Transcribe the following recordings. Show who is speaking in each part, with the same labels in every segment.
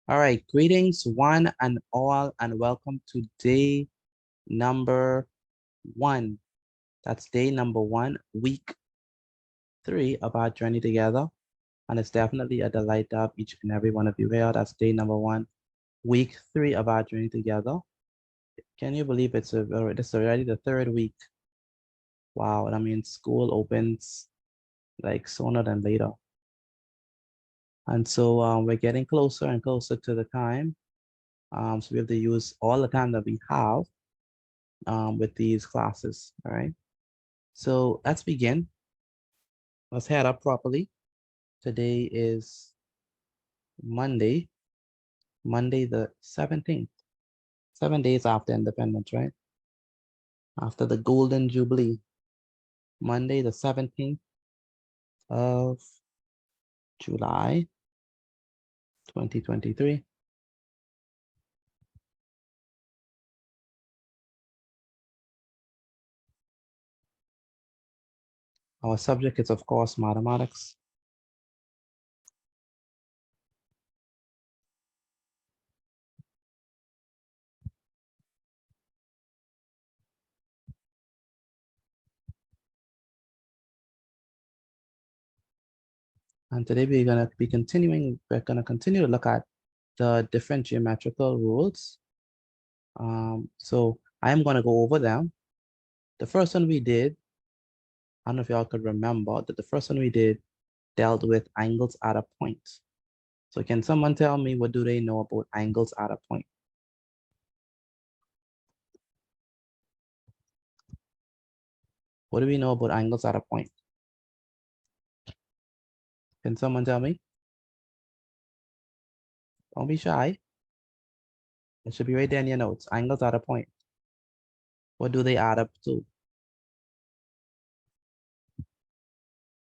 Speaker 1: All right, greetings one and all, and welcome to day number 1. That's day number 1, week 3 of our journey together. And it's definitely a delight to have each and every one of you here. That's day number 1, week 3 of our journey together. Can you believe it's already the 3rd week? Wow, I mean, school opens like sooner than later. And so we're getting closer and closer to the time. So we have to use all the time that we have with these classes, all right? So let's begin. Let's head up properly. Today is Monday the 17th, 7 days after independence, right? After the Golden Jubilee, Monday the 17th of July, 2023. Our subject is, of course, mathematics. And today we're going to continue to look at the different geometrical rules. So I'm going to go over them. The first one we did, I don't know if y'all could remember that the first one we did dealt with angles at a point. So can someone tell me what do they know about angles at a point? What do we know about angles at a point? Can someone tell me? Don't be shy. It should be right there in your notes. Angles at a point. What do they add up to?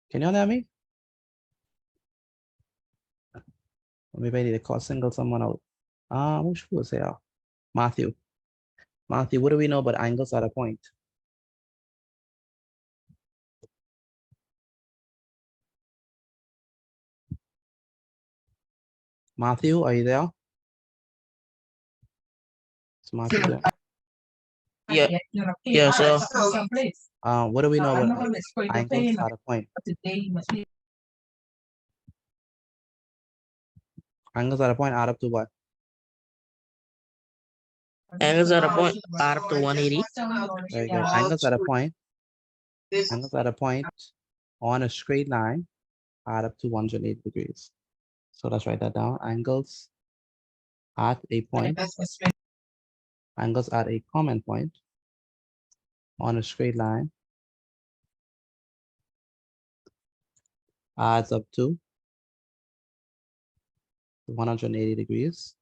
Speaker 1: Can you tell me? Maybe I need to call single someone out. Who was here? Matthew. Matthew, what do we know about angles at a point? Matthew, are you there? Is Matthew there?
Speaker 2: Yeah, yeah, so
Speaker 1: What do we know about angles at a point? Angles at a point add up to what?
Speaker 2: angles at a point add up to 180.
Speaker 1: Very good. Angles at a point on a straight line add up to 180 degrees. So let's write that down. Angles at a point, angles at a common point on a straight line adds up to 180 degrees.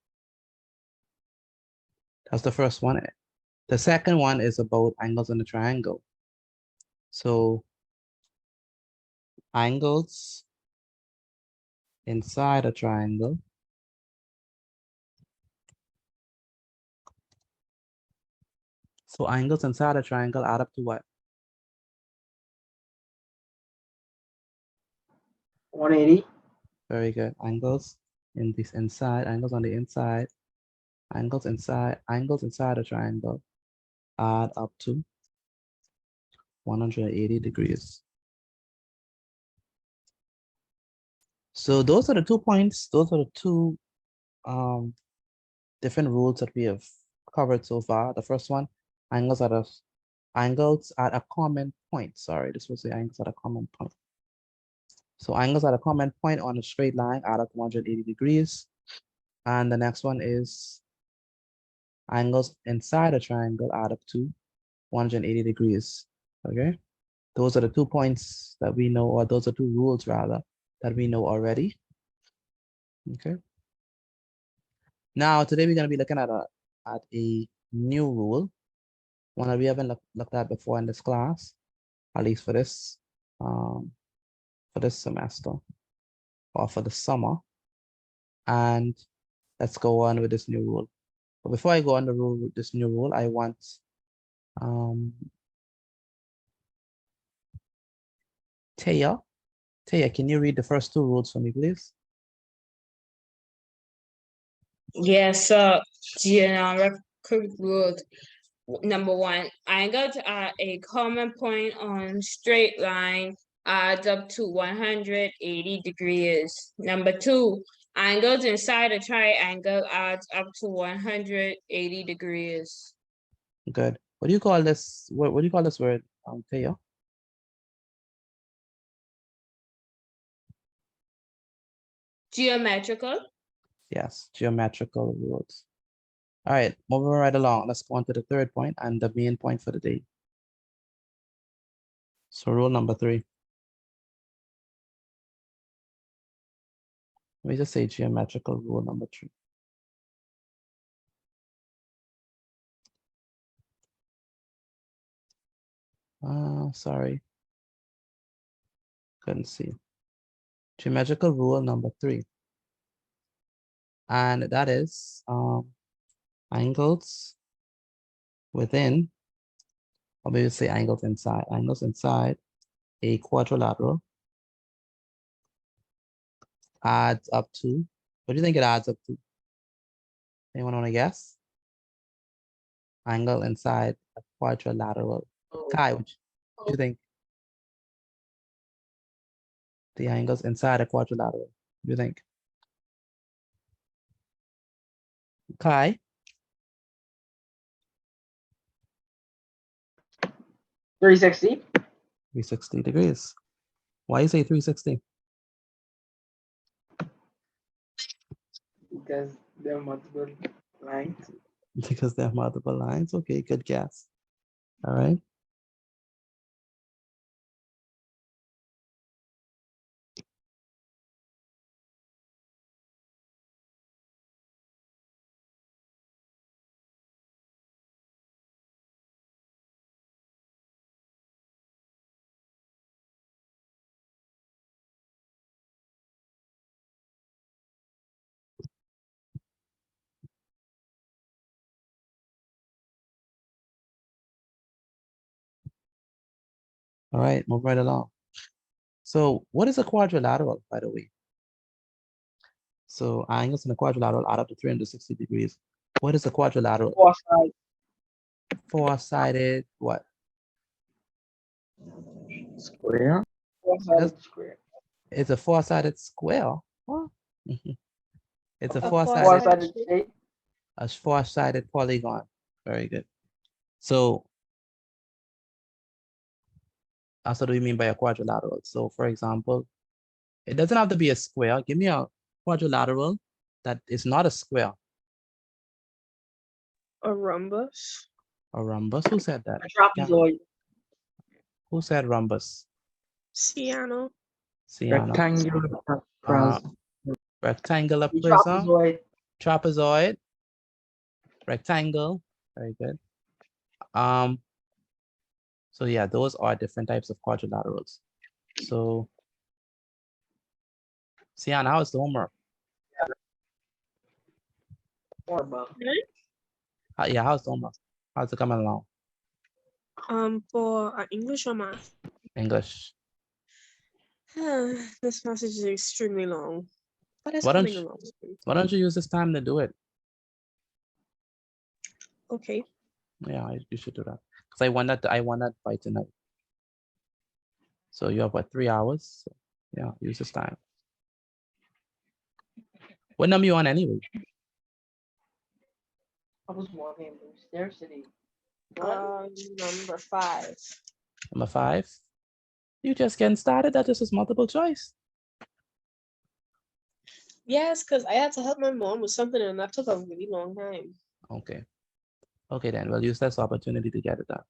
Speaker 1: That's the first one. The second one is about angles in a triangle. So angles inside a triangle angles inside a triangle add up to what?
Speaker 2: 180.
Speaker 1: Very good. Angles in this inside, angles on the inside, angles inside a triangle add up to 180 degrees. So those are the 2 points. Those are the 2 different rules that we have covered so far. The first one, angles at a common point. Sorry, this was the angles at a common point. So angles at a common point on a straight line add up to 180 degrees. And the next one is angles inside a triangle add up to 180 degrees. Okay, those are the 2 points that we know, or those are 2 rules rather, that we know already. Okay. Now today we're going to be looking at a new rule, one that we haven't looked at before in this class, at least for this semester or for the summer. And let's go on with this new rule. But before I go on with this new rule, I want Taya, can you read the first 2 rules for me, please?
Speaker 3: Yes, so geometric rule number one, angles at a common point on straight line adds up to 180 degrees. Number two, angles inside a triangle adds up to 180 degrees.
Speaker 1: Good. What do you call this? What do you call this word, Theo?
Speaker 3: Geometrical.
Speaker 1: Yes, geometrical rules. All right, moving right along. Let's go on to the third point and the main point for the day. So rule number 3. Let me just say geometrical rule number 3. Sorry. Couldn't see. Geometrical rule number 3. And that is angles within, or maybe say angles inside a quadrilateral adds up to, what do you think it adds up to? Anyone want to guess? Angle inside a quadrilateral. Kai, what do you think? The angles inside a quadrilateral. What do you think? Kai?
Speaker 2: 360.
Speaker 1: 360 degrees. Why you say 360?
Speaker 2: Because there are multiple lines.
Speaker 1: Because there are multiple lines. Okay, good guess. All right. All right, move right along. So what is a quadrilateral, by the way? So angles in a quadrilateral add up to 360 degrees. What is a quadrilateral?
Speaker 2: Four sides.
Speaker 1: Four-sided what?
Speaker 4: Square.
Speaker 2: Four-sided square.
Speaker 1: It's a four-sided square. What? It's a
Speaker 3: A
Speaker 1: four-sided,
Speaker 2: Four-sided shape.
Speaker 1: a four-sided polygon. Very good. So that's what we mean by a quadrilateral. So for example, it doesn't have to be a square. Give me a quadrilateral that is not a square.
Speaker 5: A rhombus.
Speaker 1: A rhombus? Who said that?
Speaker 2: A trapezoid.
Speaker 1: Who said rhombus?
Speaker 5: Ciano.
Speaker 1: Sienna.
Speaker 4: Rectangular prism.
Speaker 1: Rectangular
Speaker 2: A
Speaker 1: prism.
Speaker 2: trapezoid.
Speaker 1: Trapezoid. Rectangle. Very good. So yeah, those are different types of quadrilaterals. So Sienna, how is the homework?
Speaker 2: Horrible.
Speaker 1: Yeah, how's the homework? How's it coming along?
Speaker 5: For English or math?
Speaker 1: English.
Speaker 5: This passage is extremely long, but it's
Speaker 1: Why don't
Speaker 5: coming
Speaker 1: you-
Speaker 5: along.
Speaker 1: Why don't you use this time to do it?
Speaker 5: Okay.
Speaker 1: Yeah, you should do that. Because I want that by tonight. So you have what, 3 hours? So, yeah, use this time. What number you on anyway?
Speaker 2: I was walking through scarcity.
Speaker 5: Number 5.
Speaker 1: Number 5. You just getting started. That just is multiple choice.
Speaker 5: Yes, because I had to help my mom with something and that took a really long time.
Speaker 1: Okay. Okay, then we'll use this opportunity to get it done.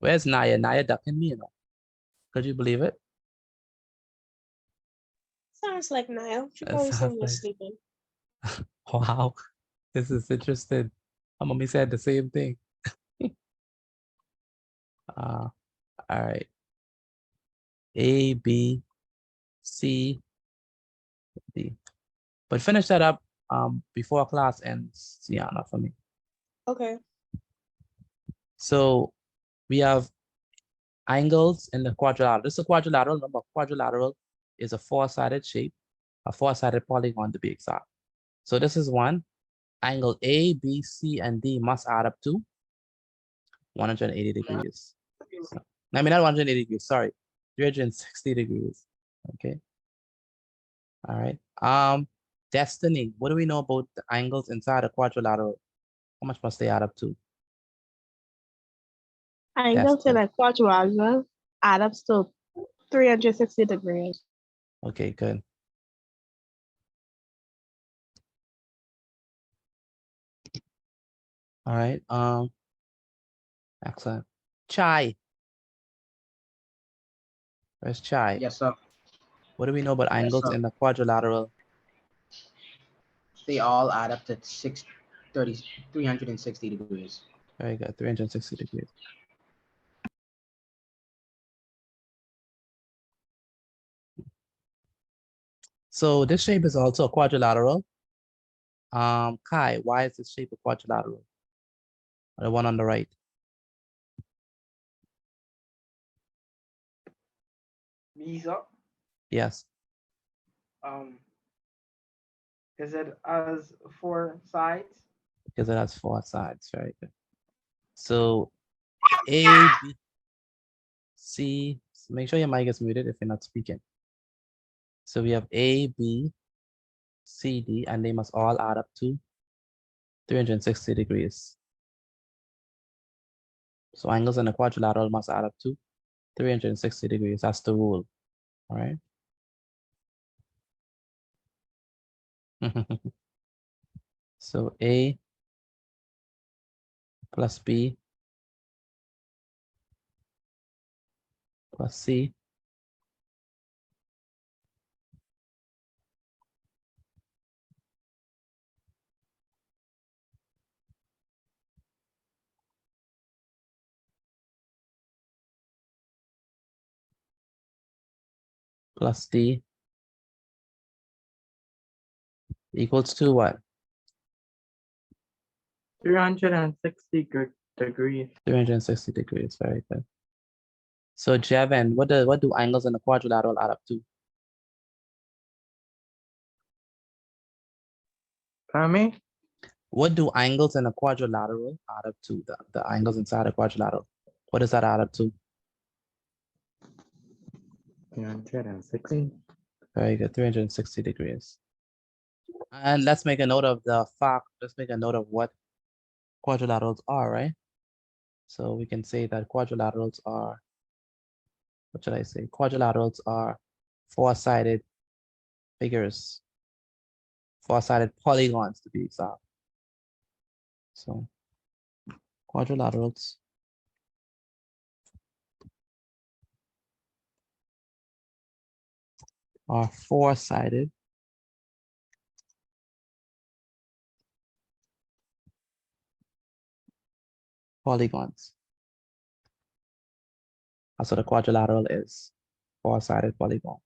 Speaker 1: Where's Naya? Naya ducking me, you know. Could you believe it?
Speaker 5: Sounds like Niall. She
Speaker 1: It
Speaker 5: probably
Speaker 1: sounds
Speaker 5: was
Speaker 1: like-
Speaker 5: sleeping.
Speaker 1: Wow, this is interesting. My mommy said the same thing. All right. A, B, C, D. But finish that up before class ends, Sienna, for me.
Speaker 5: Okay.
Speaker 1: So we have angles in the quadrilateral. This is a quadrilateral. Remember, quadrilateral is a four-sided shape, a four-sided polygon to be exact. So this is one. Angle A, B, C, and D must add up to 180 degrees. So, I mean, not 180 degrees, sorry, 360 degrees. Okay. All right. Destiny, what do we know about the angles inside a quadrilateral? How much must they add up to?
Speaker 5: Angles in a quadrilateral add up to 360 degrees.
Speaker 1: Okay, good. All right. Excellent. Chai. Where's Chai?
Speaker 6: Yes, sir.
Speaker 1: What do we know about angles
Speaker 6: sir.
Speaker 1: in the quadrilateral?
Speaker 6: They all add up to 360 degrees.
Speaker 1: Very good. 360 degrees. So this shape is also a quadrilateral. Kai, why is this shape a quadrilateral? The one on the right.
Speaker 2: Visa.
Speaker 1: Yes.
Speaker 2: Is it as 4 sides?
Speaker 1: Because it has 4 sides. Very good. So A, B, C. Make sure your mic is muted if you're not speaking. So we have A, B, C, D, and they must all add up to 360 degrees. So angles in a quadrilateral must add up to 360 degrees. That's the rule. All right. So A plus B plus C plus D equals to what?
Speaker 4: 360 degrees.
Speaker 1: 360 degrees. Very good. So Jevin, what do angles in a quadrilateral add up to?
Speaker 4: Pardon me?
Speaker 1: What do angles in a quadrilateral add up to? The angles inside a quadrilateral. What does that add up to?
Speaker 4: 360.
Speaker 1: Very good. 360 degrees. And let's make a note of the fact. Let's make a note of what quadrilaterals are, right? So we can say that quadrilaterals are, what should I say? Quadrilaterals are 4-sided figures, 4-sided polygons to be exact. So quadrilaterals are 4-sided polygons. That's what a quadrilateral is, 4-sided polygon.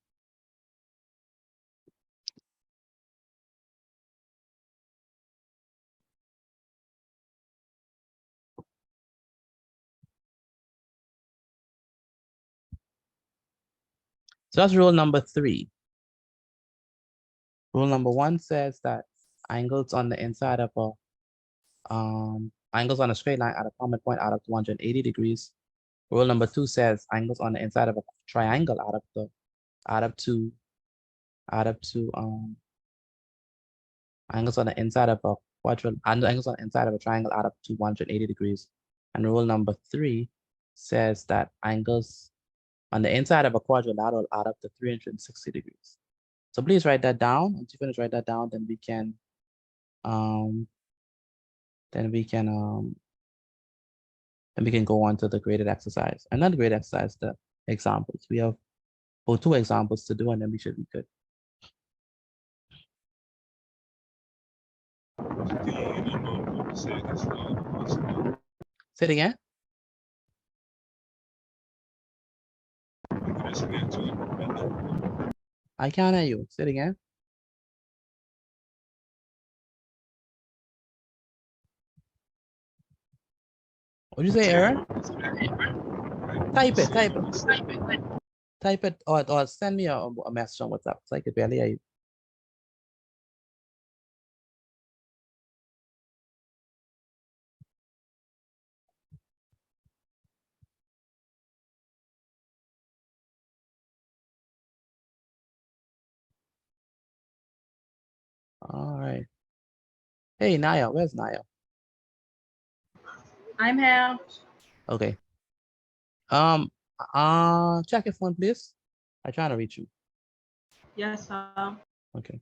Speaker 1: So that's rule number 3. Rule number 1 says that angles on the inside of a angles on a straight line at a common point add up to 180 degrees. Rule number 2 says angles on the inside of a triangle add up to angles on the inside of a quadrilateral, angles on the inside of a triangle add up to 180 degrees. And rule number 3 says that angles on the inside of a quadrilateral add up to 360 degrees. So please write that down. Once you finish write that down, then we can go on to the graded exercise. And not the graded exercise, the examples. We have 2 examples to do, and then we should be good. Say it again. I can't hear you. Say it again. What'd you say, Aaron? Type it, or send me a message on WhatsApp. So I could barely hear you. All right. Hey, Naya, where's Naya?
Speaker 2: I'm here.
Speaker 1: Okay. Check your phone, please. I'm trying to reach you.
Speaker 2: Yes, sir.
Speaker 1: Okay.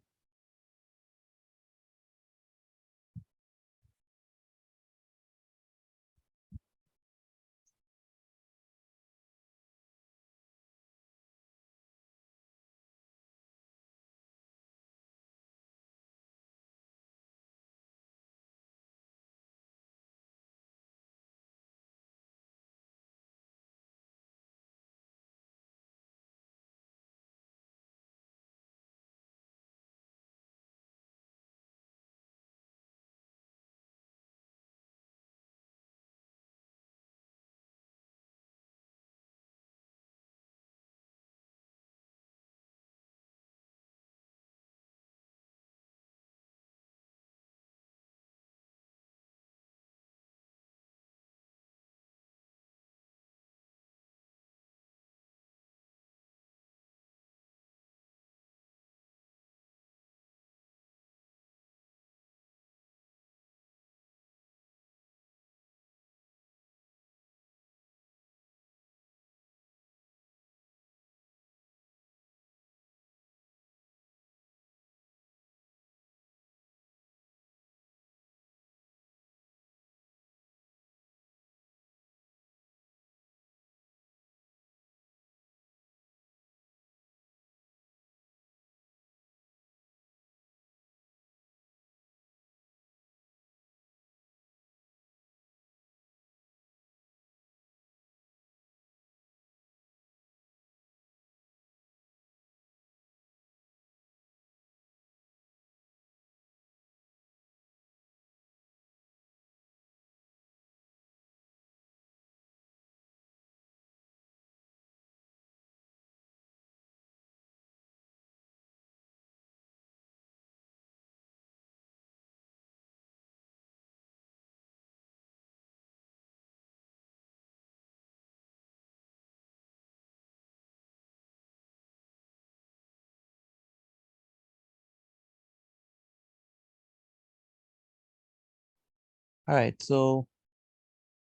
Speaker 1: All right, so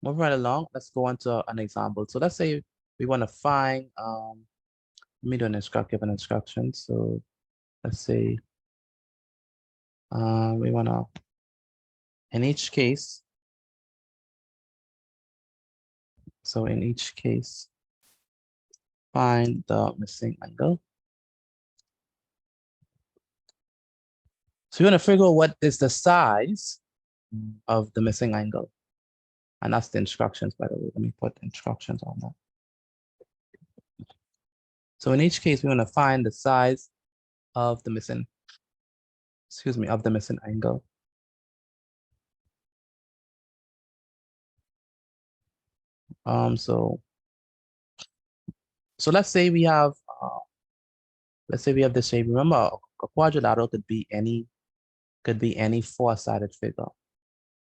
Speaker 1: moving right along, let's go on to an example. So let's say we want to find let me do give an instruction. So let's say we want to, in each case, so in each case, find the missing angle. So you want to figure out what is the size of the missing angle. And that's the instructions, by the way. Let me put instructions on that. So in each case, we want to find the size of the missing, of the missing angle. So let's say we have this shape. Remember, a quadrilateral could be any four-sided figure.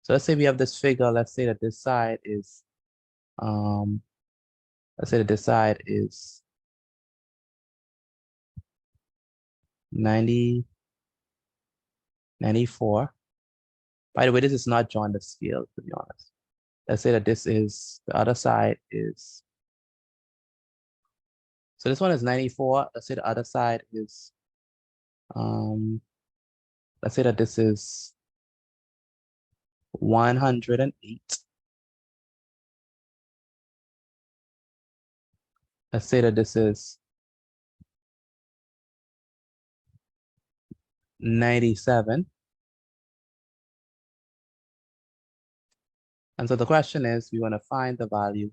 Speaker 1: So let's say we have this figure. Let's say that this side is 90, 94. By the way, this is not drawn to scale, to be honest. Let's say that this is, the other side is, so this one is 94. Let's say the other side is, let's say that this is 108. Let's say that this is 97. And so the question is, we want to find the value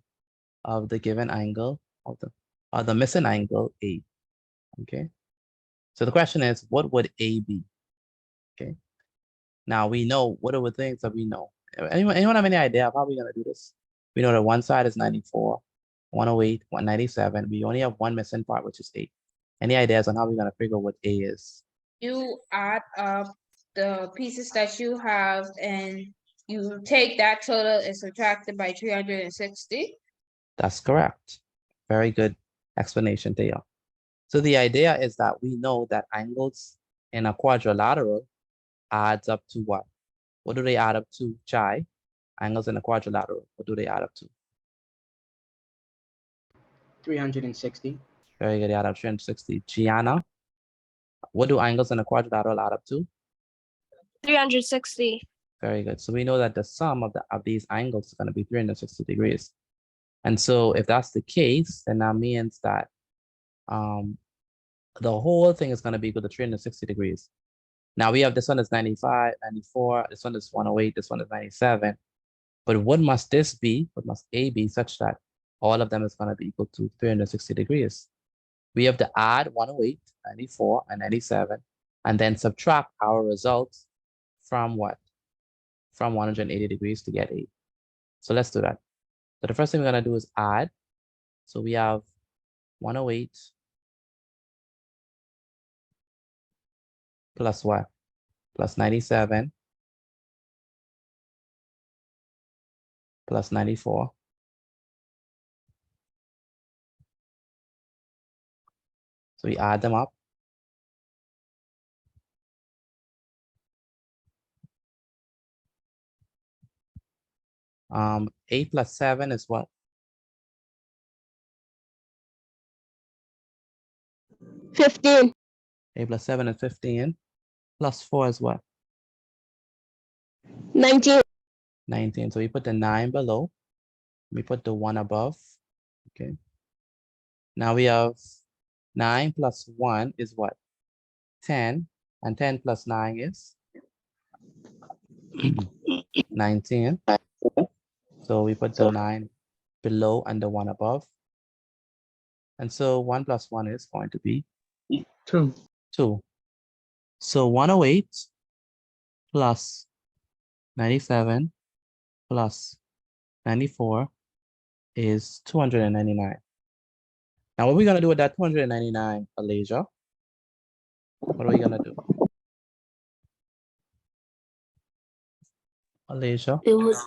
Speaker 1: of the given angle of the missing angle A. Okay. So the question is, what would A be? Okay. Now we know what are the things that we know. Anyone have any idea of how we're gonna do this? We know that one side is 94, 108, 197. We only have one missing part, which is 8. Any ideas on how we're gonna figure what A is?
Speaker 3: You add up the pieces that you have and you take that total and subtract it by 360.
Speaker 1: That's correct. Very good explanation, Theo. So the idea is that we know that angles in a quadrilateral adds up to what? What do they add up to, Chai? Angles in a quadrilateral. What do they add up to?
Speaker 6: 360.
Speaker 1: Very good. They add up 360. Gianna, what do angles in a quadrilateral add up to?
Speaker 5: 360.
Speaker 1: Very good. So we know that the sum of these angles is going to be 360 degrees. And so if that's the case, then that means that the whole thing is going to be equal to 360 degrees. Now we have this one is 95, 94, this one is 108, this one is 97. But what must this be? What must A be such that all of them is going to be equal to 360 degrees? We have to add 108, 94, and 97, and then subtract our results from what? From 180 degrees to get A. So let's do that. So the first thing we're going to do is add. So we have 108 plus what? Plus 97 plus 94. So we add them up. Um, 8 plus 7 is what?
Speaker 5: 15.
Speaker 1: 8 plus 7 is 15. Plus 4 is what?
Speaker 5: 19.
Speaker 1: 19. So we put the 9 below. We put the 1 above. Okay. Now we have 9 plus 1 is what? 10. And 10 plus 9 is 19. So we put the 9 below and the 1 above. And so 1 plus 1 is going to be
Speaker 4: 2.
Speaker 1: 2. So 108 plus 97 plus 94 is 299. Now what are we going to do with that 299, Alasia? What are we going to do? Alasia?
Speaker 7: It was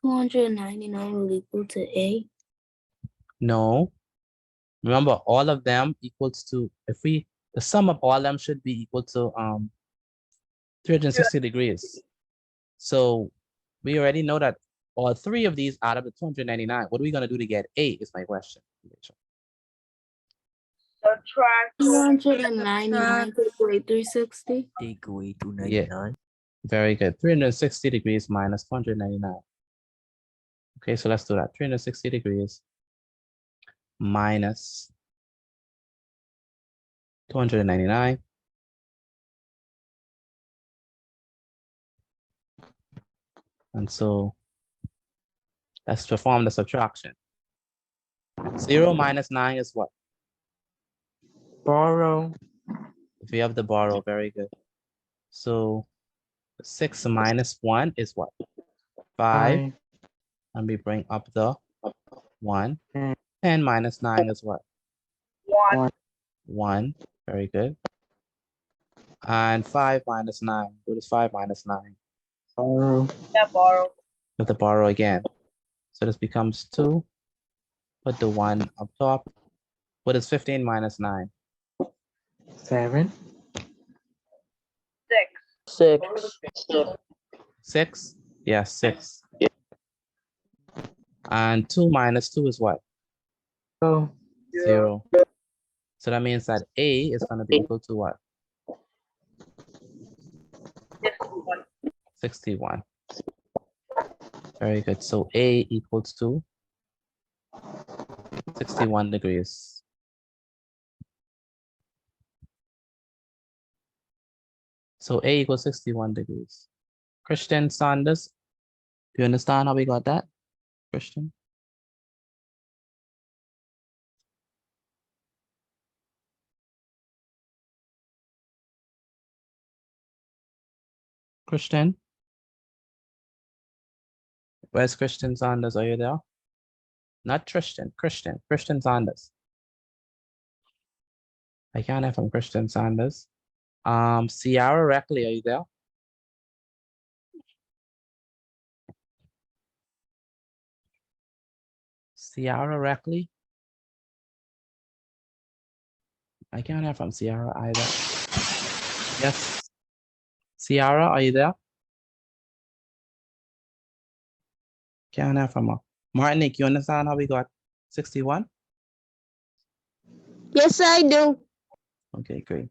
Speaker 7: 299 will equal to A.
Speaker 1: No. Remember, all of them equals to, the sum of all of them should be equal to 360 degrees. So we already know that all three of these add up to 299. What are we going to do to get A is my question.
Speaker 2: Subtract
Speaker 7: 299 take away 360.
Speaker 8: Take away
Speaker 1: Yeah.
Speaker 8: 299.
Speaker 1: Very good. 360 degrees minus 299. Okay, so let's do that. 360 degrees minus 299. And so let's perform the subtraction. 0 minus 9 is what?
Speaker 4: Borrow.
Speaker 1: If we have the borrow, very good. So 6 minus 1 is what? 5.
Speaker 4: 5.
Speaker 1: And we bring up the 1.
Speaker 4: Mm.
Speaker 1: 10 minus 9 is what?
Speaker 2: 1.
Speaker 1: 1. Very good. And 5 minus 9. What is 5 minus 9?
Speaker 4: Borrow.
Speaker 2: Yeah, borrow.
Speaker 1: With the borrow again. So this becomes 2. Put the 1 up top. What is 15 minus 9?
Speaker 4: 7.
Speaker 2: 6.
Speaker 8: 6.
Speaker 1: 6? Yes, 6. And 2 minus 2 is what?
Speaker 4: So
Speaker 1: 0. So that means that A is going to be equal to what? 61. Very good. So A equals to 61 degrees. So A equals 61 degrees. Christian Sanders, do you understand how we got that? Christian? Christian? Where's Christian Sanders? Are you there? Not Tristan, Christian. Christian Sanders. I can't have from Christian Sanders. Ciara Reckley, are you there? Ciara Reckley? I can't have from Ciara either. Yes. Ciara, are you there? Can't have from her. Martinique, you understand how we got 61?
Speaker 5: Yes, I do.
Speaker 1: Okay, great.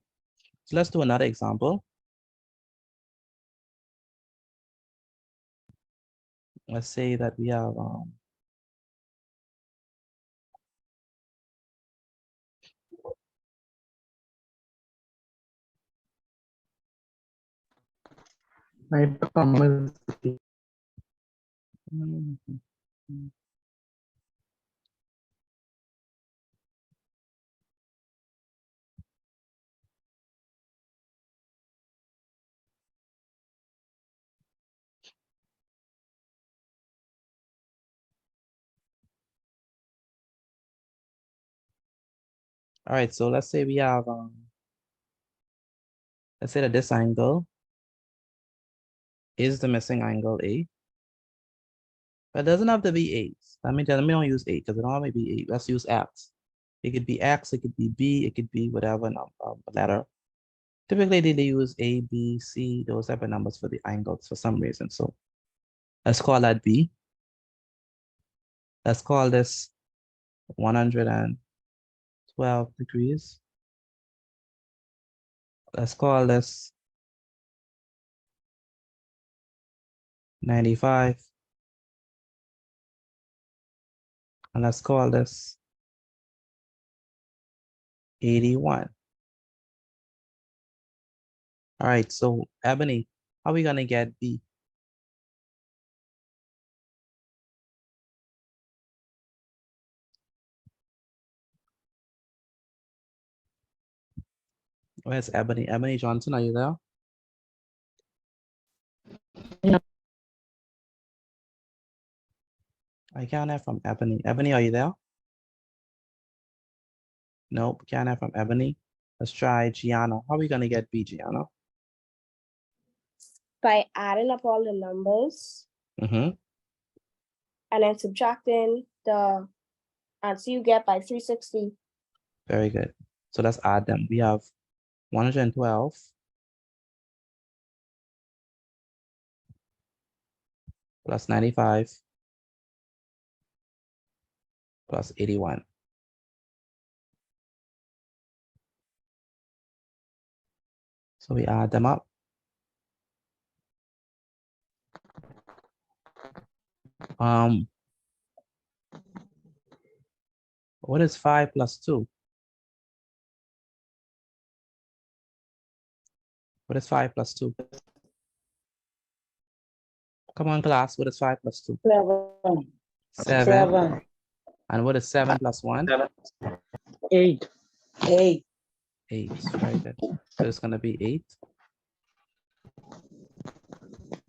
Speaker 1: So let's do another example. Let's say that we have
Speaker 4: My performance.
Speaker 1: all right, so let's say we have let's say that this angle is the missing angle A. But it doesn't have to be 8. Let me don't use 8 because it don't have to be 8. Let's use X. It could be X, it could be B, it could be whatever letter. Typically, they use A, B, C, those type of numbers for the angles for some reason. So let's call that B. Let's call this 112 degrees. Let's call this 95. And let's call this 81. All right, so Ebony, how are we gonna get B? Where's Ebony? Ebony Johnson, are you there?
Speaker 4: Yeah.
Speaker 1: I can't have from Ebony. Ebony, are you there? Nope, can't have from Ebony. Let's try Gianna. How are we gonna get B, Gianna?
Speaker 5: By adding up all the numbers
Speaker 1: Mm-hmm.
Speaker 5: and then subtracting the answer you get by 360.
Speaker 1: Very good. So let's add them. We have 112 plus 95 plus 81. So we add them up. What is 5 plus 2? What is 5 plus 2? Come on, class. What is 5 plus 2?
Speaker 8: 7.
Speaker 1: 7. And what is 7 plus 1?
Speaker 4: 8.
Speaker 8: 8.
Speaker 1: 8. Very good. So it's gonna be 8.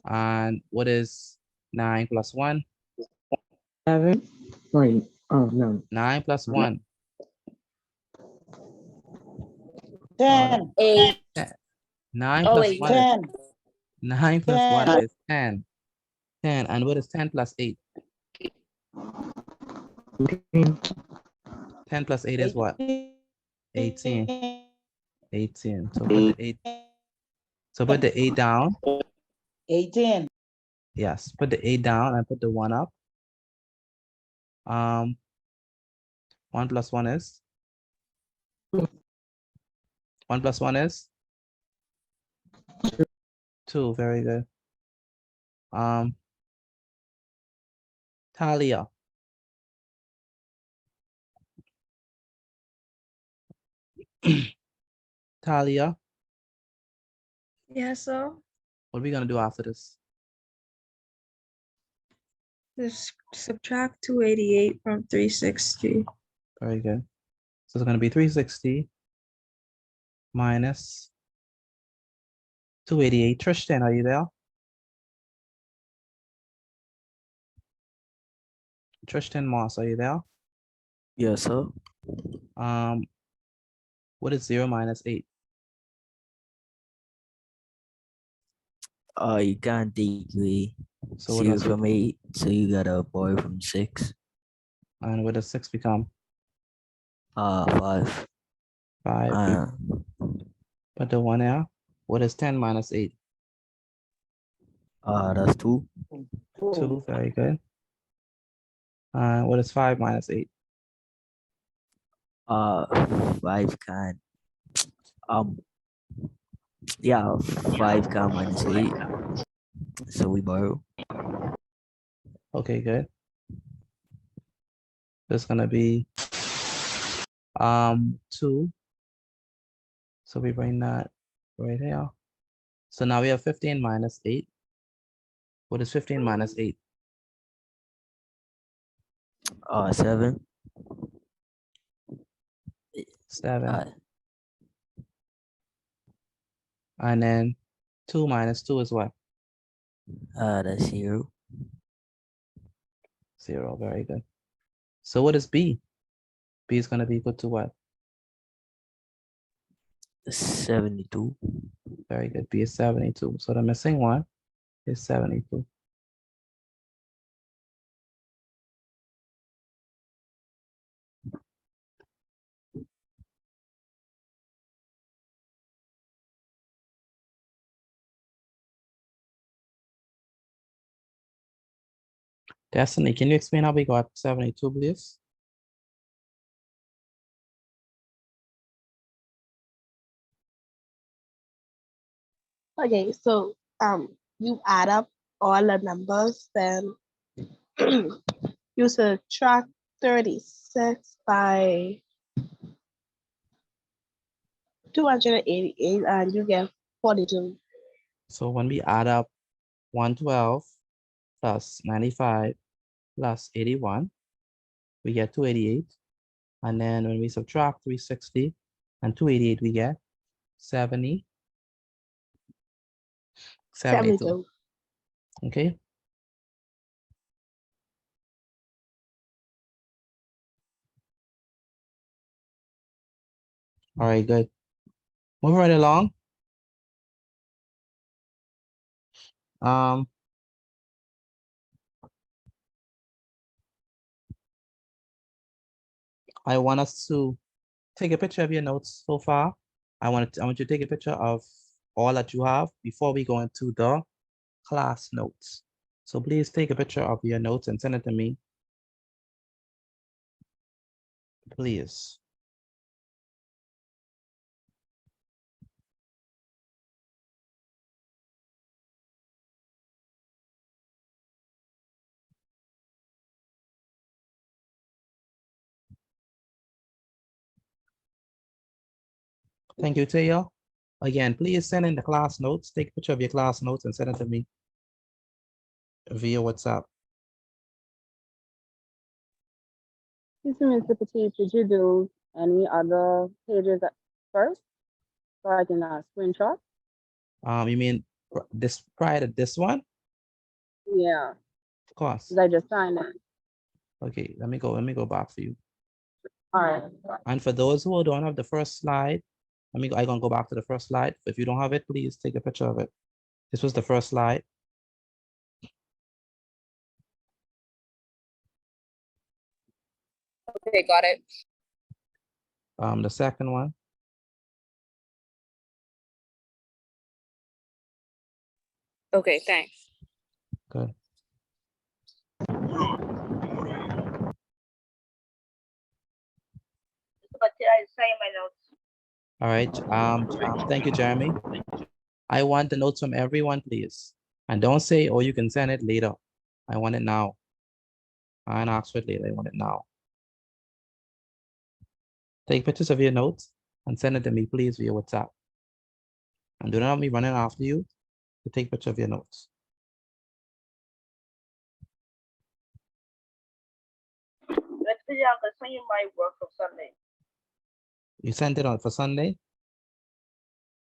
Speaker 1: And what is 9 plus 1?
Speaker 4: 7. Wait. Oh, no.
Speaker 1: 9 plus 1.
Speaker 8: 10.
Speaker 3: 8.
Speaker 1: 9
Speaker 3: Oh,
Speaker 1: plus
Speaker 3: wait,
Speaker 1: 1 is
Speaker 8: 10.
Speaker 1: 9 plus 1
Speaker 8: 10.
Speaker 1: is 10. 10. And what is 10 plus 8?
Speaker 4: 18.
Speaker 1: 10 plus 8 is what? 18. 18. So put the 8. So put the 8 down.
Speaker 8: 18.
Speaker 1: Yes, put the 8 down and put the 1 up. 1 plus 1 is? 1 plus 1 is? 2. Very good. Talia. Talia,
Speaker 9: Yes, sir.
Speaker 1: what are we gonna do after this?
Speaker 9: Just subtract 288 from 360.
Speaker 1: Very good. So it's gonna be 360 minus 288. Tristan, are you there? Tristan Moss, are you there?
Speaker 10: Yes, sir.
Speaker 1: What is 0 minus 8?
Speaker 10: You can't take away
Speaker 1: So what
Speaker 10: 0
Speaker 1: must we
Speaker 10: from
Speaker 1: do?
Speaker 10: 8, so you gotta borrow from 6.
Speaker 1: And what does 6 become?
Speaker 10: 5.
Speaker 1: 5.
Speaker 10: Uh,
Speaker 1: Put the 1 there. What is 10 minus 8?
Speaker 10: That's 2.
Speaker 1: 2, very good. What is 5 minus 8?
Speaker 10: 5 can. Yeah, 5 can minus 8. So we borrow.
Speaker 1: Okay, good. That's gonna be 2. So we bring that right here. So now we have 15 minus 8. What is 15 minus 8?
Speaker 10: 7.
Speaker 1: 7. And then 2 minus 2 is what?
Speaker 10: That's 0.
Speaker 1: 0, very good. So what is B? B is gonna be equal to what?
Speaker 10: 72.
Speaker 1: Very good, B is 72. So the missing one is 72. Destiny, can you explain how we got 72, please?
Speaker 5: Okay, so you add up all the numbers, then you subtract 36 by 288 and you get 42.
Speaker 1: So when we add up 112 plus 95 plus 81, we get 288. And then when we subtract 360 and 288, we get 72.
Speaker 5: 72.
Speaker 1: Okay. All right, good. Move right along. I want us to take a picture of your notes so far. I want you to take a picture of all that you have before we go into the class notes. So please take a picture of your notes and send it to me. Please. Thank you, Taya. Again, please send in the class notes. Take a picture of your class notes and send it to me via WhatsApp.
Speaker 11: Mr. Petit, did you do any other pages first so I can screenshot?
Speaker 1: You mean this prior to this one?
Speaker 11: Yeah,
Speaker 1: Of course.
Speaker 11: because I just signed it.
Speaker 1: Okay, let me go back for you.
Speaker 11: All right.
Speaker 1: And for those who don't have the first slide, I'm gonna go back to the first slide. If you don't have it, please take a picture of it. This was the first slide.
Speaker 3: Okay, got it.
Speaker 1: The second one.
Speaker 3: Okay, thanks.
Speaker 1: Good.
Speaker 11: But I signed my notes.
Speaker 1: All right. Thank you, Jeremy. I want the notes from everyone, please. And don't say, oh, you can send it later. I want it now. I don't ask for it later. I want it now. Take pictures of your notes and send it to me, please, via WhatsApp. And do not have me running after you to take picture of your notes.
Speaker 11: Let's see, I can send you my work for Sunday.
Speaker 1: You sent it on for Sunday?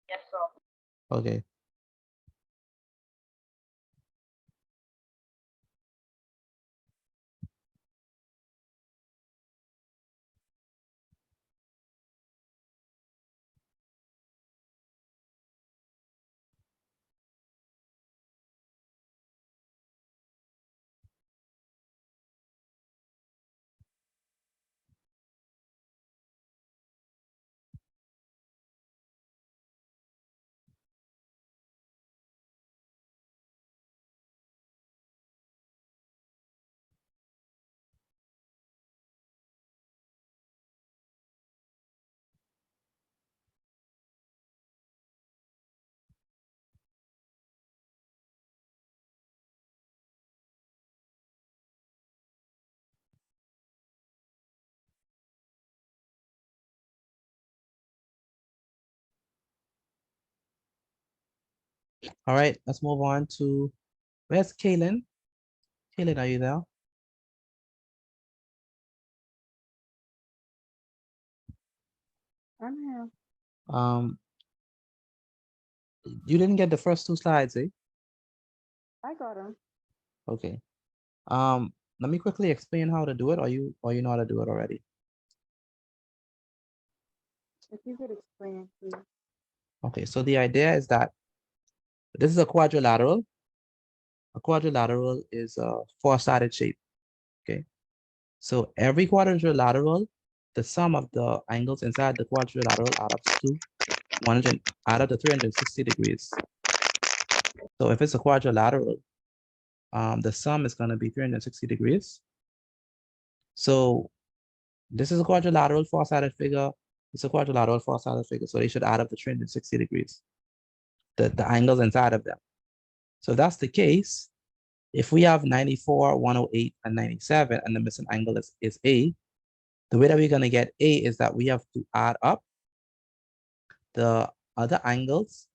Speaker 11: Yes, sir.
Speaker 1: Okay. All right, let's move on to, where's Kaylin? Kaylin, are you there?
Speaker 11: I'm here.
Speaker 1: You didn't get the first two slides, eh?
Speaker 11: I got him.
Speaker 1: Okay. Let me quickly explain how to do it, or you know how to do it already.
Speaker 11: If you could explain, please.
Speaker 1: Okay, so the idea is that this is a quadrilateral. A quadrilateral is a four-sided shape. Okay. So every quadrilateral, the sum of the angles inside the quadrilateral adds up to 100, add up to 360 degrees. So if it's a quadrilateral, the sum is going to be 360 degrees. So this is a quadrilateral four-sided figure. It's a quadrilateral four-sided figure. So they should add up to 360 degrees, the angles inside of them. So if that's the case, if we have 94, 108, and 97, and the missing angle is A, the way that we're going to get A is that we have to add up the other angles,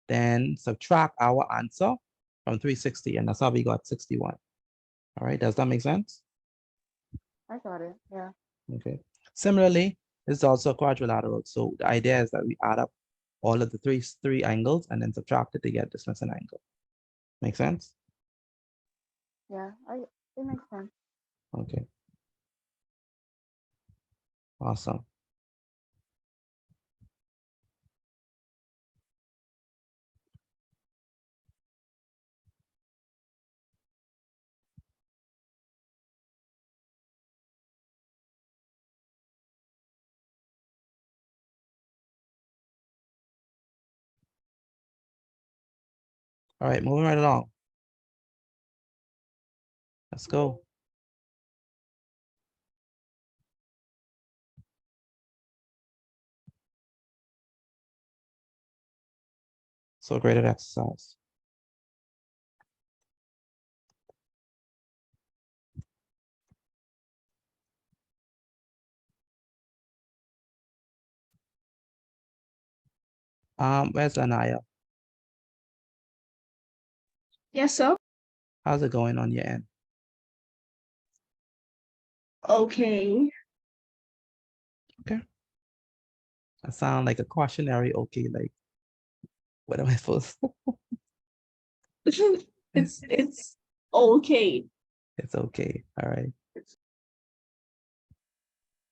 Speaker 1: then subtract our answer from 360, and that's how we got 61. All right, does that make sense?
Speaker 11: I got it. Yeah.
Speaker 1: Okay. Similarly, this is also a quadrilateral. So the idea is that we add up all of the three angles and then subtract it to get this missing angle. Make sense?
Speaker 11: Yeah. It makes sense.
Speaker 1: Okay. Awesome. All right, moving right along. Let's go. So graded exercise. Where's Anaya?
Speaker 5: Yes, sir.
Speaker 1: How's it going on your end?
Speaker 5: Okay.
Speaker 1: That sound like a cautionary, okay, like, what am I supposed to?
Speaker 5: It's okay.
Speaker 1: It's okay, all right.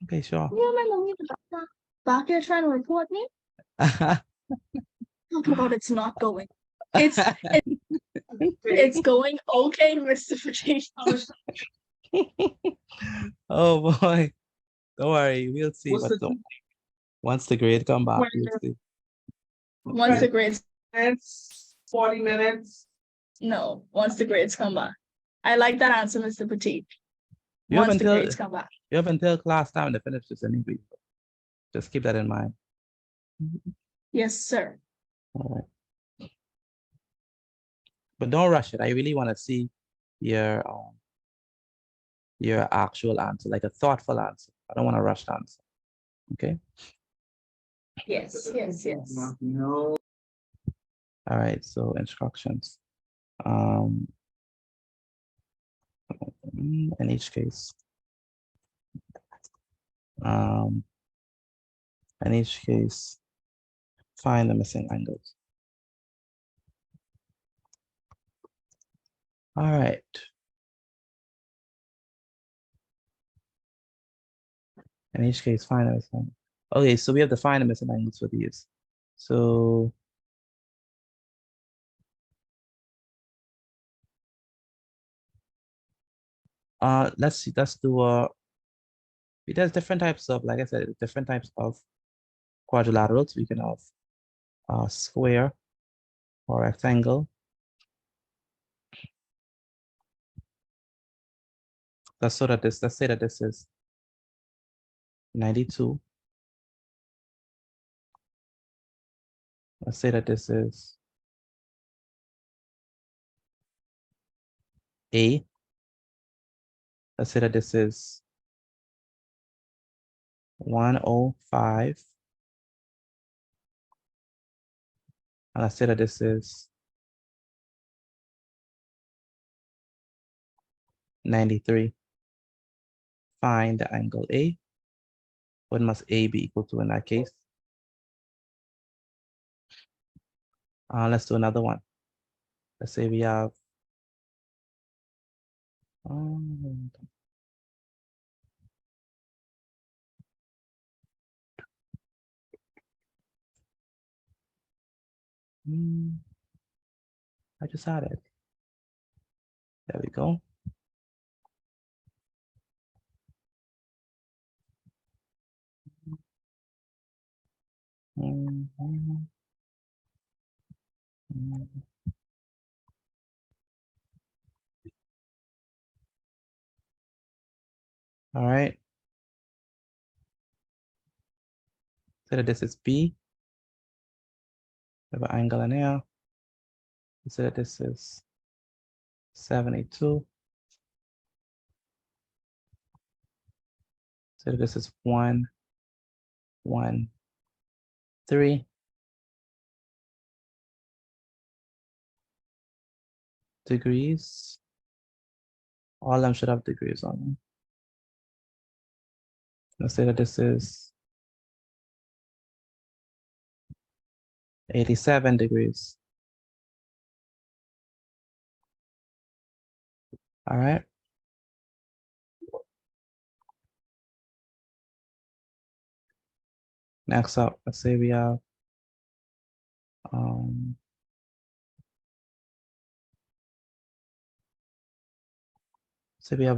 Speaker 1: Okay, sure.
Speaker 5: Back here trying to report me? Oh my God, it's not going. It's going okay, Mr. Potato.
Speaker 1: Oh boy, don't worry, we'll see once the grade come back, we'll see.
Speaker 5: Once the grades, 40 minutes. No, once the grades come back. I like that answer, Mr. Petit.
Speaker 1: You have
Speaker 5: Once the
Speaker 1: until
Speaker 5: grades come back.
Speaker 1: you have until class time to finish this anyway. Just keep that in mind.
Speaker 5: Yes, sir.
Speaker 1: All right. But don't rush it. I really want to see your actual answer, like a thoughtful answer. I don't want to rush the answer. Okay.
Speaker 5: Yes, yes, yes.
Speaker 1: All right. So instructions. In each case. In each case, find the missing angles. All right. In each case, find the missing. Okay, so we have to find the missing angles for these. So let's see, let's do there's different types of, like I said, different types of quadrilaterals. We can have a square or rectangle. Let's say that this is 92. Let's say that this is A. Let's say that this is 105. And let's say that this is 93. Find the angle A. What must A be equal to in that case? Let's do another one. Let's say we have um, I just had it. There we go. Mhm. All right. So that this is B. We have an angle in here. So that this is 72. So that this is 1, 1, 3 degrees. All of them should have degrees on them. Let's say that this is 87 degrees. All right. Next up, let's say we have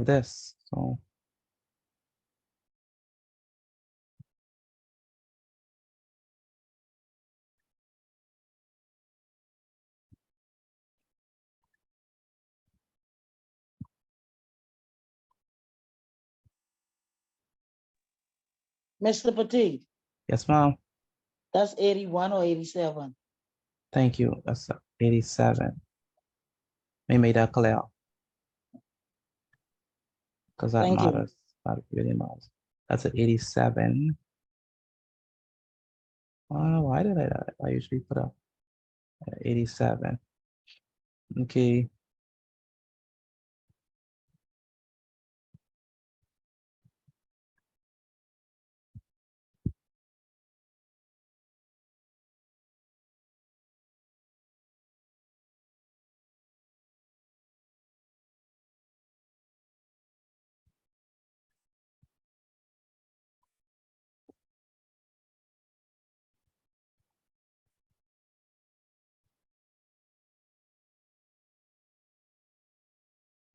Speaker 1: this. So
Speaker 8: Mr. Petit,
Speaker 1: yes, ma'am.
Speaker 8: that's 81 or 87?
Speaker 1: Thank you. That's 87. We made that clear because that
Speaker 8: Thank you.
Speaker 1: matters. That really matters. That's at 87. Why did I usually put a 87? Okay.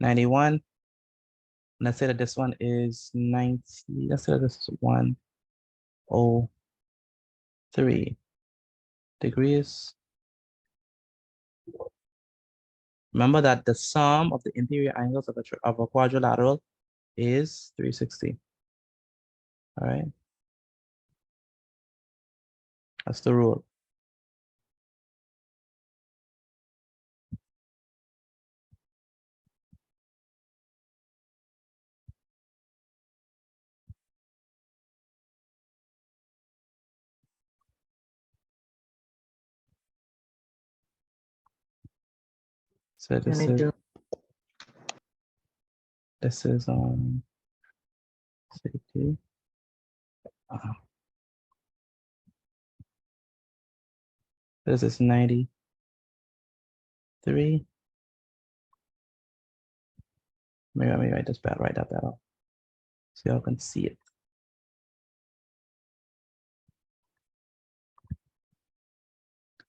Speaker 1: $91. Let's say that this one is 90. Let's say that this is 103 degrees. Remember that the sum of the interior angles of a quadrilateral is 360. All right. That's the rule. So this is
Speaker 4: 22.
Speaker 1: 60. This is 93. Maybe let me write this bad, write that better. So y'all can see it.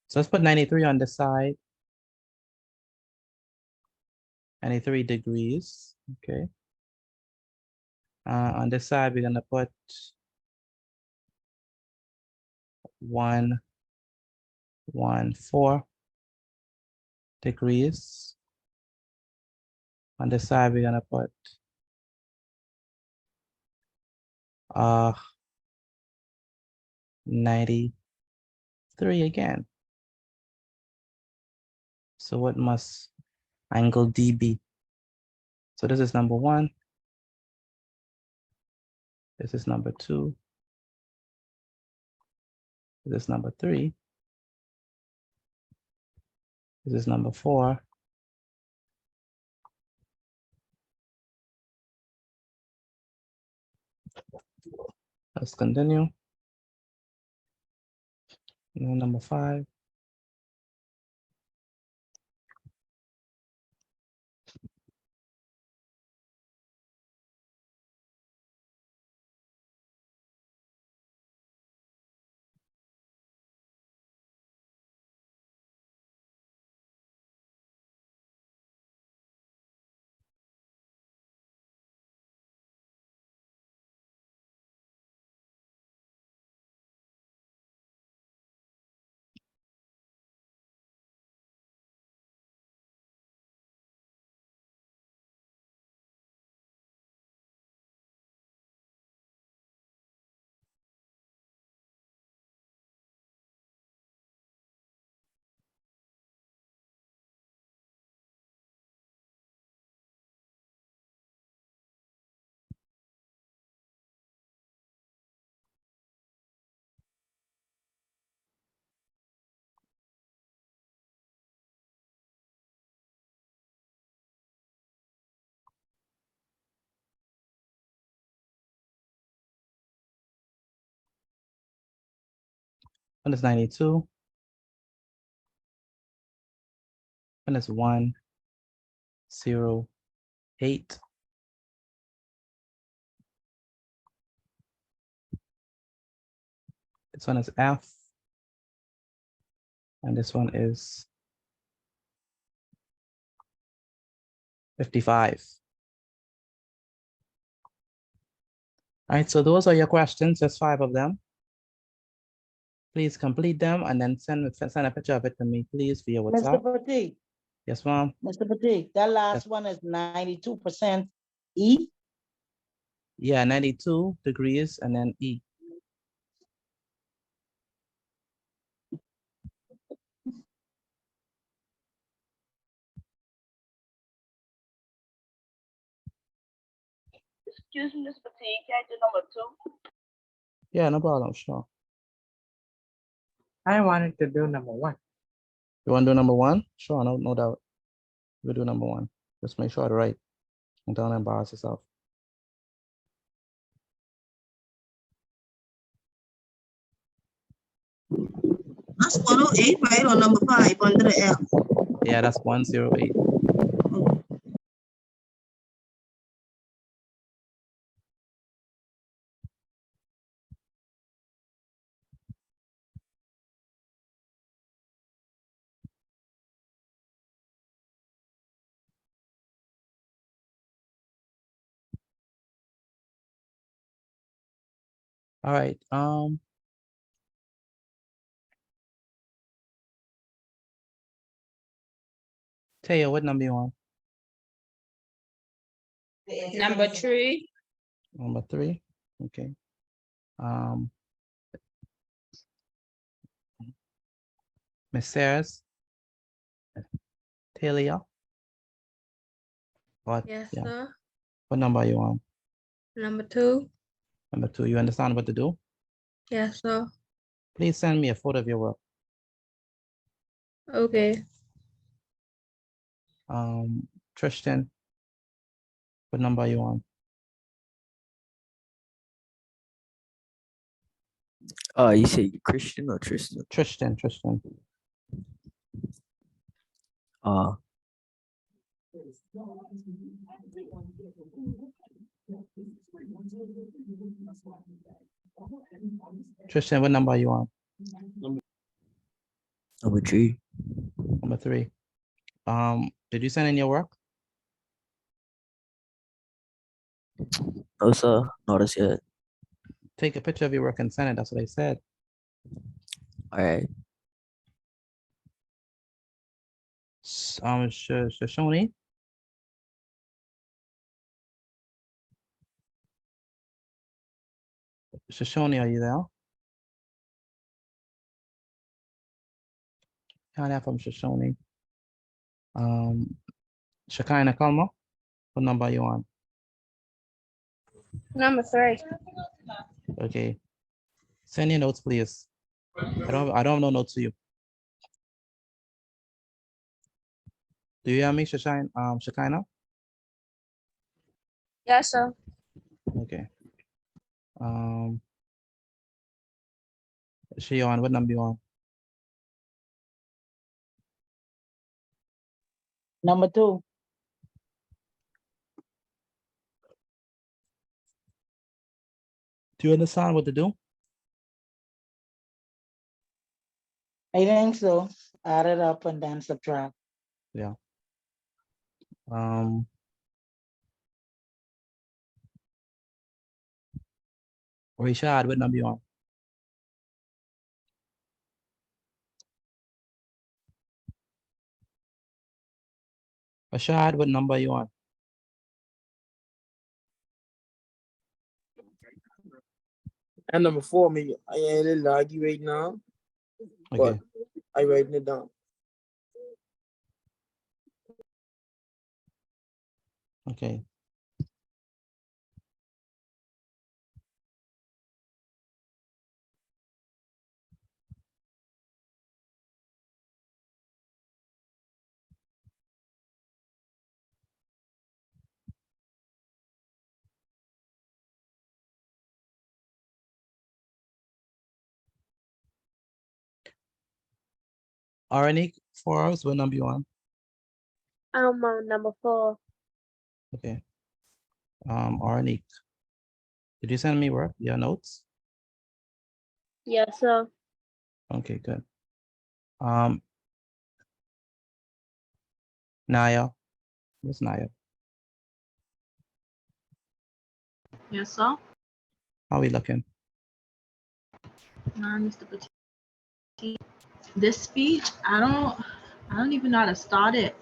Speaker 1: So let's put 93 on this side. 93 degrees. Okay. On this side, we're gonna put 114 degrees. On this side, we're gonna put 93 again. So what must angle D be? So this is number 1. This is number 2. This is number 3. This is number 4. Let's continue. Number 5. One is 92. One is 1, 0, 8. This one is F. And this one is 55. All right, so those are your questions. There's 5 of them. Please complete them and then send a picture of it to me, please, via
Speaker 8: Mr.
Speaker 1: WhatsApp.
Speaker 8: Petit,
Speaker 1: Yes, ma'am.
Speaker 8: Mr. Petit, that last one is 92% E.
Speaker 1: Yeah, 92 degrees and then E.
Speaker 11: Excuse me, Miss Petit, can I do number 2?
Speaker 1: Yeah, no problem, sure.
Speaker 4: I wanted to do number 1.
Speaker 1: You want to do number 1? Sure, no doubt. We'll do number 1. Just make sure I write. And don't embarrass yourself.
Speaker 8: That's 108, right? Or number 5 under the F.
Speaker 1: Yeah, that's 108. All right. Taya, what number you want?
Speaker 3: Number 3.
Speaker 1: Number 3. Okay. Miss Sarah's. Talia. What?
Speaker 9: Yes,
Speaker 1: Yeah.
Speaker 9: sir.
Speaker 1: What number are you on?
Speaker 9: Number 2.
Speaker 1: Number 2. You understand what to do?
Speaker 9: Yes, sir.
Speaker 1: Please send me a photo of your work.
Speaker 9: Okay.
Speaker 1: Tristan. What number are you on?
Speaker 10: You say Christian or Tristan?
Speaker 1: Tristan. Tristan, what number are you on?
Speaker 10: Number 3.
Speaker 1: Number 3. Did you send in your work?
Speaker 10: No, sir. Not as yet.
Speaker 1: Take a picture of your work and send it. That's what I said.
Speaker 10: All right.
Speaker 1: Shoshone. Shoshone, are you there? Can't from Shoshone. Shekinah Kalma, what number are you on?
Speaker 9: Number 3.
Speaker 1: Okay. Send your notes, please. I don't have no notes to you. Do you hear me, Shekinah?
Speaker 9: Yes, sir.
Speaker 1: Okay. Shayon, what number you on?
Speaker 8: Number 2.
Speaker 1: Do you understand what to do?
Speaker 8: I think so. Add it up and then subtract.
Speaker 1: Yeah. Rashad, what number you on? Rashad, what number you on?
Speaker 12: And number 4, maybe I ain't a little laggy right now, but
Speaker 1: Okay.
Speaker 12: I writing it down.
Speaker 1: Okay. Aranique, 4 hours, what number you on?
Speaker 7: I'm on number 4.
Speaker 1: Okay. Aranique, did you send me work, your notes?
Speaker 7: Yes, sir.
Speaker 1: Okay, good. Naya, where's Naya?
Speaker 5: Yes, sir.
Speaker 1: How we looking?
Speaker 5: Mr. Petit. This speech, I don't even know how to start it.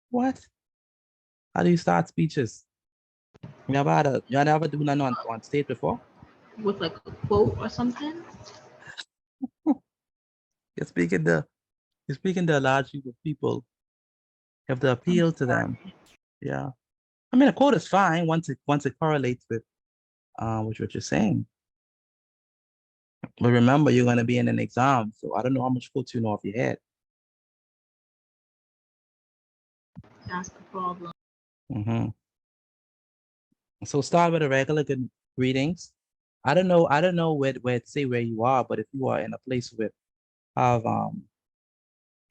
Speaker 1: What? How do you start speeches? You never do none on stage before?
Speaker 5: With like a quote or something.
Speaker 1: You're speaking to a large group of people. You have to appeal to them. Yeah. I mean, a quote is fine once it correlates with what you're saying. But remember, you're gonna be in an exam, so I don't know how much quotes you know off your head.
Speaker 5: That's the problem.
Speaker 1: So start with a regular good greetings. I don't know where to say where you are, but if you are in a place with have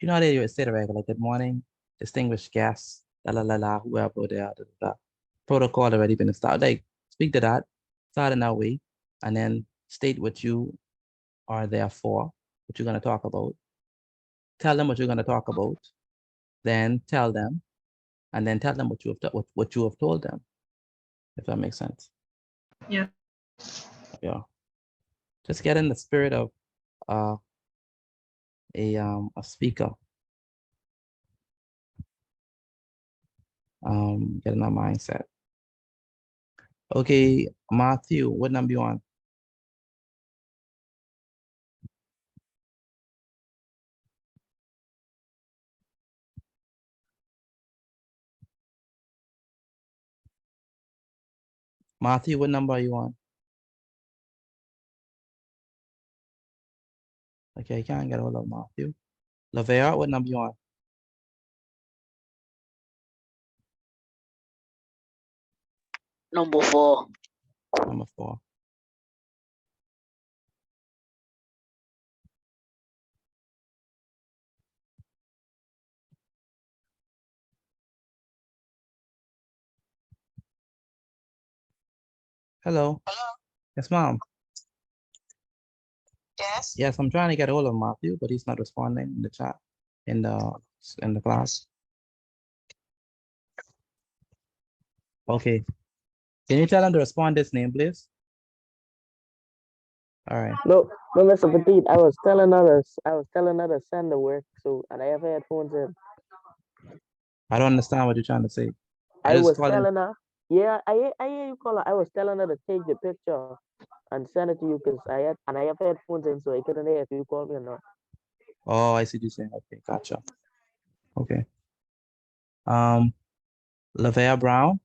Speaker 1: you know how they say the regular good morning, distinguished guests, whoever they are, protocol already been established. Like speak to that, start in that way, and then state what you are there for, what you're gonna talk about. Tell them what you're gonna talk about, then tell them, and then tell them what you have told them. If that makes sense.
Speaker 5: Yeah.
Speaker 1: Yeah. Just get in the spirit of a speaker. Get in that mindset. Okay, Matthew, what number you on? Matthew, what number are you on? Okay, I can't get hold of Matthew. Lavera, what number you on?
Speaker 11: Number 4.
Speaker 1: Number 4. Hello. Yes, mom.
Speaker 8: Yes.
Speaker 1: Yes, I'm trying to get hold of Matthew, but he's not responding in the chat, in the class. Okay. Can you tell him to respond this name, please? All right.
Speaker 4: No, Mr. Petit, I was telling others to send the work, so, and I have headphones in.
Speaker 1: I don't understand what you're trying to say.
Speaker 4: I
Speaker 1: just
Speaker 4: was
Speaker 1: called him.
Speaker 4: telling her, yeah, I hear you call her. I was telling her to take the picture and send it to you because I have headphones in, so I couldn't hear if you called me or not.
Speaker 1: Oh, I see what you're saying. Okay, gotcha. Okay. Lavea Brown.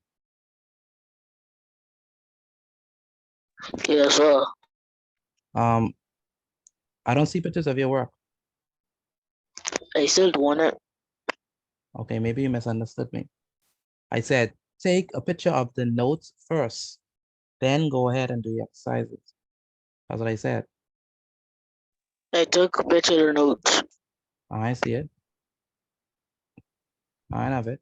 Speaker 11: Yes, sir.
Speaker 1: I don't see pictures of your work.
Speaker 11: I still want it.
Speaker 1: Okay, maybe you misunderstood me. I said, take a picture of the notes first, then go ahead and do the exercises. That's what I said.
Speaker 12: I took a picture of notes.
Speaker 1: I see it. I have it.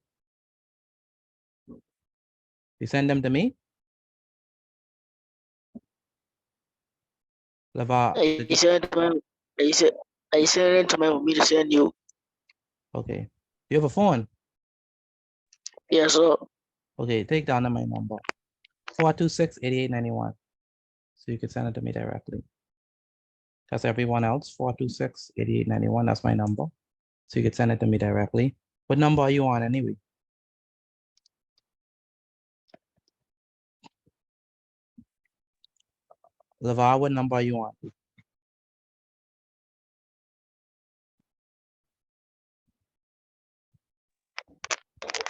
Speaker 1: You send them to me? Lava, did you?
Speaker 12: I sent it to my mommy to send you.
Speaker 1: Okay. You have a phone?
Speaker 12: Yeah, so
Speaker 1: Okay, take down my number. 426-8891. So you can send it to me directly. Because everyone else, 426-8891, that's my number. So you can send it to me directly. What number are you on anyway? Lavar, what number are you on?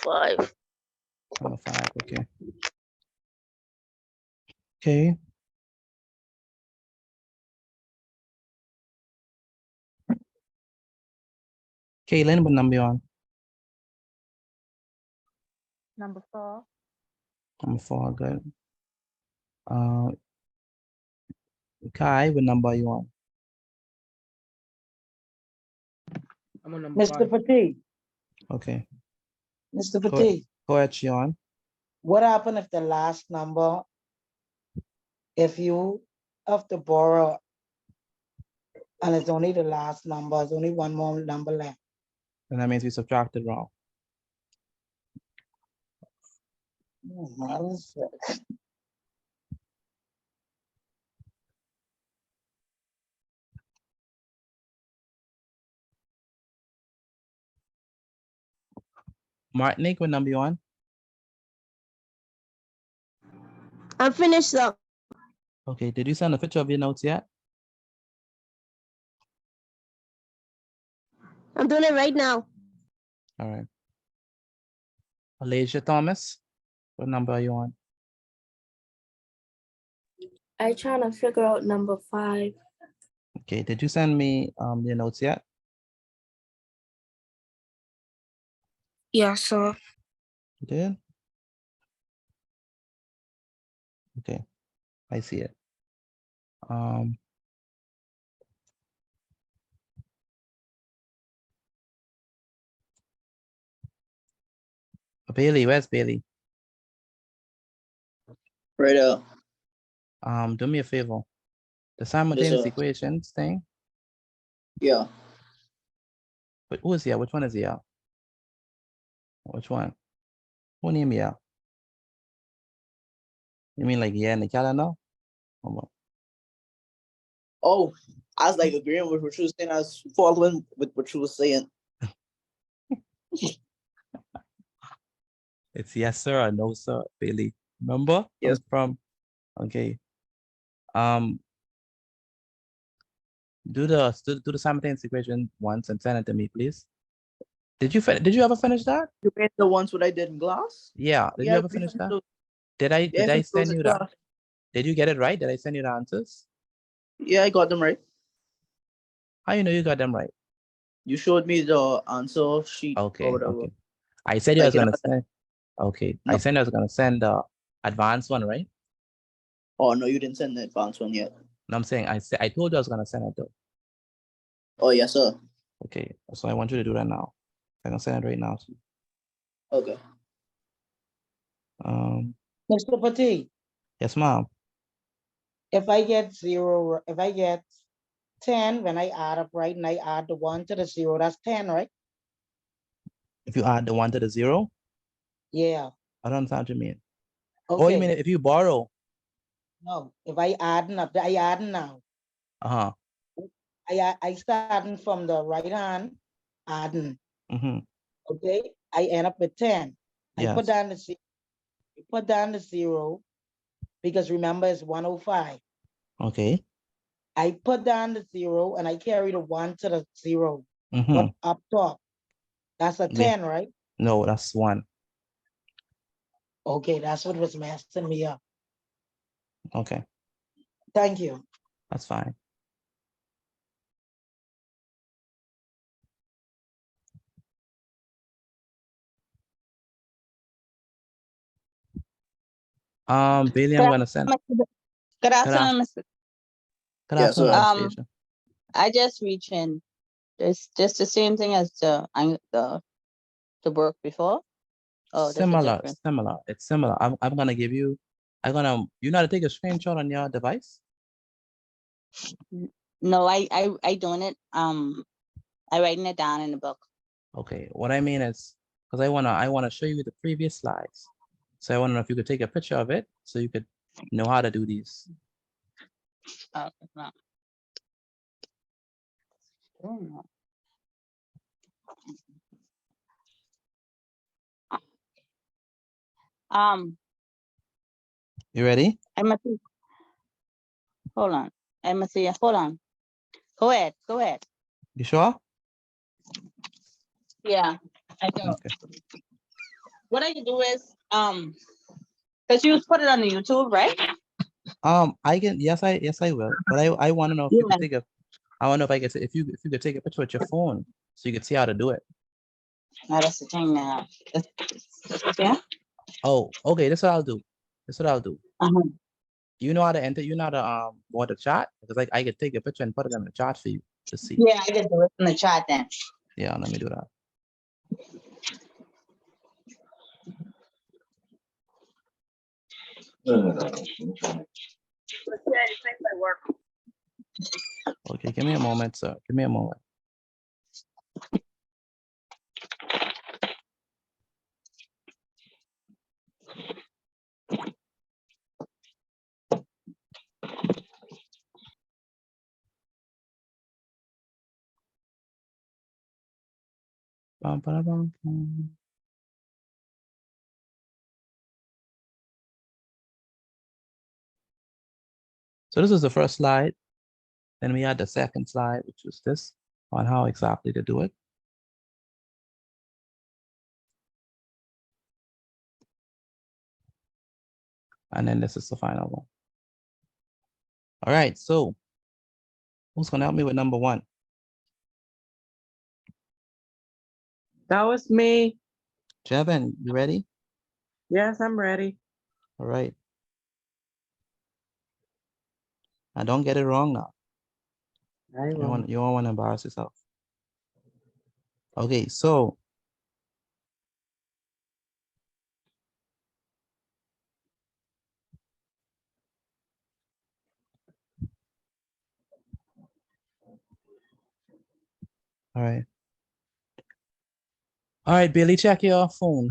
Speaker 12: 5.
Speaker 1: Oh, 5, okay. Okay. Kaylin, what number you on?
Speaker 11: Number 4.
Speaker 1: Number 4, good. Kai, what number are you on?
Speaker 6: I'm on number
Speaker 8: Mr.
Speaker 6: 5.
Speaker 8: Petit,
Speaker 1: Okay.
Speaker 8: Mr. Petit,
Speaker 1: Go ahead, Sean.
Speaker 8: what happened if the last number, if you have to borrow and it's only the last number, it's only one more number left?
Speaker 1: And that means we subtracted wrong.
Speaker 8: Oh, man,
Speaker 1: Martinique, what number you on?
Speaker 7: I'm finished, sir.
Speaker 1: Okay, did you send a picture of your notes yet?
Speaker 7: I'm doing it right now.
Speaker 1: All right. Alicia Thomas, what number are you on?
Speaker 7: I trying to figure out number 5.
Speaker 1: Okay, did you send me your notes yet?
Speaker 7: Yeah, sir.
Speaker 1: You did? Okay, I see it. Bailey, where's Bailey?
Speaker 12: Right out.
Speaker 1: Do me a favor. The simultaneous
Speaker 12: sir.
Speaker 1: equations thing.
Speaker 12: Yeah.
Speaker 1: But who is here? Which one is here? Which one? Who name here? You mean like yeah in the calendar?
Speaker 12: Oh, I was like agreeing with what you was saying. I was following with what you was saying.
Speaker 1: It's yes sir or no sir, Bailey. Remember?
Speaker 12: Yes.
Speaker 1: From okay. Do the simultaneous equation once and send it to me, please. Did you ever finish that?
Speaker 12: You mean the ones what I did in class?
Speaker 1: Yeah. Did you ever finish that? Did I send you that? Did you get it right? Did I send you the answers?
Speaker 12: Yeah, I got them right.
Speaker 1: How you know you got them right?
Speaker 12: You showed me the answer sheet
Speaker 1: Okay.
Speaker 12: or whatever.
Speaker 1: Okay. I said I was gonna send. Okay.
Speaker 12: No.
Speaker 1: I said I was gonna send the advanced one, right?
Speaker 12: Oh no, you didn't send the advanced one yet.
Speaker 1: No, I'm saying I told you I was gonna send it though.
Speaker 12: Oh yes, sir.
Speaker 1: Okay. So I want you to do that now. I'm gonna send it right now.
Speaker 12: Okay.
Speaker 8: Mr. Petit,
Speaker 1: Yes, ma'am.
Speaker 8: if I get 0, if I get 10, when I add up right and I add the 1 to the 0, that's 10, right?
Speaker 1: If you add the 1 to the 0?
Speaker 8: Yeah.
Speaker 1: I don't understand what you mean.
Speaker 8: Okay.
Speaker 1: Oh, you mean if you borrow?
Speaker 8: No, if I adding up, I adding now.
Speaker 1: Uh-huh.
Speaker 8: I starting from the right hand, adding.
Speaker 1: Mm-hmm.
Speaker 8: Okay, I end up with 10.
Speaker 1: Yes.
Speaker 8: I put down the 0 because remember it's 105.
Speaker 1: Okay.
Speaker 8: I put down the 0 and I carry the 1 to the 0.
Speaker 1: Mm-hmm.
Speaker 8: What up top? That's a 10, right?
Speaker 1: No, that's 1.
Speaker 8: Okay, that's what was messing me up.
Speaker 1: Okay.
Speaker 8: Thank you.
Speaker 1: That's fine. Bailey, I'm gonna send.
Speaker 5: Good afternoon, Mr.
Speaker 1: Good afternoon, Anastasia.
Speaker 11: I just reach in. It's just the same thing as the work before. Oh, that's a
Speaker 1: Similar,
Speaker 11: different.
Speaker 1: similar. It's similar. I'm gonna give you. You know how to take a screenshot on your device.
Speaker 11: No, I doing it. I writing it down in the book.
Speaker 1: Okay. What I mean is, because I wanna show you the previous slides. So I want to know if you could take a picture of it so you could know how to do these.
Speaker 11: Oh, no. Oh, no.
Speaker 1: You ready?
Speaker 11: I must see. Hold on. I must see. Hold on. Go ahead. Go ahead.
Speaker 1: You sure?
Speaker 11: Yeah, I do.
Speaker 1: Okay.
Speaker 11: What I can do is because you put it on the YouTube, right?
Speaker 1: I can. Yes, I will. But I want to know if you could take a. I want to know if I could. If you could take a picture with your phone so you could see how to do it.
Speaker 11: No, that's the thing now. Yeah.
Speaker 1: Oh, okay. That's what I'll do. That's what I'll do.
Speaker 11: Uh-huh.
Speaker 1: You know how to enter. You know how to what the chat because like I could take a picture and put it in the chat for you to see.
Speaker 11: Yeah, I can do it in the chat then.
Speaker 1: Yeah, let me do that. Okay, give me a moment, sir. Give me a moment. Bum, ba, bum, bum. So this is the first slide. Then we had the second slide, which was this on how exactly to do it. And then this is the final one. All right, so who's gonna help me with number one?
Speaker 6: That was me.
Speaker 1: Jevin, you ready?
Speaker 6: Yes, I'm ready.
Speaker 1: All right. Now don't get it wrong now.
Speaker 6: I will.
Speaker 1: You don't want to embarrass yourself. Okay, so all right. All right, Billy, check your phone.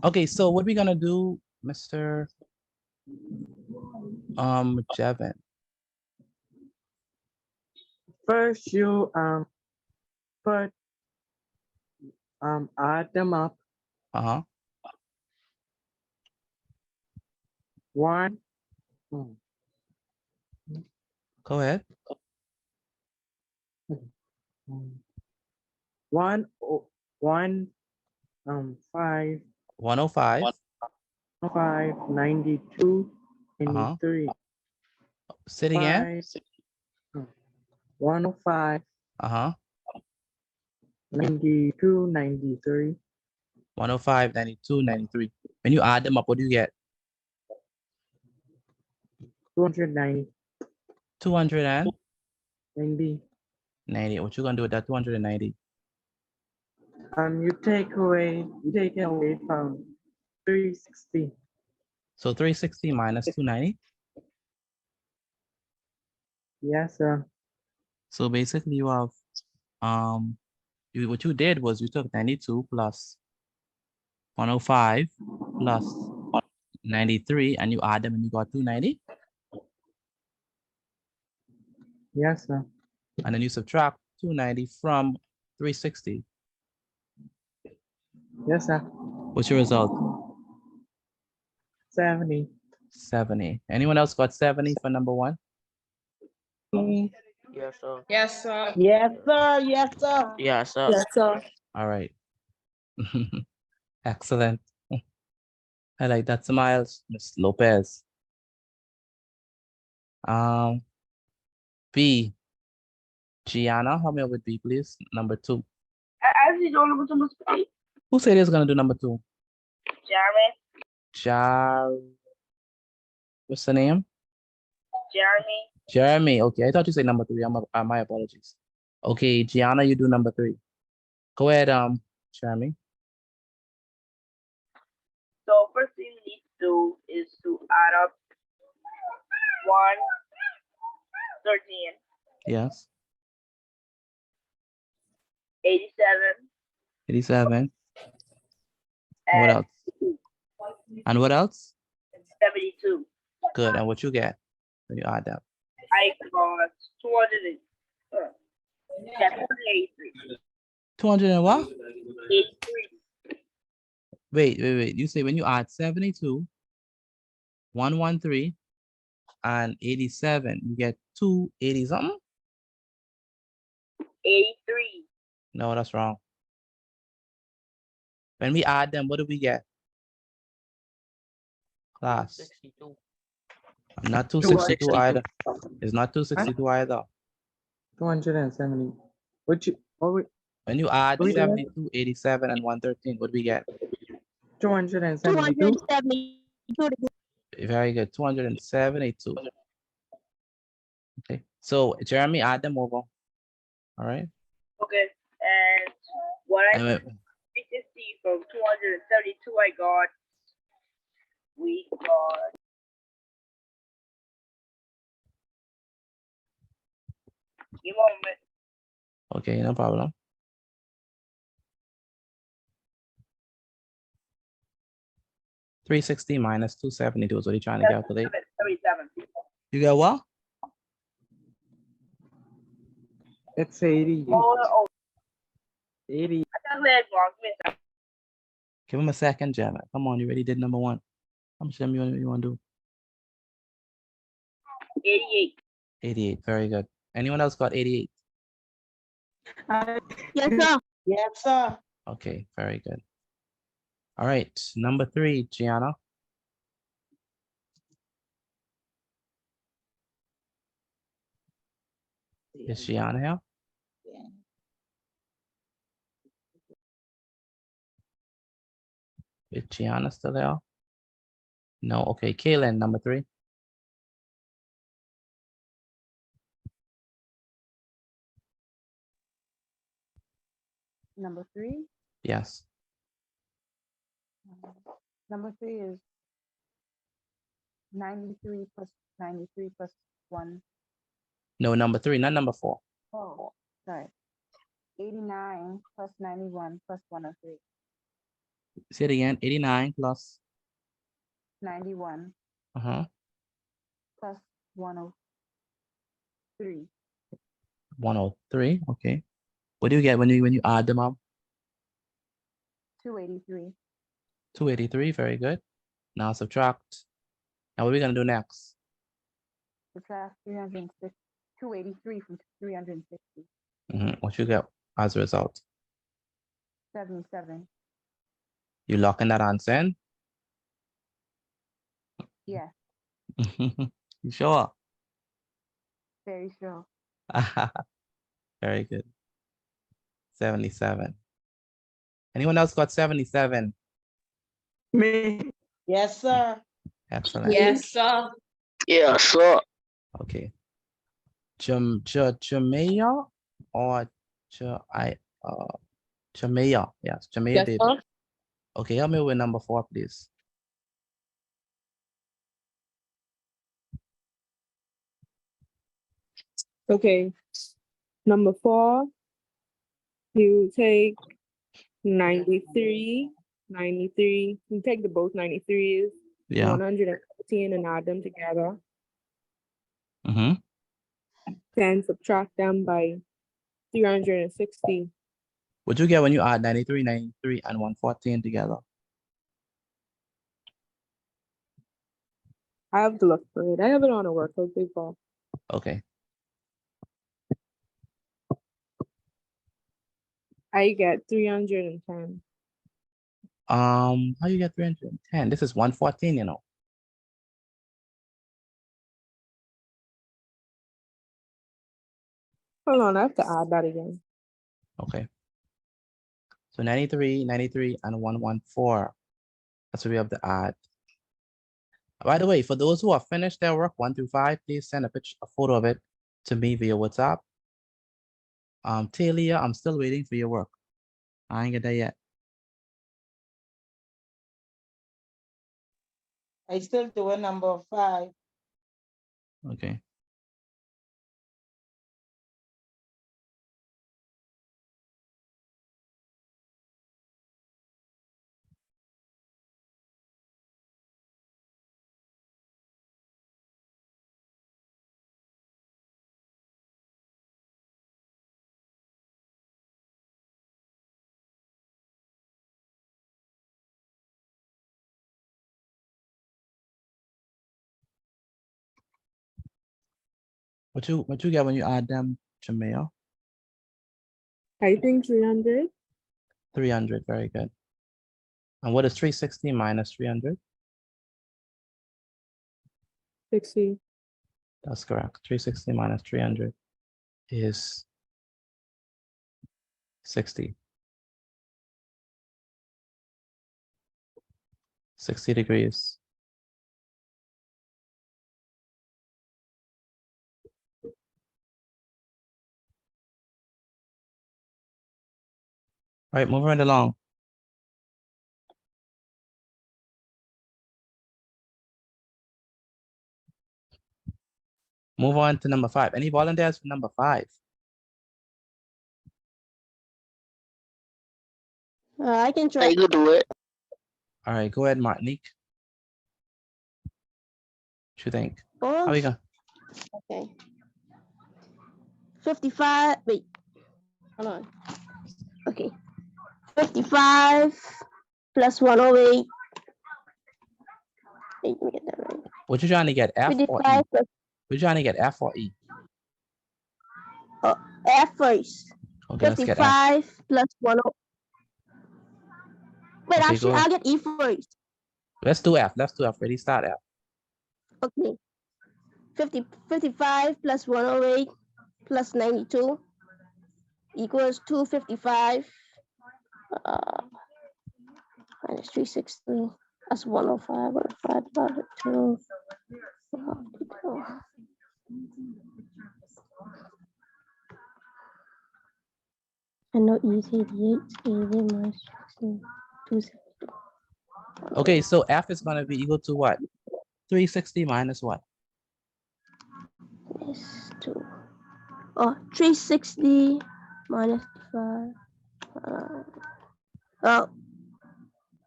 Speaker 1: Okay, so what we gonna do, Mr. Jevin?
Speaker 6: First, you put add them up.
Speaker 1: Uh-huh.
Speaker 6: One.
Speaker 1: Go ahead.
Speaker 6: One, 5,
Speaker 1: 105.
Speaker 6: 5, 92,
Speaker 1: Uh-huh.
Speaker 6: 93.
Speaker 1: Say it again.
Speaker 6: 105,
Speaker 1: Uh-huh.
Speaker 6: 92, 93.
Speaker 1: 105, 92, 93. When you add them up, what do you get?
Speaker 6: 290.
Speaker 1: 290.
Speaker 6: 90.
Speaker 1: What you gonna do with that 290?
Speaker 6: You take away from 360.
Speaker 1: So 360 minus 290.
Speaker 6: Yes, sir.
Speaker 1: So basically you have what you did was you took 92 plus 105 plus 93 and you add them and you got 290.
Speaker 6: Yes, sir.
Speaker 1: And then you subtract 290 from 360.
Speaker 6: Yes, sir.
Speaker 1: What's your result?
Speaker 6: 70.
Speaker 1: 70. Anyone else got 70 for number one?
Speaker 4: Yes, sir.
Speaker 3: Yes, sir.
Speaker 11: Yes, sir. Yes, sir.
Speaker 4: Yes, sir.
Speaker 7: Yes, sir.
Speaker 1: All right. Excellent. I like that smiles, Miss Lopez. B. Gianna, help me out with B, please. Number two.
Speaker 7: I actually don't know what to say.
Speaker 1: Who said he was gonna do number two?
Speaker 7: Jeremy.
Speaker 1: What's the name?
Speaker 7: Jeremy.
Speaker 1: Jeremy, okay, I thought you said number 3. My apologies. Okay, Gianna, you do number 3. Go ahead, Jeremy.
Speaker 7: So first thing we need to do is to add up 113,
Speaker 1: Yes.
Speaker 7: 87,
Speaker 1: 87. What
Speaker 7: and
Speaker 1: else? And what else?
Speaker 7: 72.
Speaker 1: Good. And what you get when you add that?
Speaker 7: I got 200. Yeah, 283.
Speaker 1: 200 and what?
Speaker 7: 83.
Speaker 1: Wait. You say when you add 72, 113, and 87, you get 280 something?
Speaker 7: 83.
Speaker 1: No, that's wrong. When we add them, what do we get? Class.
Speaker 4: 62.
Speaker 1: Not 262 either. It's not 262 either.
Speaker 6: 270. Which,
Speaker 1: When you add
Speaker 6: we get
Speaker 1: 72, 87, and 113, what do we get?
Speaker 6: 272.
Speaker 7: 272.
Speaker 1: Very good. 272. Okay. So Jeremy, add them over. All right.
Speaker 7: Okay, and what I
Speaker 1: And
Speaker 7: did 350 from 272, we got give me a moment.
Speaker 1: okay, no problem. $360 minus 272 is what you're trying to calculate.
Speaker 7: 77.
Speaker 1: You got what?
Speaker 6: It's 80.
Speaker 7: Oh,
Speaker 6: 80.
Speaker 7: I thought we had wrong. Give me a second.
Speaker 1: Give him a second, Gemma. Come on, you already did number 1. How much them you want to do?
Speaker 7: 88.
Speaker 1: 88. Very good. Anyone else got 88?
Speaker 7: Yes, sir.
Speaker 8: Yes, sir.
Speaker 1: Okay, very good. All right, number 3, Gianna. Is Gianna here? Is Gianna still there? No. Okay, Kaylin, number 3.
Speaker 13: Number 3.
Speaker 1: Yes.
Speaker 13: Number 3 is 93 plus 93 plus 1.
Speaker 1: No, number 3, not number 4.
Speaker 13: Oh, sorry. 89 plus 91 plus 103.
Speaker 1: Say it again. 89 plus
Speaker 13: 91
Speaker 1: plus
Speaker 13: plus 103.
Speaker 1: 103. Okay. What do you get when you add them up?
Speaker 13: 283.
Speaker 1: 283. Very good. Now subtract. Now what are we gonna do next?
Speaker 13: Subtract 360. 283 from 360.
Speaker 1: What you get as a result?
Speaker 13: 77.
Speaker 1: You locking that answer in?
Speaker 13: Yeah,
Speaker 1: You sure?
Speaker 13: very sure.
Speaker 1: Very good. 77. Anyone else got 77?
Speaker 8: Me. Yes, sir.
Speaker 1: Excellent.
Speaker 3: Yes, sir.
Speaker 12: Yeah, sure.
Speaker 1: Okay. Jamea or Jamea? Yes, Jamea
Speaker 3: Yes,
Speaker 1: David.
Speaker 3: sir.
Speaker 1: Okay, help me with number 4, please.
Speaker 9: Okay. Number 4, you take 93, you take the both 93s,
Speaker 1: Yeah.
Speaker 9: 114 and add them together.
Speaker 1: Mm-hmm.
Speaker 9: Then subtract them by 360.
Speaker 1: What you get when you add 93, 93, and 114 together?
Speaker 9: I have to look for it. I have it on a workbook before.
Speaker 1: Okay.
Speaker 9: I get 310.
Speaker 1: How you get 310? This is 114, you know.
Speaker 9: Hold on, I have to add that again.
Speaker 1: Okay. So 93, 93, and 114. That's what we have to add. By the way, for those who have finished their work 1 through 5, please send a photo of it to me via WhatsApp. Talia, I'm still waiting for your work. I ain't get that yet.
Speaker 8: I still doing number 5.
Speaker 1: Okay. What you get when you add them, Jamea?
Speaker 9: I think 300.
Speaker 1: 300, very good. And what is 360 minus 300?
Speaker 9: 60.
Speaker 1: That's correct. 360 minus 300 is 60. 60 degrees. All right, moving right along. Move on to number 5. Any volunteers for number 5?
Speaker 7: I can try. I could do it.
Speaker 1: All right, go ahead, Martinique. What you think?
Speaker 7: Oh,
Speaker 1: How we go?
Speaker 7: okay. 55. Wait. Hold on. Okay. 55 plus 108. Wait, let me get that right.
Speaker 1: What you trying to get, F or E?
Speaker 7: 55 plus
Speaker 1: What you trying to get, F or E?
Speaker 7: F first.
Speaker 1: Okay, let's get F.
Speaker 7: 55 plus 108. Wait,
Speaker 1: Okay,
Speaker 7: actually,
Speaker 1: go ahead.
Speaker 7: I'll get E first.
Speaker 1: Let's do F. Let's do F. Ready, start F.
Speaker 7: Okay. 55 plus 108 plus 92 equals 255 minus 360. That's 105. 105 divided by 2. I know E is 88. 88 minus 16. 270.
Speaker 1: Okay, so F is going to be equal to what? 360 minus what?
Speaker 7: Minus 2. Oh, 360 minus 5.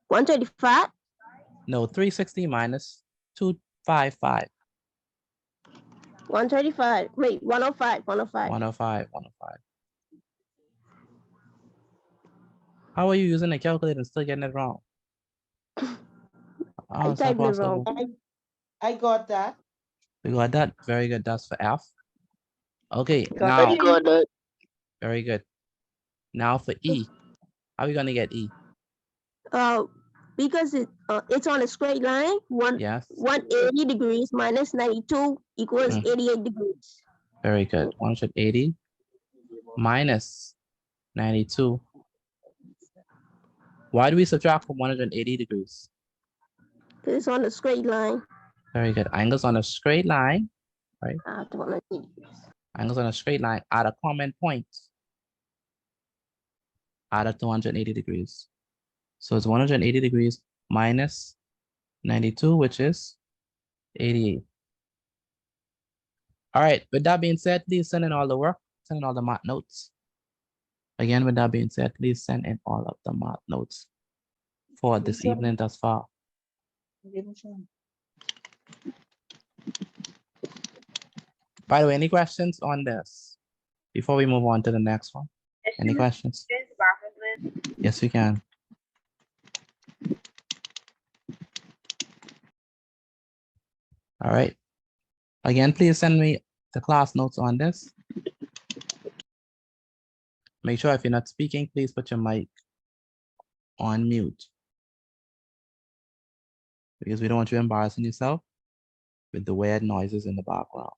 Speaker 7: 135.
Speaker 1: No, 360 minus 255.
Speaker 7: 135. Wait, 105. 105.
Speaker 1: 105, 105. How are you using a calculator and still getting it wrong?
Speaker 7: I
Speaker 1: It's not
Speaker 7: typed it wrong.
Speaker 1: possible.
Speaker 8: I got that.
Speaker 1: We got that. Very good. That's for F. Okay,
Speaker 7: Got
Speaker 1: now.
Speaker 7: it. Got it.
Speaker 1: Very good. Now for E. How are we going to get E?
Speaker 7: Because it's on a straight line.
Speaker 1: Yes.
Speaker 7: 180 degrees minus 92 equals 88 degrees.
Speaker 1: Very good. 180 minus 92. Why do we subtract from 180 degrees?
Speaker 7: Because it's on a straight line.
Speaker 1: Very good. Angles on a straight line, right?
Speaker 7: After 180 degrees.
Speaker 1: Angles on a straight line at a common point at a 280 degrees. So it's 180 degrees minus 92, which is 88. All right, with that being said, please send in all the work, send in all the math notes. Again, with that being said, please send in all of the math notes for this evening thus far. By the way, any questions on this before we move on to the next one? Any questions? Yes, we can. All right. Again, please send me the class notes on this. Make sure if you're not speaking, please put your mic on mute, because we don't want you embarrassing yourself with the weird noises in the background.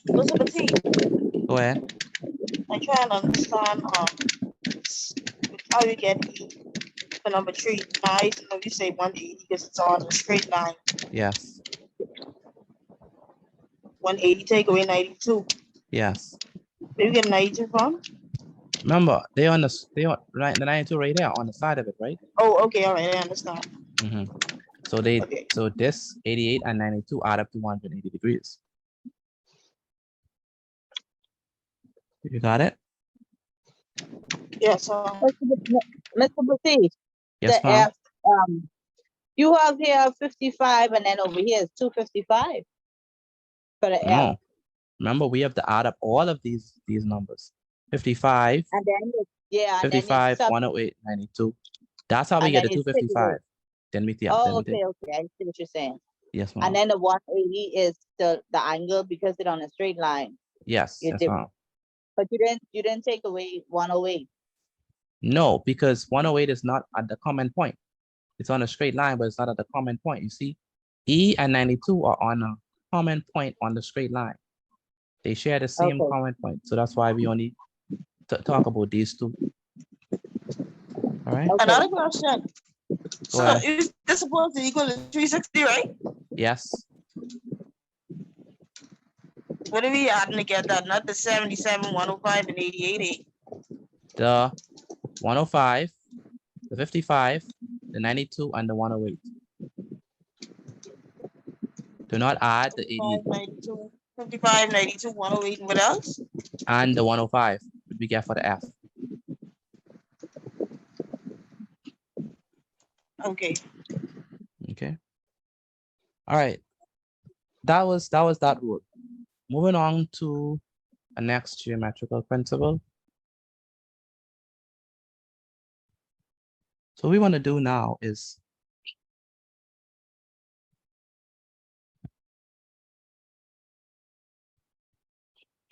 Speaker 7: What's up, T?
Speaker 1: Go ahead.
Speaker 14: I try to understand how you get E for number 3. Now I know you say 180 because it's on a straight line.
Speaker 1: Yes.
Speaker 14: 180 take away 92.
Speaker 1: Yes.
Speaker 14: Where you get 92 from?
Speaker 1: Remember, they on the right the 92 right here on the side of it, right?
Speaker 14: Oh, okay, all right, I understand.
Speaker 1: So so this 88 and 92 add up to 180 degrees. You got it?
Speaker 14: Yes,
Speaker 11: Mr. Batiste,
Speaker 1: Yes,
Speaker 11: the
Speaker 1: ma'am.
Speaker 11: F, you have here 55 and then over here is 255 for the F.
Speaker 1: No. Remember, we have to add up all of these numbers. 55,
Speaker 11: And then, yeah, and then
Speaker 1: 55,
Speaker 11: it's
Speaker 1: 108, 92. That's how we
Speaker 11: and
Speaker 1: get
Speaker 11: then
Speaker 1: the
Speaker 11: it's take away.
Speaker 1: 255. Then we
Speaker 11: Oh, okay, I see what you're saying.
Speaker 1: Yes, ma'am.
Speaker 11: And then the 180 is the angle because it's on a straight line.
Speaker 1: Yes,
Speaker 11: You
Speaker 1: yes,
Speaker 11: did,
Speaker 1: ma'am.
Speaker 11: but you didn't take away 108.
Speaker 1: No, because 108 is not at the common point. It's on a straight line, but it's not at the common point. You see, E and 92 are on a common point on the straight line. They share the same
Speaker 11: Okay.
Speaker 1: common point. So that's why we only talk about these two. All right.
Speaker 14: Another question.
Speaker 1: Go
Speaker 14: So
Speaker 1: ahead.
Speaker 14: is this supposed to equal to 360, right?
Speaker 1: Yes.
Speaker 14: What are we adding to get that? Not the 77, 105, and 88.
Speaker 1: The 105, the 55, the 92, and the 108. Do not add the 88.
Speaker 14: 92, 55, 92, 108, and what else?
Speaker 1: And the 105 would we get for the F.
Speaker 14: Okay.
Speaker 1: Okay. All right. That was that rule. Moving on to a next geometrical principle. So what we want to do now is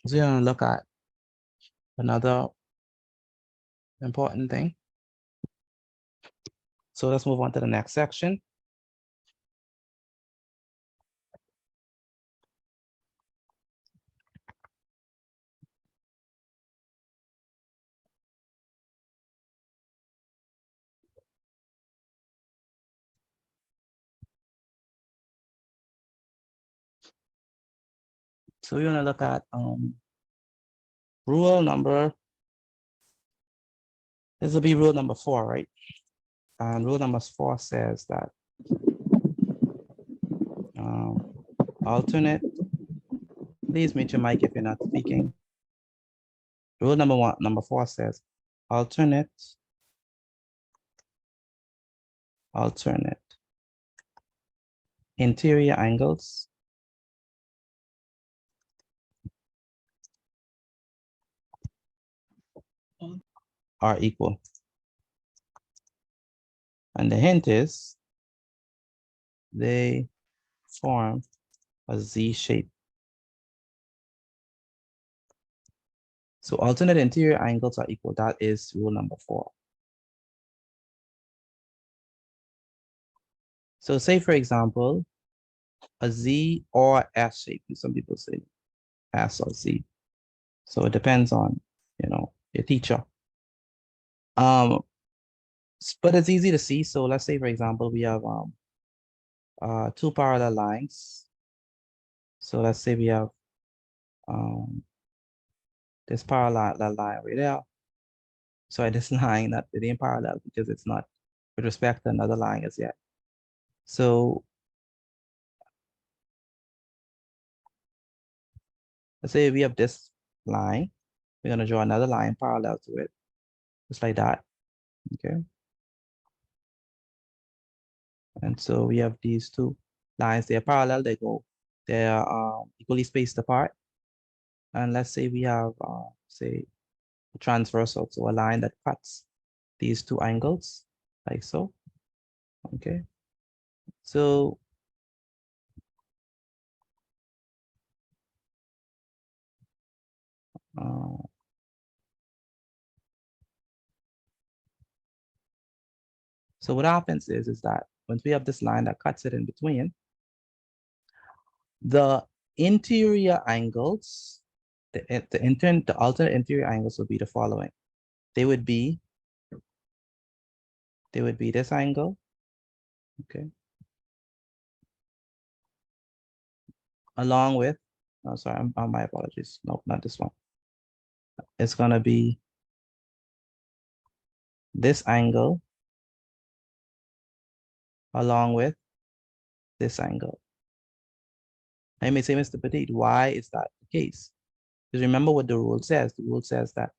Speaker 1: we're going to look at another important thing. So let's move on to the next section. So we're going to look at rule number, this will be rule number 4, right? And rule number 4 says that alternate, please mute your mic if you're not speaking. Rule number 4 says alternate interior angles are equal. And the hint is they form a Z shape. So alternate interior angles are equal. That is rule number 4. So say, for example, a Z or S shape. Some people say S or Z. So it depends on, your teacher. But it's easy to see. So let's say, for example, we have 2 parallel lines. So let's say we have this parallel line right there. So this line that it ain't parallel because it's not with respect to another line as yet. So let's say we have this line. We're going to draw another line parallel to it, just like that. Okay. And so we have these 2 lines. They're parallel. They're equally spaced apart. And let's say we have, say, a transversal, so a line that cuts these 2 angles, like so. Okay. So so what happens is that once we have this line that cuts it in between, the interior angles The alternate interior angles would be the following. They would be this angle, okay, along with, oh, sorry, my apologies. Nope, not this one. It's gonna be this angle along with this angle. I may say, Mr. Petit, why is that the case? Because remember what the rule says. The rule says that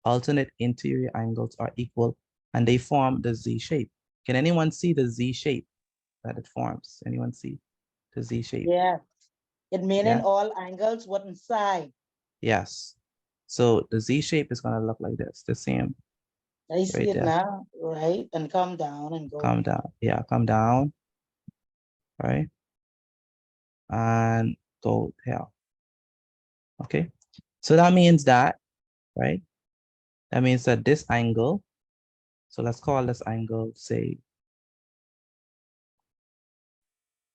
Speaker 1: alternate interior angles are equal and they form the Z shape. Can anyone see the Z shape that it forms? Anyone see the Z shape?
Speaker 8: Yeah, it meaning
Speaker 1: Yeah.
Speaker 8: all angles one side.
Speaker 1: Yes. So the Z shape is gonna look like this, the same.
Speaker 8: I see
Speaker 1: Right
Speaker 8: it
Speaker 1: there.
Speaker 8: now, right? And come down and go.
Speaker 1: Come down. Yeah, come down. Right. And go here. Okay. So that means that, right? That means that this angle, so let's call this angle, say,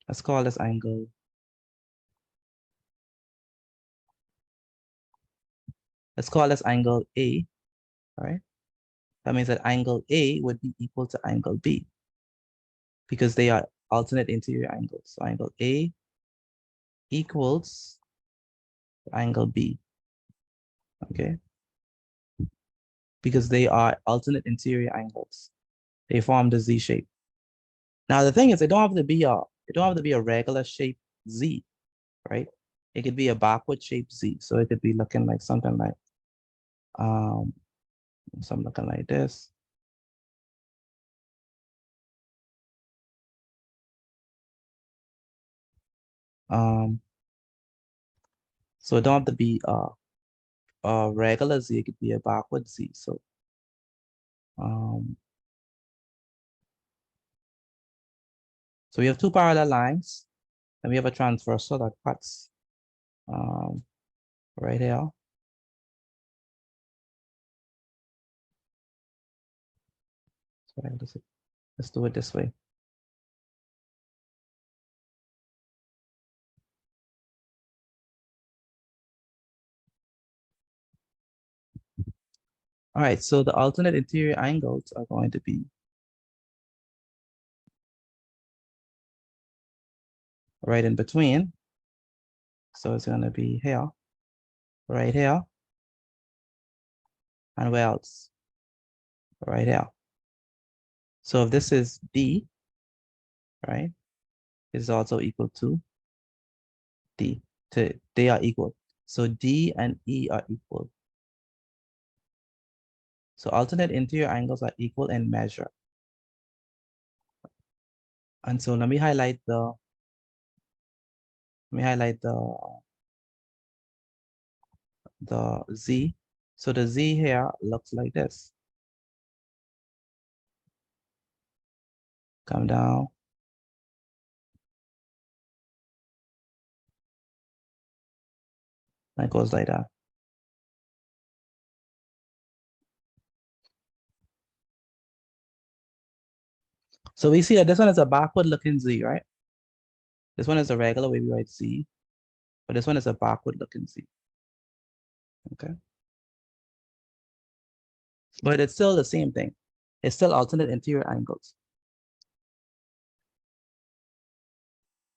Speaker 1: let's call this angle A, right? That means that angle A would be equal to angle B because they are alternate interior angles. So angle A equals angle B, okay? Because they are alternate interior angles. They form the Z shape. Now the thing is, they don't have to be a regular shape Z, right? It could be a backward shape Z. So it could be looking like something like something looking like this. So it don't have to be a regular Z, it could be a backward Z. So so we have two parallel lines and we have a transversal that cuts right here. So let's do it this way. All right, so the alternate interior angles are going to be right in between. So it's going to be here, right here, and where else? Right here. So if this is D, right, is also equal to D. They are equal. So D and E are equal. So alternate interior angles are equal in measure. And so let me highlight the Z. So the Z here looks like this. Come down. And it goes like that. So we see that this one is a backward looking Z, right? This one is a regular way we write Z, but this one is a backward looking Z. Okay. But it's still the same thing. It's still alternate interior angles.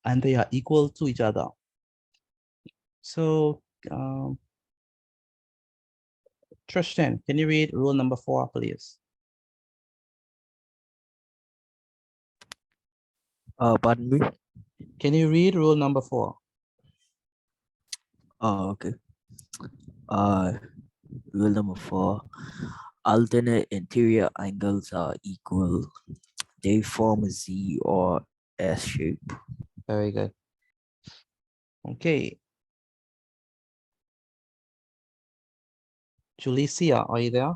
Speaker 1: And they are equal to each other. So Tristan, can you read rule number 4, please?
Speaker 10: Pardon me?
Speaker 1: Can you read rule number 4?
Speaker 10: Oh, okay. Rule number 4. Alternate interior angles are equal. They form a Z or S shape.
Speaker 1: Very good. Okay. Julicia, are you there?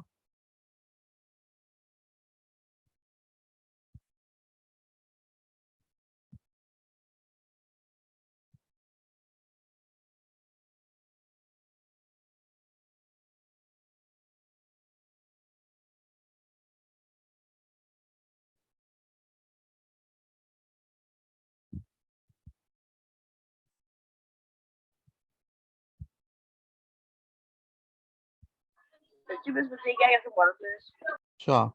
Speaker 1: Sure.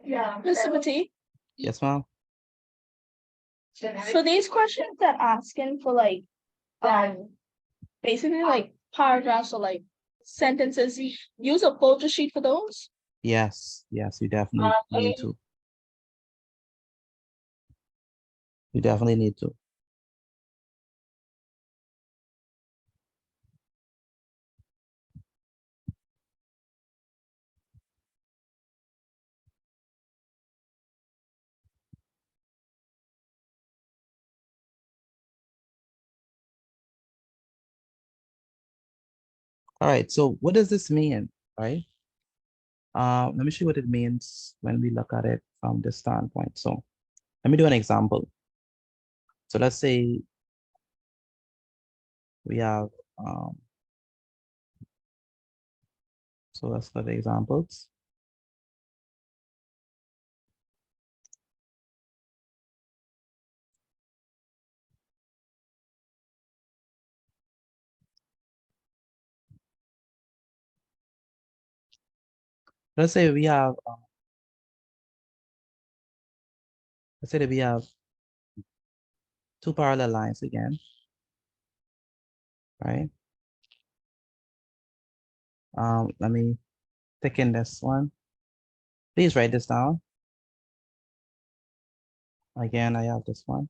Speaker 5: Yeah. Mr. Petit,
Speaker 1: Yes, ma'am.
Speaker 5: for these questions that asking for like, basically like paragraphs or like sentences, use a photo sheet for those.
Speaker 1: Yes, yes, you definitely need to. You definitely need to. All right, so what does this mean, right? Let me show you what it means when we look at it from this standpoint. So let me do an example. So let's say we have, so let's look at the examples. Let's say we have, let's say that we have two parallel lines again, right? Let me thicken this one. Please write this down. Again, I have this one.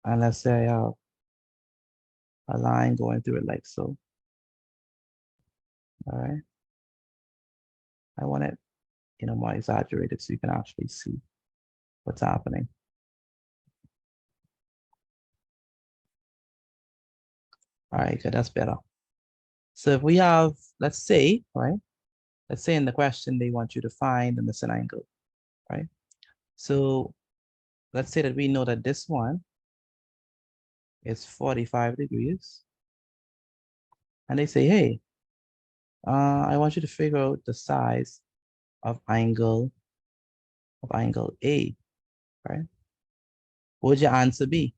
Speaker 1: And let's say I have a line going through it like so. All right. I want it, more exaggerated so you can actually see what's happening. All right, good, that's better. So if we have, let's say, right? Let's say in the question, they want you to find the missing angle, right? So let's say that we know that this one is 45 degrees. And they say, hey, I want you to figure out the size of angle A, right? What would your answer be?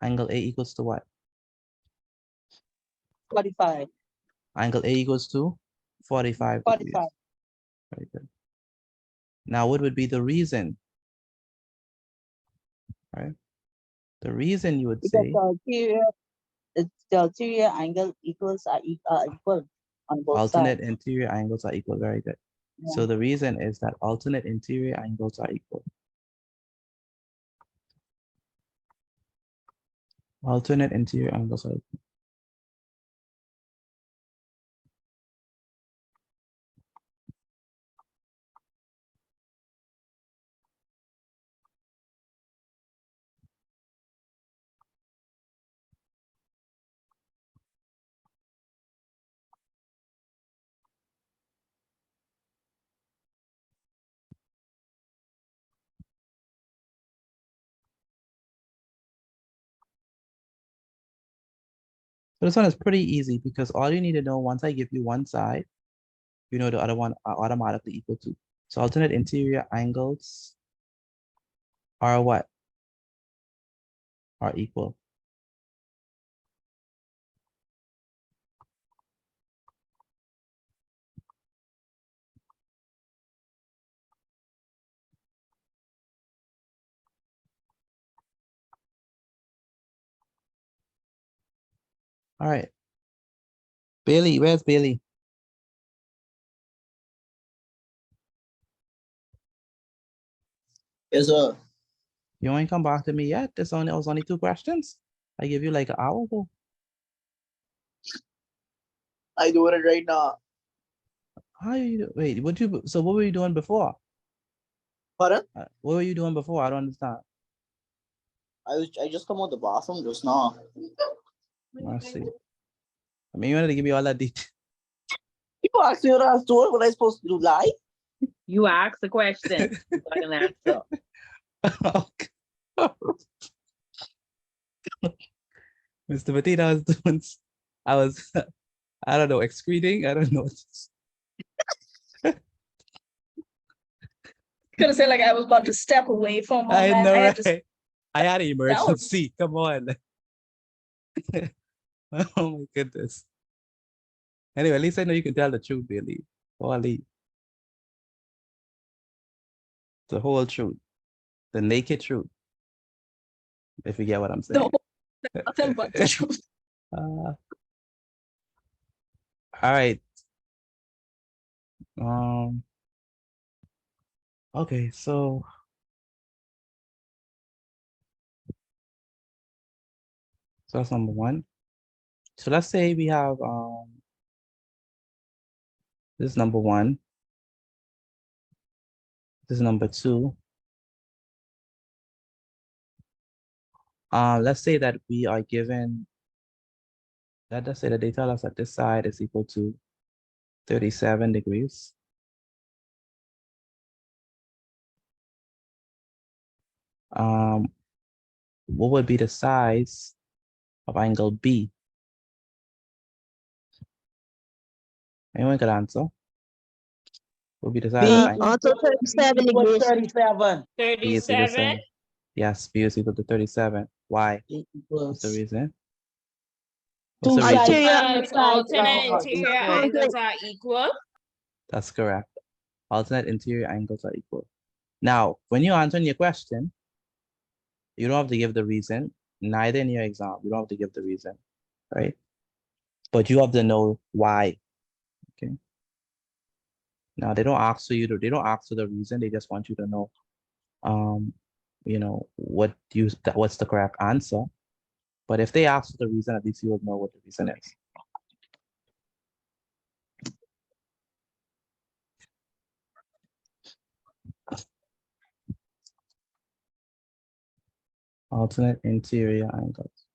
Speaker 1: Angle A equals to what?
Speaker 11: 45.
Speaker 1: Angle A equals to 45 degrees.
Speaker 11: 45.
Speaker 1: Very good. Now, what would be the reason? Right? The reason you would
Speaker 11: Because
Speaker 1: say
Speaker 11: the ulterior angle equals are equal on both
Speaker 1: alternate
Speaker 11: sides.
Speaker 1: interior angles are equal. Very good.
Speaker 11: Yeah.
Speaker 1: So the reason is that alternate interior angles are equal. Alternate interior angles are equal. So this one is pretty easy because all you need to know once I give you one side, you know the other one are automatically equal to. So alternate interior angles are what? Are equal. All right. Bailey, where's Bailey?
Speaker 12: Yes, sir.
Speaker 1: You ain't come back to me yet. This only was only 2 questions. I give you like an hour ago.
Speaker 12: I doing it right now.
Speaker 1: How you wait? So what were you doing before?
Speaker 12: Pardon?
Speaker 1: What were you doing before? I don't understand.
Speaker 12: I just come out the bathroom just now.
Speaker 1: I see. I mean, you wanted to give me all that detail.
Speaker 12: You asked me what I was doing. What I supposed to do? Lie?
Speaker 4: You ask the question, you got an answer.
Speaker 1: Mr. Petit, I was I don't know, excreting. I don't know.
Speaker 5: Could have said like I was about to step away for a
Speaker 1: I
Speaker 5: moment.
Speaker 1: know,
Speaker 5: I had to.
Speaker 1: right? I had an
Speaker 5: That was
Speaker 1: emergency. Come on. Oh my goodness. Anyway, at least I know you can tell the truth, Billy. Holy, the whole truth, the naked truth, if you get what I'm
Speaker 5: the
Speaker 1: saying.
Speaker 5: whole nothing but the truth.
Speaker 1: All right. Um. Okay, so that's number one. So let's say we have this is number one. This is number two. Let's say that we are given. Let us say that they tell us that this side is equal to 37 degrees. What would be the size of angle B? Anyone could answer. What would be the size of
Speaker 8: B
Speaker 1: angle?
Speaker 11: Also 37
Speaker 8: equals
Speaker 11: degrees.
Speaker 8: 37.
Speaker 1: B is equal to
Speaker 3: 37.
Speaker 1: 7. Yes, B is equal to 37. Why?
Speaker 8: B
Speaker 1: What's the
Speaker 8: equals
Speaker 1: reason? What's
Speaker 8: two
Speaker 1: the reason?
Speaker 8: sides.
Speaker 11: Interior
Speaker 3: Because
Speaker 8: Two sides
Speaker 3: alternate
Speaker 8: are
Speaker 3: interior
Speaker 8: equal.
Speaker 3: angles are equal.
Speaker 1: That's correct. Alternate interior angles are equal. Now, when you answer your question, you don't have to give the reason. Neither in your exam, you don't have to give the reason, right? But you have to know why. Okay. Now they don't ask you to. They don't ask for the reason. They just want you to know, what's the correct answer. But if they ask for the reason, at least you will know what the reason is. Alternate interior angles.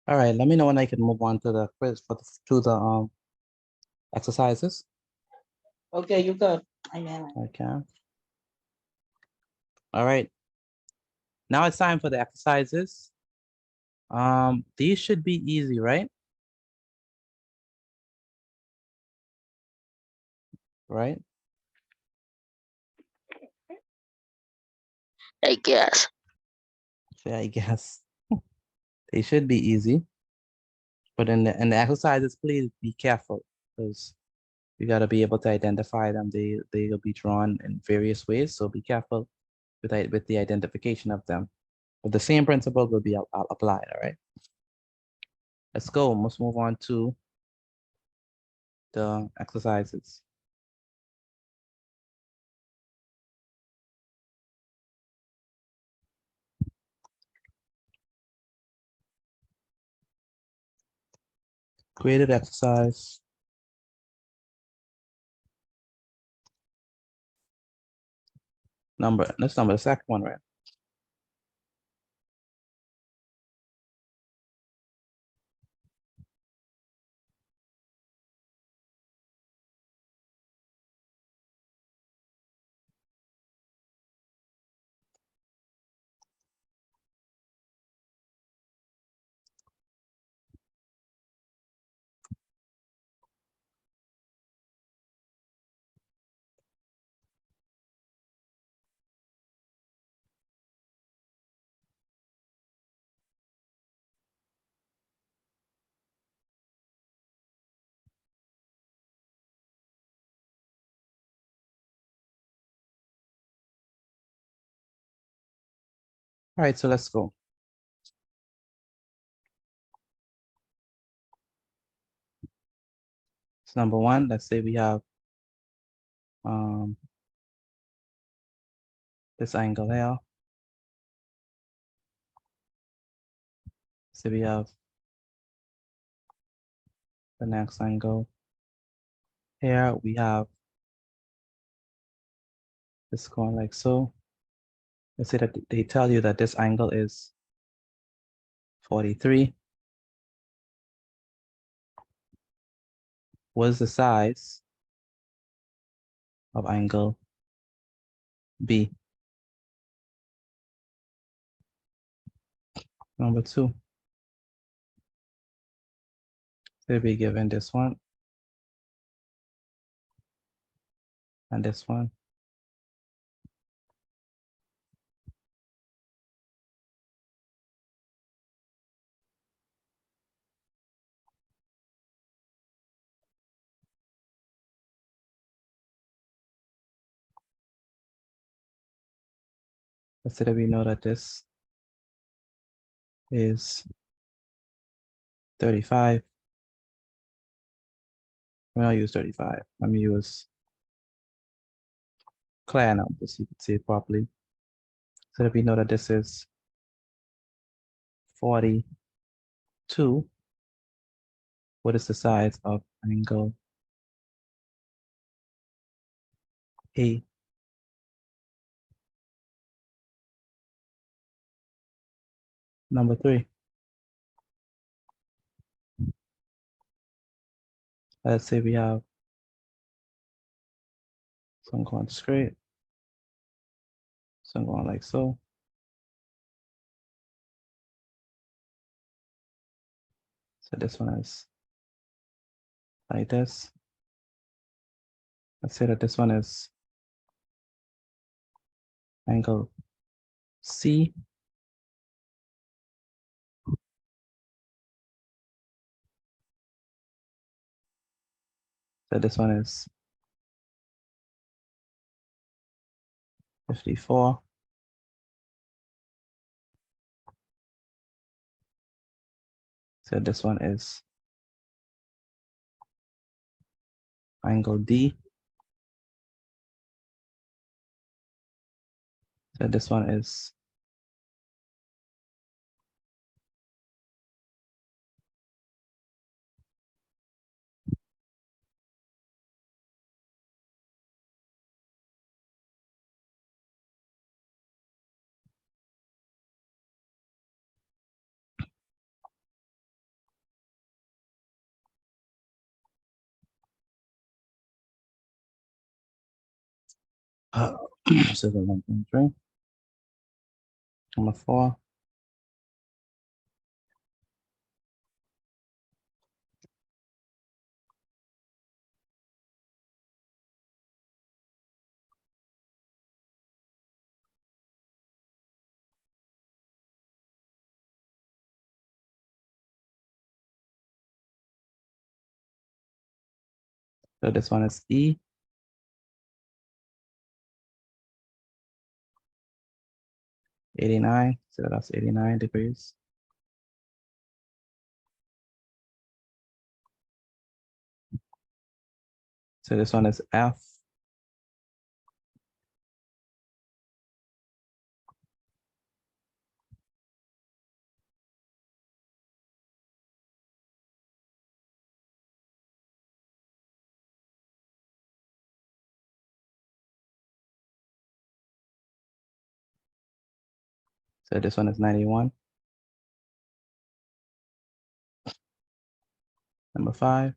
Speaker 1: All right, let me know when I can move on to the quiz to the exercises.
Speaker 8: Okay, you good.
Speaker 1: Okay. All right. Now it's time for the exercises. These should be easy, right? Right?
Speaker 11: I guess.
Speaker 1: Yeah, I guess. They should be easy. But in the exercises, please be careful because you got to be able to identify them. They'll be drawn in various ways, so be careful with the identification of them. But the same principle will be applied, all right? Let's go. Let's move on to the exercises. Created exercise. Let's number the second one, right? All right, so let's go. So number one, let's say we have this angle here. So we have the next angle. Here we have this going like so. Let's say that they tell you that this angle is 43. What is the size of angle B? Number two, they'll be given this one and this one. Let's say that we know that this is 35. We don't use 35. Let me use clear numbers so you can see it properly. So that we know that this is 42. What is the size of angle A? Number three. Let's say we have some going straight, some going like so. So this one is like this. Let's say that this one is angle C. So this one is 54. So this one is angle D. So this one is so the 1.3. Number four. So this one is E. '89. So that's 89 degrees. So this one is F. So this one is 91. Number five.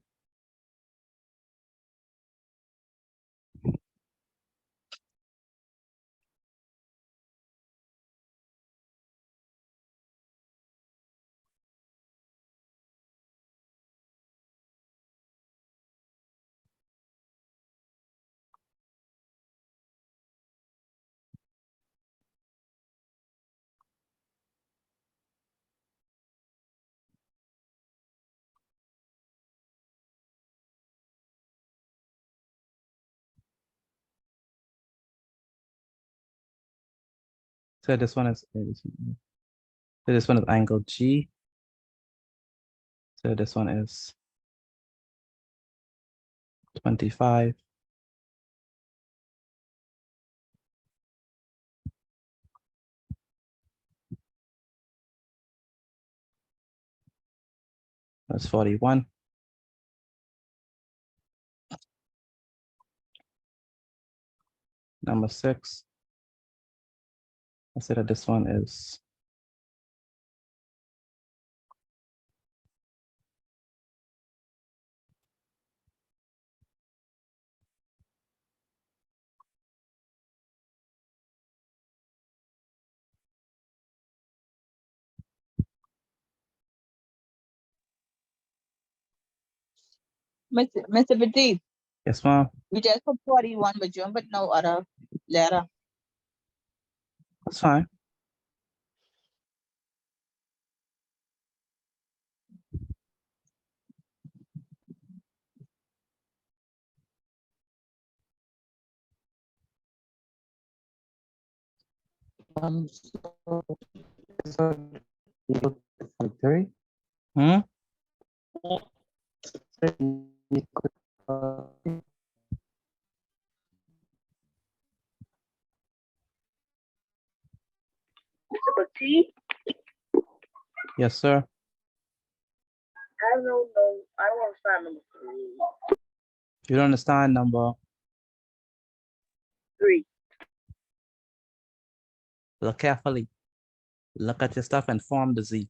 Speaker 1: So this one is ABC. So this one is angle G. So this one is 25. That's 41. Number 6. I said that this one is
Speaker 11: Mr. Petit,
Speaker 1: yes, ma'am.
Speaker 11: we just put 41, but you but no other letter.
Speaker 1: That's fine.
Speaker 6: So, three.
Speaker 1: Hmm?
Speaker 15: Mr. Petit,
Speaker 1: Yes, sir.
Speaker 15: I don't know. I don't understand number
Speaker 1: You don't understand number.
Speaker 15: 3.
Speaker 1: Look carefully. Look at your stuff and form the Z.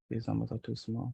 Speaker 1: These numbers are too small.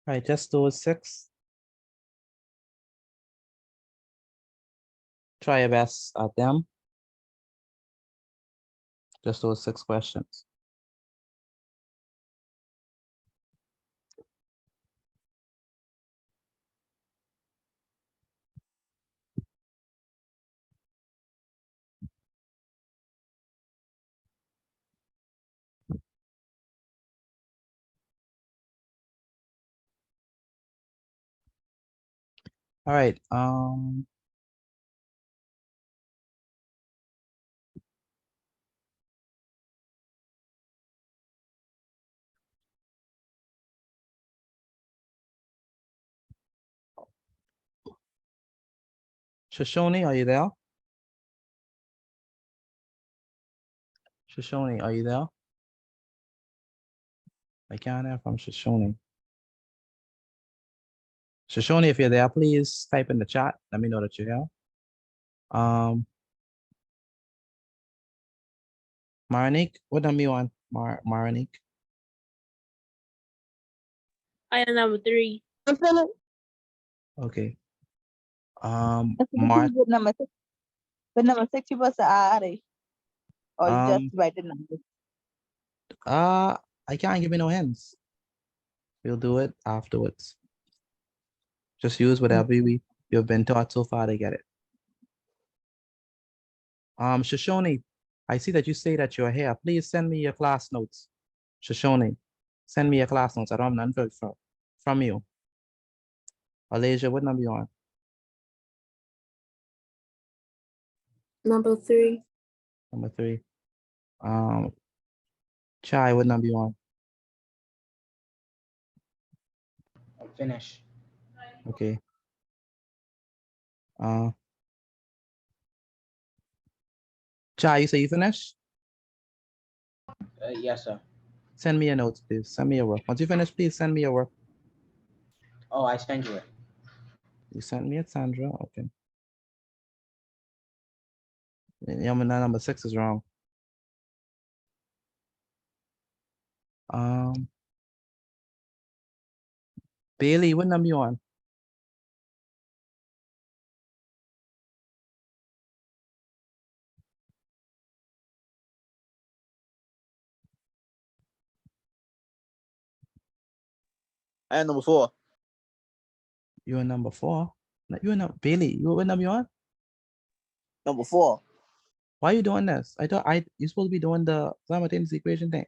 Speaker 1: All right, just those 6. Try your best at them. Just those 6 questions. All right. Shoshone, are you there? Shoshone, are you there? I can't hear from Shoshone. Shoshone, if you're there, please type in the chat. Let me know that you're here. Marinique, what number you want? Marinique?
Speaker 3: I am number 3.
Speaker 1: Okay.
Speaker 11: Mr.
Speaker 1: Mark,
Speaker 11: Petit, with number 6, you supposed to add it. Or you just write the number.
Speaker 1: I can't give you no hints. We'll do it afterwards. Just use whatever you've been taught so far to get it. Shoshone, I see that you say that you're here. Please send me your class notes. Shoshone, send me your class notes. I don't have none from you. Alasia, what number you on?
Speaker 9: Number 3.
Speaker 1: Number 3. Chai, what number you on?
Speaker 16: finish.
Speaker 1: Okay. Chai, you say you finish?
Speaker 16: Yes, sir.
Speaker 1: Send me your notes, please. Send me your work. Once you finish, please send me your work.
Speaker 16: Oh, I sent you it.
Speaker 1: You sent me it, Sandra. Okay. Yeah, number 6 is wrong. Bailey, what number you on?
Speaker 12: I am number 4.
Speaker 1: You on number 4? No, you on Bailey, you what number you on?
Speaker 12: Number 4.
Speaker 1: Why are you doing this? I thought you're supposed to be doing the simultaneous equation thing.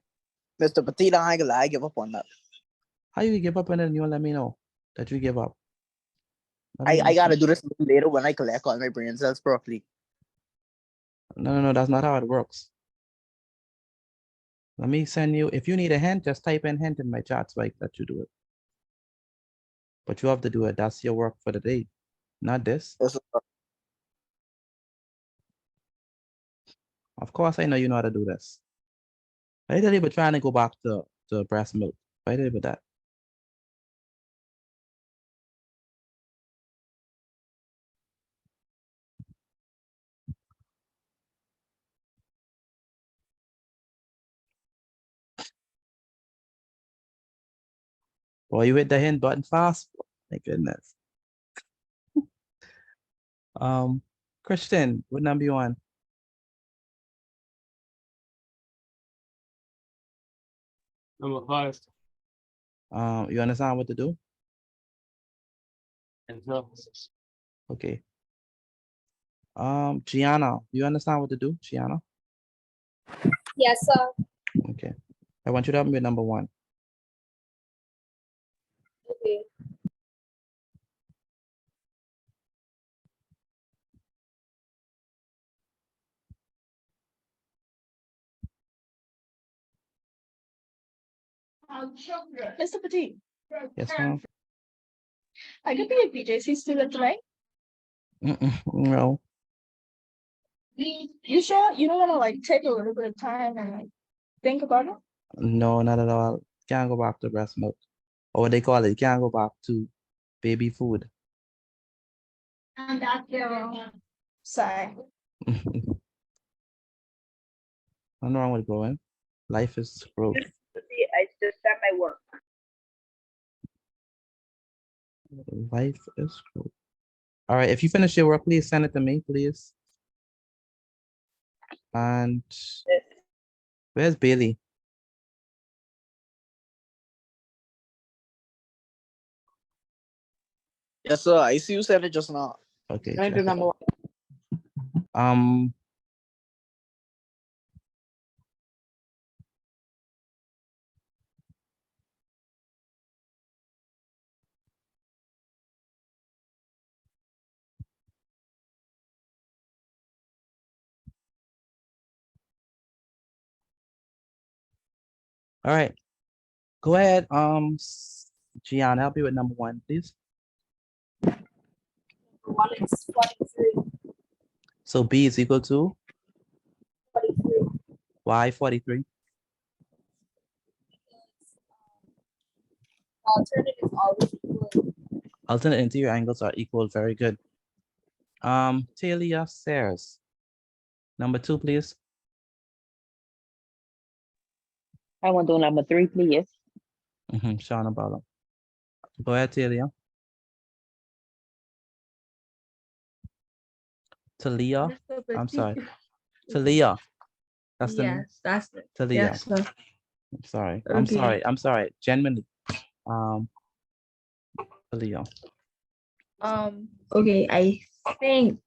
Speaker 12: Mr. Petita, I ain't gonna lie, I give up on that.
Speaker 1: How you give up and then you won't let me know that you give up?
Speaker 12: I gotta do this later when I collect all my brain cells properly.
Speaker 1: No, that's not how it works. Let me send you, if you need a hint, just type in hint in my chat so I let you do it. But you have to do it. That's your work for the day, not this.
Speaker 12: Yes,
Speaker 1: Of course, I know you know how to do this. I tell you, but trying to go back to breast milk. I tell you about that. Boy, you hit the hint button fast. My goodness. Christian, what number you on?
Speaker 17: Number 5.
Speaker 1: You understand what to do?
Speaker 17: And so,
Speaker 1: Okay. Gianna, you understand what to do, Gianna?
Speaker 9: Yes, sir.
Speaker 1: Okay. I want you to help me with number 1.
Speaker 9: Okay.
Speaker 5: Mr. Petit,
Speaker 1: Yes, ma'am.
Speaker 5: I could be a BJC student, right?
Speaker 1: No.
Speaker 5: You sure you don't want to like take a little bit of time and like think about it?
Speaker 1: No, not at all. Can't go back to breast milk. Or what they call it, you can't go back to baby food.
Speaker 5: And that's your sorry.
Speaker 1: Nothing wrong with growing. Life is growth.
Speaker 15: I just sent my work.
Speaker 1: Life is growth. All right, if you finish your work, please send it to me, please. And where's Bailey?
Speaker 12: Yes, sir. I see you said it just now.
Speaker 1: Okay.
Speaker 12: Can I do number 1?
Speaker 1: All right. Go ahead. Gianna, help me with number 1, please.
Speaker 9: 1 is 43.
Speaker 1: So B is equal to
Speaker 9: 43.
Speaker 1: Y 43.
Speaker 9: Alternate is always equal.
Speaker 1: Alternate interior angles are equal. Very good. Talia Sayers. Number 2, please.
Speaker 4: I want to do number 3, please.
Speaker 1: Sean about them. Go ahead, Talia. Talia. I'm sorry. Talia. That's the name?
Speaker 5: Yes, that's it.
Speaker 1: Talia.
Speaker 5: Yes, sir.
Speaker 1: I'm sorry.
Speaker 5: Okay.
Speaker 1: I'm sorry. Genuinely. Talia.
Speaker 5: Okay, I think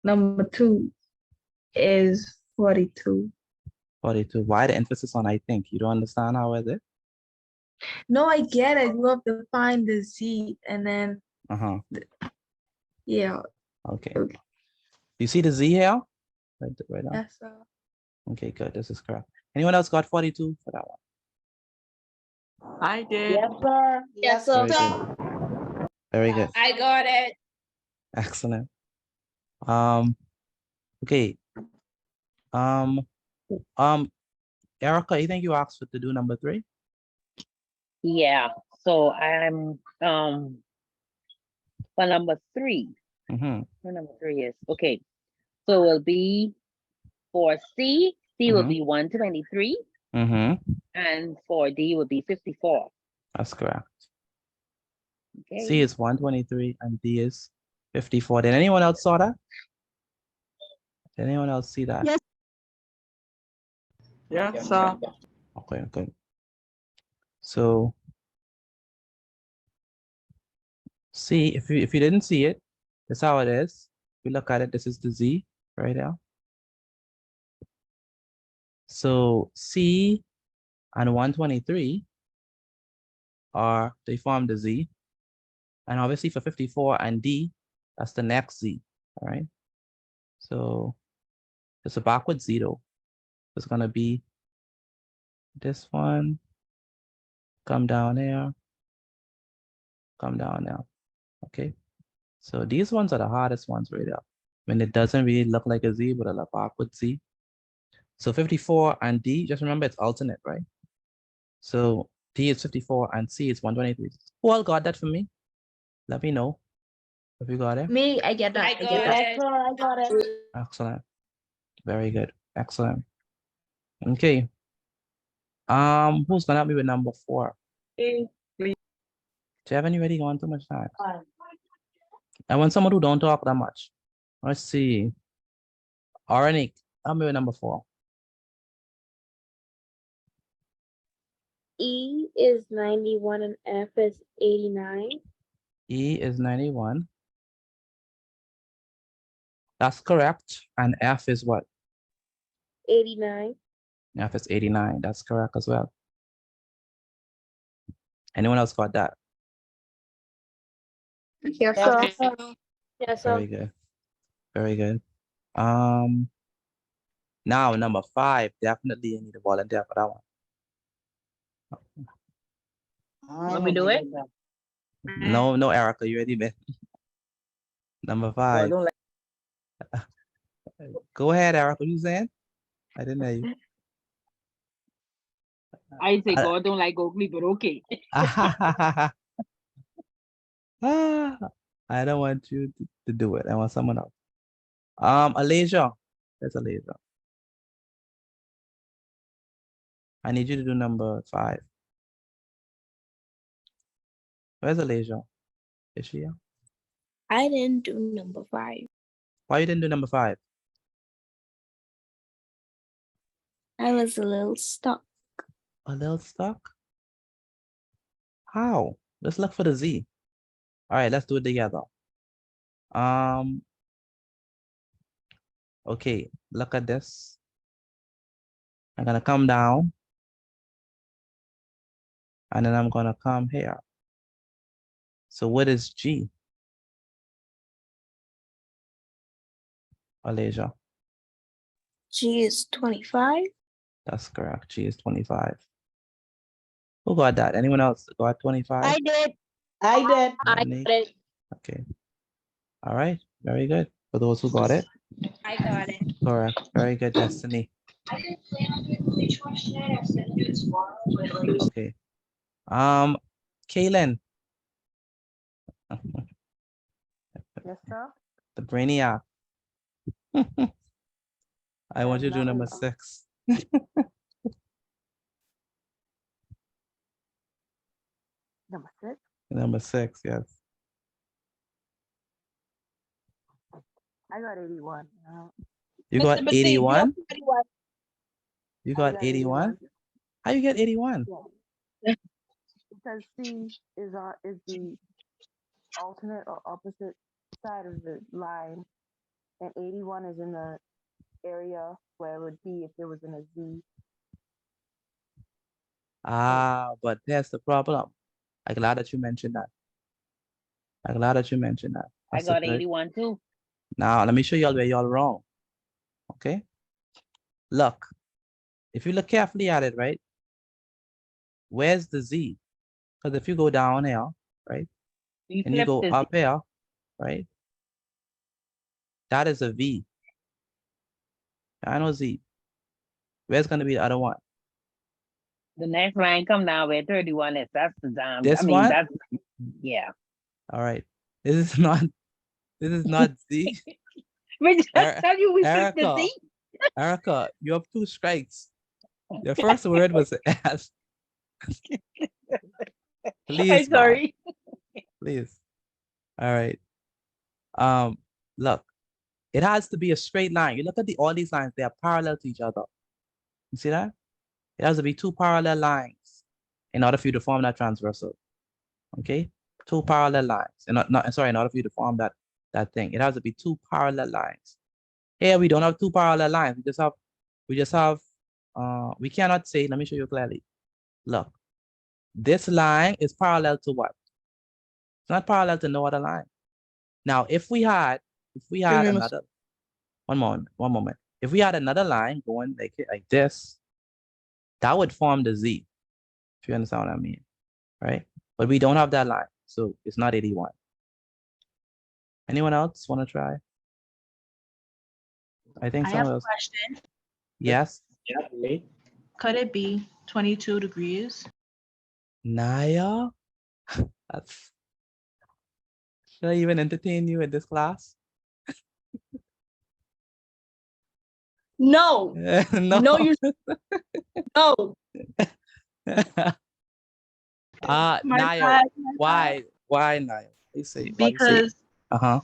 Speaker 5: number 2 is 42.
Speaker 1: 42. Why the emphasis on I think? You don't understand how is it?
Speaker 5: No, I get it. You have to find the Z and then yeah.
Speaker 1: Okay. You see the Z here? Right now?
Speaker 5: Yes, sir.
Speaker 1: Okay, good. This is correct. Anyone else got 42 for that one?
Speaker 13: I did.
Speaker 4: Yes, sir.
Speaker 11: Yes,
Speaker 1: Very
Speaker 11: sir.
Speaker 1: good. Very good.
Speaker 3: I got it.
Speaker 1: Excellent. Okay. Erica, you think you asked for to do number 3?
Speaker 18: Yeah, so I'm for number 3.
Speaker 1: Mm-hmm.
Speaker 18: What number 3 is? Okay. So it will be for C will be 123,
Speaker 1: Mm-hmm.
Speaker 18: and for D will be 54.
Speaker 1: That's correct.
Speaker 18: Okay.
Speaker 1: C is 123 and D is 54. Did anyone else saw that? Did anyone else see that?
Speaker 5: Yes.
Speaker 13: Yeah, so
Speaker 1: Okay, good. So C, if you didn't see it, that's how it is. If you look at it, this is the Z right now. So C and 123 they form the Z. And obviously for 54 and D, that's the next Z. All right. So it's a backward Z though. It's gonna be this one, come down here, come down now. Okay. So these ones are the hardest ones right now. When it doesn't really look like a Z, but a backward Z. So 54 and D, just remember it's alternate, right? So D is 54 and C is 123. Who all got that for me? Let me know if you got it.
Speaker 5: Me, I get that.
Speaker 3: I got
Speaker 4: Yes,
Speaker 3: it.
Speaker 4: sir. I got it.
Speaker 1: Excellent. Very good. Excellent. Okay. Who's gonna help me with number 4?
Speaker 13: please.
Speaker 1: Do you have anybody going too much time? I want someone who don't talk that much. Let's see. Aranik, help me with number 4.
Speaker 7: E is 91 and F is 89.
Speaker 1: E is 91. That's correct. And F is what?
Speaker 7: 89.
Speaker 1: F is 89. That's correct as well. Anyone else got that?
Speaker 5: Yes,
Speaker 4: Yes,
Speaker 5: sir.
Speaker 4: sir.
Speaker 7: Yes,
Speaker 1: Very
Speaker 7: sir.
Speaker 1: good. Very good. Now number 5, definitely you need a volunteer for that one.
Speaker 8: Let
Speaker 18: me do it?
Speaker 1: No, Erica, you ready, man? Number 5.
Speaker 12: don't
Speaker 1: Go ahead, Erica. What you saying? I didn't hear you.
Speaker 18: I say
Speaker 1: I-
Speaker 18: God don't like ugly, but okay.
Speaker 1: I don't want you to do it. I want someone else. Alasia. There's Alasia. I need you to do number 5. Where's Alasia? Is she here?
Speaker 7: I didn't do number 5.
Speaker 1: Why you didn't do number 5?
Speaker 7: I was a little stuck.
Speaker 1: A little stuck? How? Let's look for the Z. All right, let's do it together. Okay, look at this. I'm gonna come down. And then I'm gonna come here. So what is G? Alasia.
Speaker 7: G is 25.
Speaker 1: That's correct. G is 25. Who got that? Anyone else got 25?
Speaker 4: I did. I did.
Speaker 7: I
Speaker 1: Dominique?
Speaker 7: got it.
Speaker 1: Okay. All right. Very good. For those who got it.
Speaker 3: I got it.
Speaker 1: Correct. Very good, Destiny.
Speaker 9: I didn't plan on doing the trash tonight. I was gonna do it tomorrow, but like.
Speaker 1: Okay. Kaylin.
Speaker 13: Yes, sir.
Speaker 1: The brainiac. I want you to do number 6.
Speaker 13: Number 6.
Speaker 1: Number 6, yes.
Speaker 13: I got 81.
Speaker 1: You got
Speaker 11: Mr. Batik,
Speaker 1: 81?
Speaker 11: you're 41.
Speaker 1: You
Speaker 13: I
Speaker 1: got
Speaker 13: got
Speaker 1: 81? How you get 81?
Speaker 13: Yeah. Because C is the alternate or opposite side of the line, and 81 is in the area where it would be if it was in a Z.
Speaker 1: But there's the problem. I'm glad that you mentioned that. I'm glad that you mentioned that.
Speaker 18: I
Speaker 1: That's the
Speaker 18: got
Speaker 1: third.
Speaker 18: 81 too.
Speaker 1: Now, let me show y'all where y'all wrong. Okay? Look, if you look carefully at it, right? Where's the Z? Because if you go down here, right,
Speaker 18: We
Speaker 1: and you
Speaker 18: flip
Speaker 1: go
Speaker 18: the
Speaker 1: up here, right, that is a V. I know Z. Where's going to be the other one?
Speaker 18: the next line come down where 31 is. That's the damn.
Speaker 1: This
Speaker 18: I mean,
Speaker 1: one?
Speaker 18: that's yeah.
Speaker 1: All right. This is not Z.
Speaker 18: We just tell you we flip the
Speaker 1: Erica,
Speaker 18: Z.
Speaker 1: Erica, you have 2 strikes. Your first word was S. Please,
Speaker 18: I'm
Speaker 1: man.
Speaker 18: sorry.
Speaker 1: Please. All right. Look, it has to be a straight line. You look at all these lines, they are parallel to each other. You see that? It has to be 2 parallel lines in order for you to form that transversal. Okay? 2 parallel lines. And in order for you to form that thing. It has to be 2 parallel lines. Here we don't have 2 parallel lines. We just have we cannot say, let me show you clearly. Look, this line is parallel to what? It's not parallel to no other line. Now, if we had another, one moment. If we had another line going like this, that would form the Z, if you understand what I mean, right? But we don't have that line, so it's not 81. Anyone else want to try? I think
Speaker 15: I have
Speaker 1: someone
Speaker 15: a
Speaker 1: else.
Speaker 15: question.
Speaker 1: Yes?
Speaker 12: Yeah, me.
Speaker 15: Could it be 22 degrees?
Speaker 1: Naya? Should I even entertain you in this class?
Speaker 15: No.
Speaker 1: No.
Speaker 15: No, you no. My
Speaker 1: Naya,
Speaker 15: bad,
Speaker 1: why Naya? You say, why you say?
Speaker 15: because
Speaker 1: Uh-huh.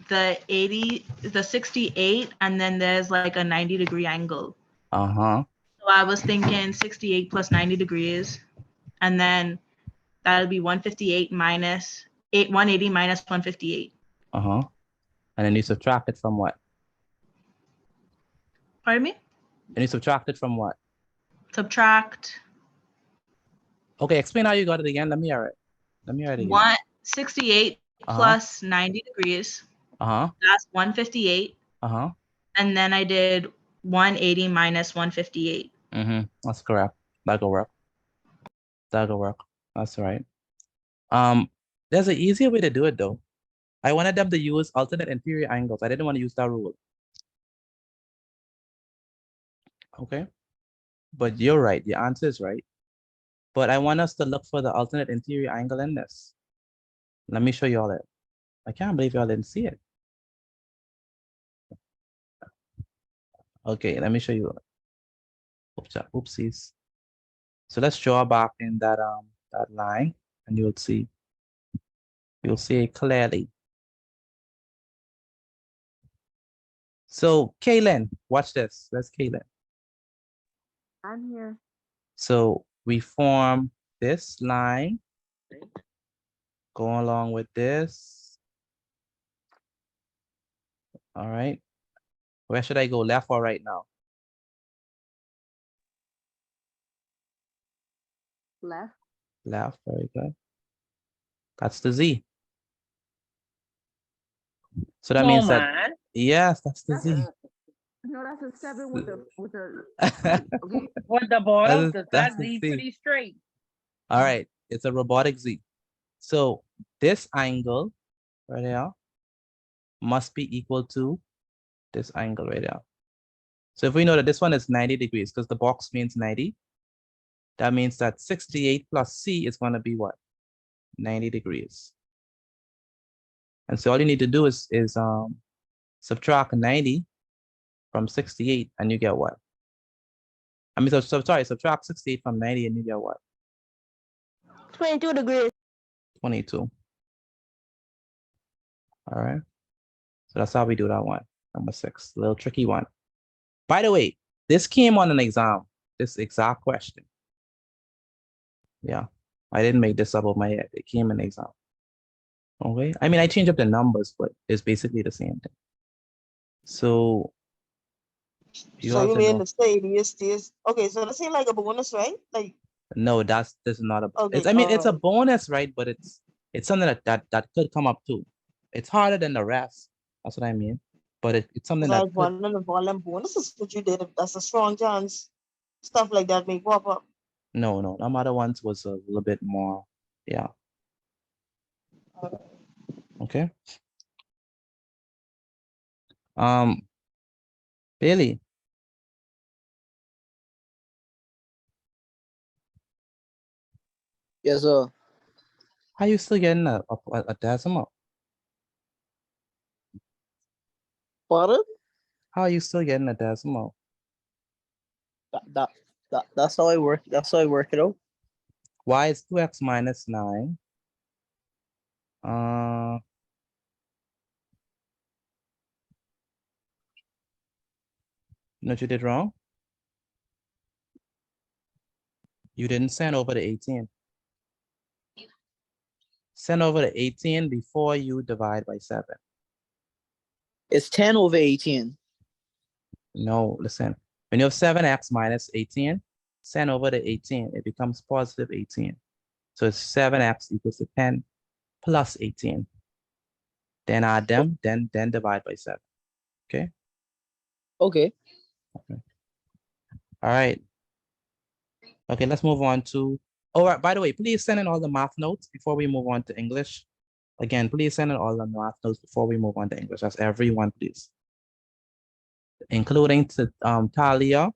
Speaker 15: the 68, and then there's like a 90-degree angle.
Speaker 1: Uh-huh.
Speaker 15: So I was thinking 68 plus 90 degrees, and then that would be 158 minus 180 minus 158.
Speaker 1: Uh-huh. And then you subtract it from what?
Speaker 15: Pardon me?
Speaker 1: And you subtract it from what?
Speaker 15: Subtract
Speaker 1: Okay, explain how you got it again. Let me hear it. Let me hear it again.
Speaker 15: 168 plus 90 degrees.
Speaker 1: Uh-huh.
Speaker 15: That's 158.
Speaker 1: Uh-huh.
Speaker 15: And then I did 180 minus 158.
Speaker 1: Mm-hmm. That's correct. That'll work. That's right. There's an easier way to do it though. I wanted them to use alternate interior angles. I didn't want to use that rule. Okay. But you're right. The answer is right. But I want us to look for the alternate interior angle in this. Let me show you all it. I can't believe y'all didn't see it. Okay, let me show you. Oops, oopsies. So let's draw back in that line, and you'll see it clearly. So Kaylin, watch this. Where's Kaylin?
Speaker 13: I'm here.
Speaker 1: So we form this line, go along with this. All right. Where should I go, left or right now?
Speaker 13: Left.
Speaker 1: Left, very good. That's the Z. So that means that,
Speaker 18: man.
Speaker 1: yes, that's the Z.
Speaker 13: No, that's a 7 with a okay.
Speaker 18: With the bottom, because
Speaker 1: That's
Speaker 18: that's
Speaker 1: the
Speaker 18: Z
Speaker 1: Z.
Speaker 18: pretty straight.
Speaker 1: All right, it's a robotic Z. So this angle right here must be equal to this angle right here. So if we know that this one is 90 degrees, because the box means 90, that means that 68 plus C is going to be what? 90 degrees. And so all you need to do is subtract 90 from 68 and you get what? I mean, sorry, subtract 68 from 90 and you get what?
Speaker 7: 22 degrees.
Speaker 1: 22. All right. So that's how we do that one. Number 6, a little tricky one. By the way, this came on an exam, this exact question. Yeah, I didn't make this up of my head. It came in an exam. Okay. I mean, I changed up the numbers, but it's basically the same thing. So you
Speaker 14: So
Speaker 1: have
Speaker 14: you
Speaker 1: to
Speaker 14: mean
Speaker 1: know.
Speaker 14: to say this? Okay, so that seems like a bonus, right? Like
Speaker 1: No, this is not a.
Speaker 14: okay,
Speaker 1: It's, I mean, it's a bonus, right? But it's something that could come up too. It's harder than the rest. That's what I mean. But it's something
Speaker 14: because I
Speaker 1: that
Speaker 14: was
Speaker 1: could.
Speaker 14: wondering if all them bonuses what you did, if that's a strong chance, stuff like that may pop up.
Speaker 1: No, no, some other ones was a little bit more, yeah. Okay. Bailey,
Speaker 12: Yes, sir.
Speaker 1: how you still getting a decimal?
Speaker 12: Pardon?
Speaker 1: How are you still getting a decimal?
Speaker 12: That's how I work. That's how I work it out.
Speaker 1: Y is 2x minus 9. You know what you did wrong? You didn't send over the 18. Send over the 18 before you divide by 7.
Speaker 12: It's 10 over 18.
Speaker 1: No, listen. When you have 7x minus 18, send over the 18. It becomes positive 18. So it's 7x equals to 10 plus 18. Then add them, then divide by 7. Okay?
Speaker 12: Okay.
Speaker 1: All right. Okay, let's move on to, all right, by the way, please send in all the math notes before we move on to English. Again, please send in all the math notes before we move on to English. That's everyone, please. Including to Talia,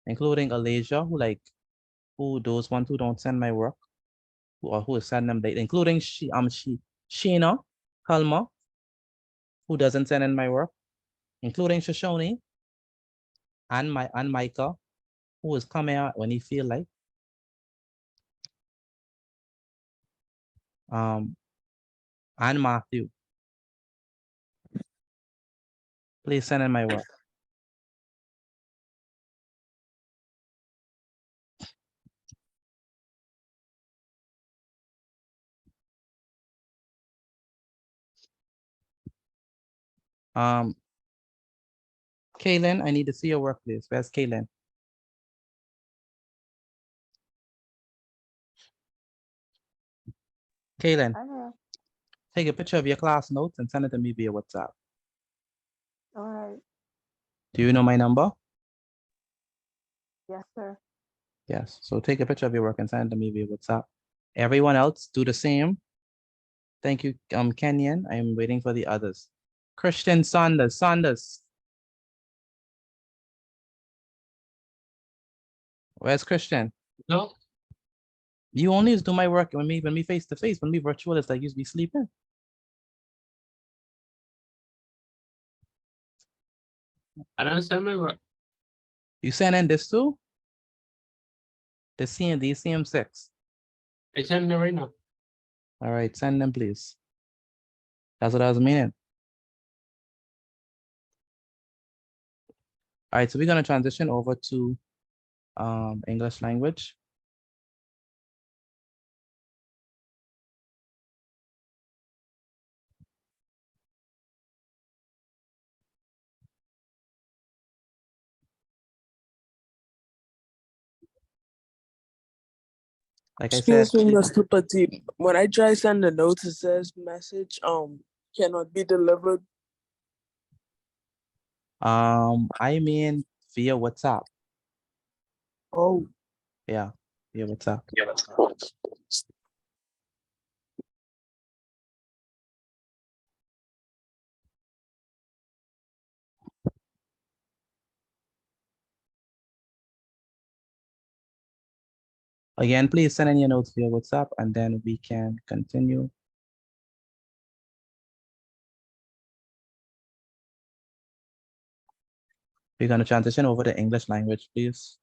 Speaker 1: including Alasia, who those ones who don't send my work, who send them late, including Sheena, Kalma, who doesn't send in my work, including Shoshone, and Micah, who is coming out when he feel like. And Matthew. Please send in my work. Kaylin, I need to see your work, please. Where's Kaylin? Kaylin,
Speaker 13: I'm here.
Speaker 1: take a picture of your class notes and send it to me via WhatsApp.
Speaker 13: All right.
Speaker 1: Do you know my number?
Speaker 13: Yes, sir.
Speaker 1: Yes. So take a picture of your work and send it to me via WhatsApp. Everyone else, do the same. Thank you, Kenyan. I'm waiting for the others. Christian Saunders. Where's Christian?
Speaker 17: No,
Speaker 1: You only do my work when we face to face. When we virtual, it's like you be sleeping.
Speaker 17: I don't send my work.
Speaker 1: You send in this too? The CM6.
Speaker 17: I send it right now.
Speaker 1: All right, send them, please. That's what I was meaning. All right, so we're gonna transition over to English language. Like I said,
Speaker 12: Excuse me, Mr. Petit. When I try send the notes, it says message cannot be delivered.
Speaker 1: I mean via WhatsApp.
Speaker 12: Oh.
Speaker 1: Yeah, via WhatsApp.
Speaker 12: Yeah, that's correct.
Speaker 1: Again, please send in your notes via WhatsApp and then we can continue. We're gonna transition over to English language, please.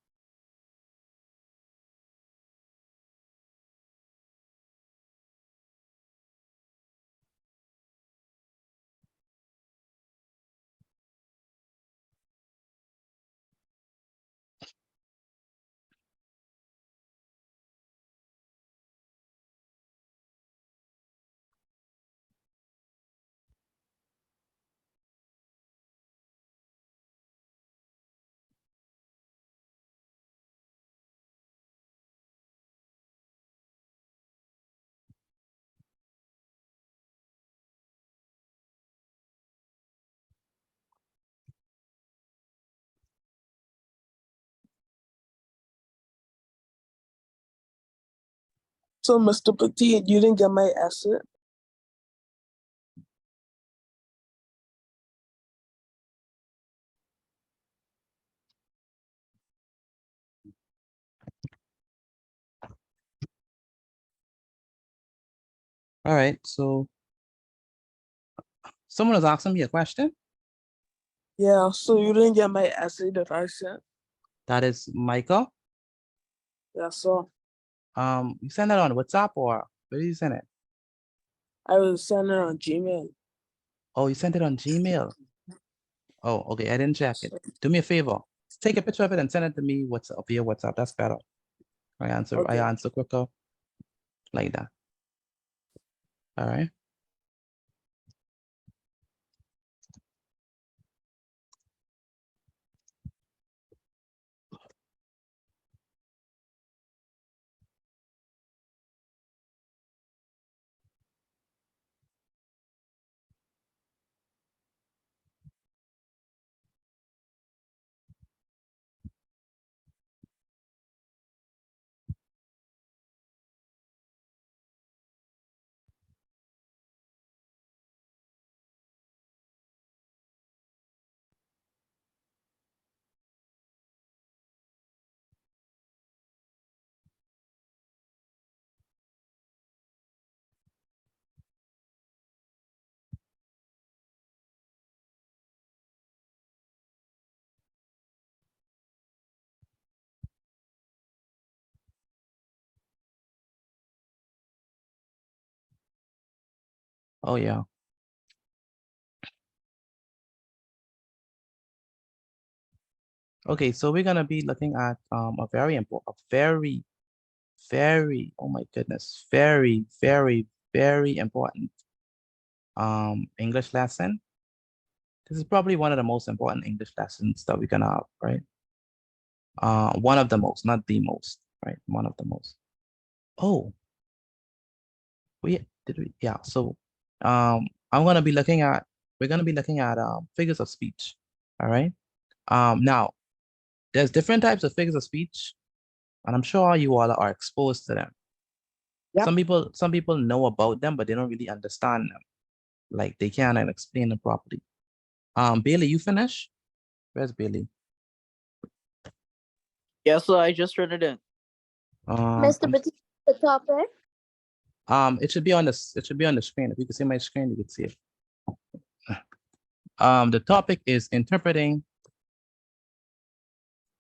Speaker 12: So, Mr. Petit, you didn't get my essay?
Speaker 1: All right, so someone was asking me a question.
Speaker 12: Yeah, so you didn't get my essay that I sent?
Speaker 1: That is Michael.
Speaker 12: Yeah, so
Speaker 1: You send that on WhatsApp or where did you send it?
Speaker 12: I was sending it on Gmail.
Speaker 1: Oh, you sent it on Gmail. Oh, okay. I didn't check it. Do me a favor. Take a picture of it and send it to me via WhatsApp. That's better. I
Speaker 12: Okay.
Speaker 1: answer quicker like that. All right. Oh yeah. Okay, so we're gonna be looking at a very important, very, oh my goodness, very important English lesson. This is probably one of the most important English lessons that we're gonna have, right? One of the most, not the most, right? One of the most. Oh, yeah. So, I'm gonna be looking at, we're gonna be looking at figures of speech. All right. Now there's different types of figures of speech, and I'm sure you all are exposed to them.
Speaker 8: Yep.
Speaker 1: Some people know about them, but they don't really understand them. Like they can't explain them properly. Bailey, you finish? Where's Bailey?
Speaker 19: Yeah, so I just read it in.
Speaker 1: I'm-
Speaker 9: Petit, the topic.
Speaker 1: it should be on the screen. If you can see my screen, you can see it. The topic is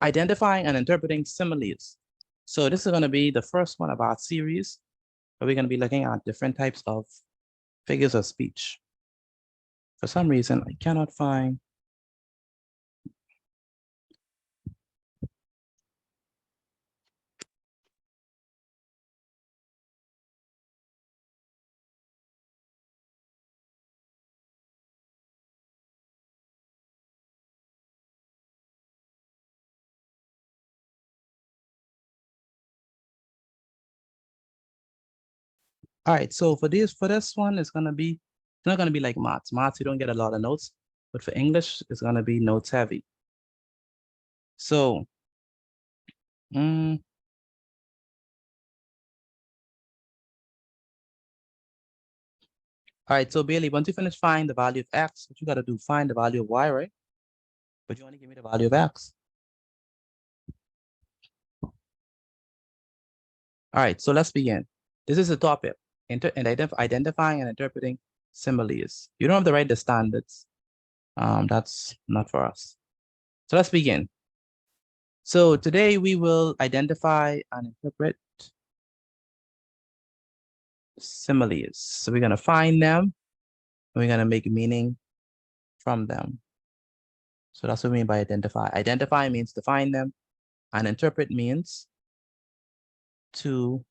Speaker 1: identifying and interpreting similes. So this is going to be the first one of our series, where we're going to be looking at different types of figures of speech. For some reason, I cannot find. All right, so for this one, it's not gonna be like maths. Maths, you don't get a lot of notes, but for English, it's gonna be notes heavy. So, all right, so Bailey, once you finish find the value of X, what you gotta do, find the value of Y, right? But you only give me the value of X. All right, so let's begin. This is a topic, identifying and interpreting similes. You don't have to write the standards. That's not for us. So let's begin. So today we will identify and interpret similes. So we're gonna find them, and we're gonna make meaning from them. So that's what we mean by identify. Identify means to find them, and interpret means to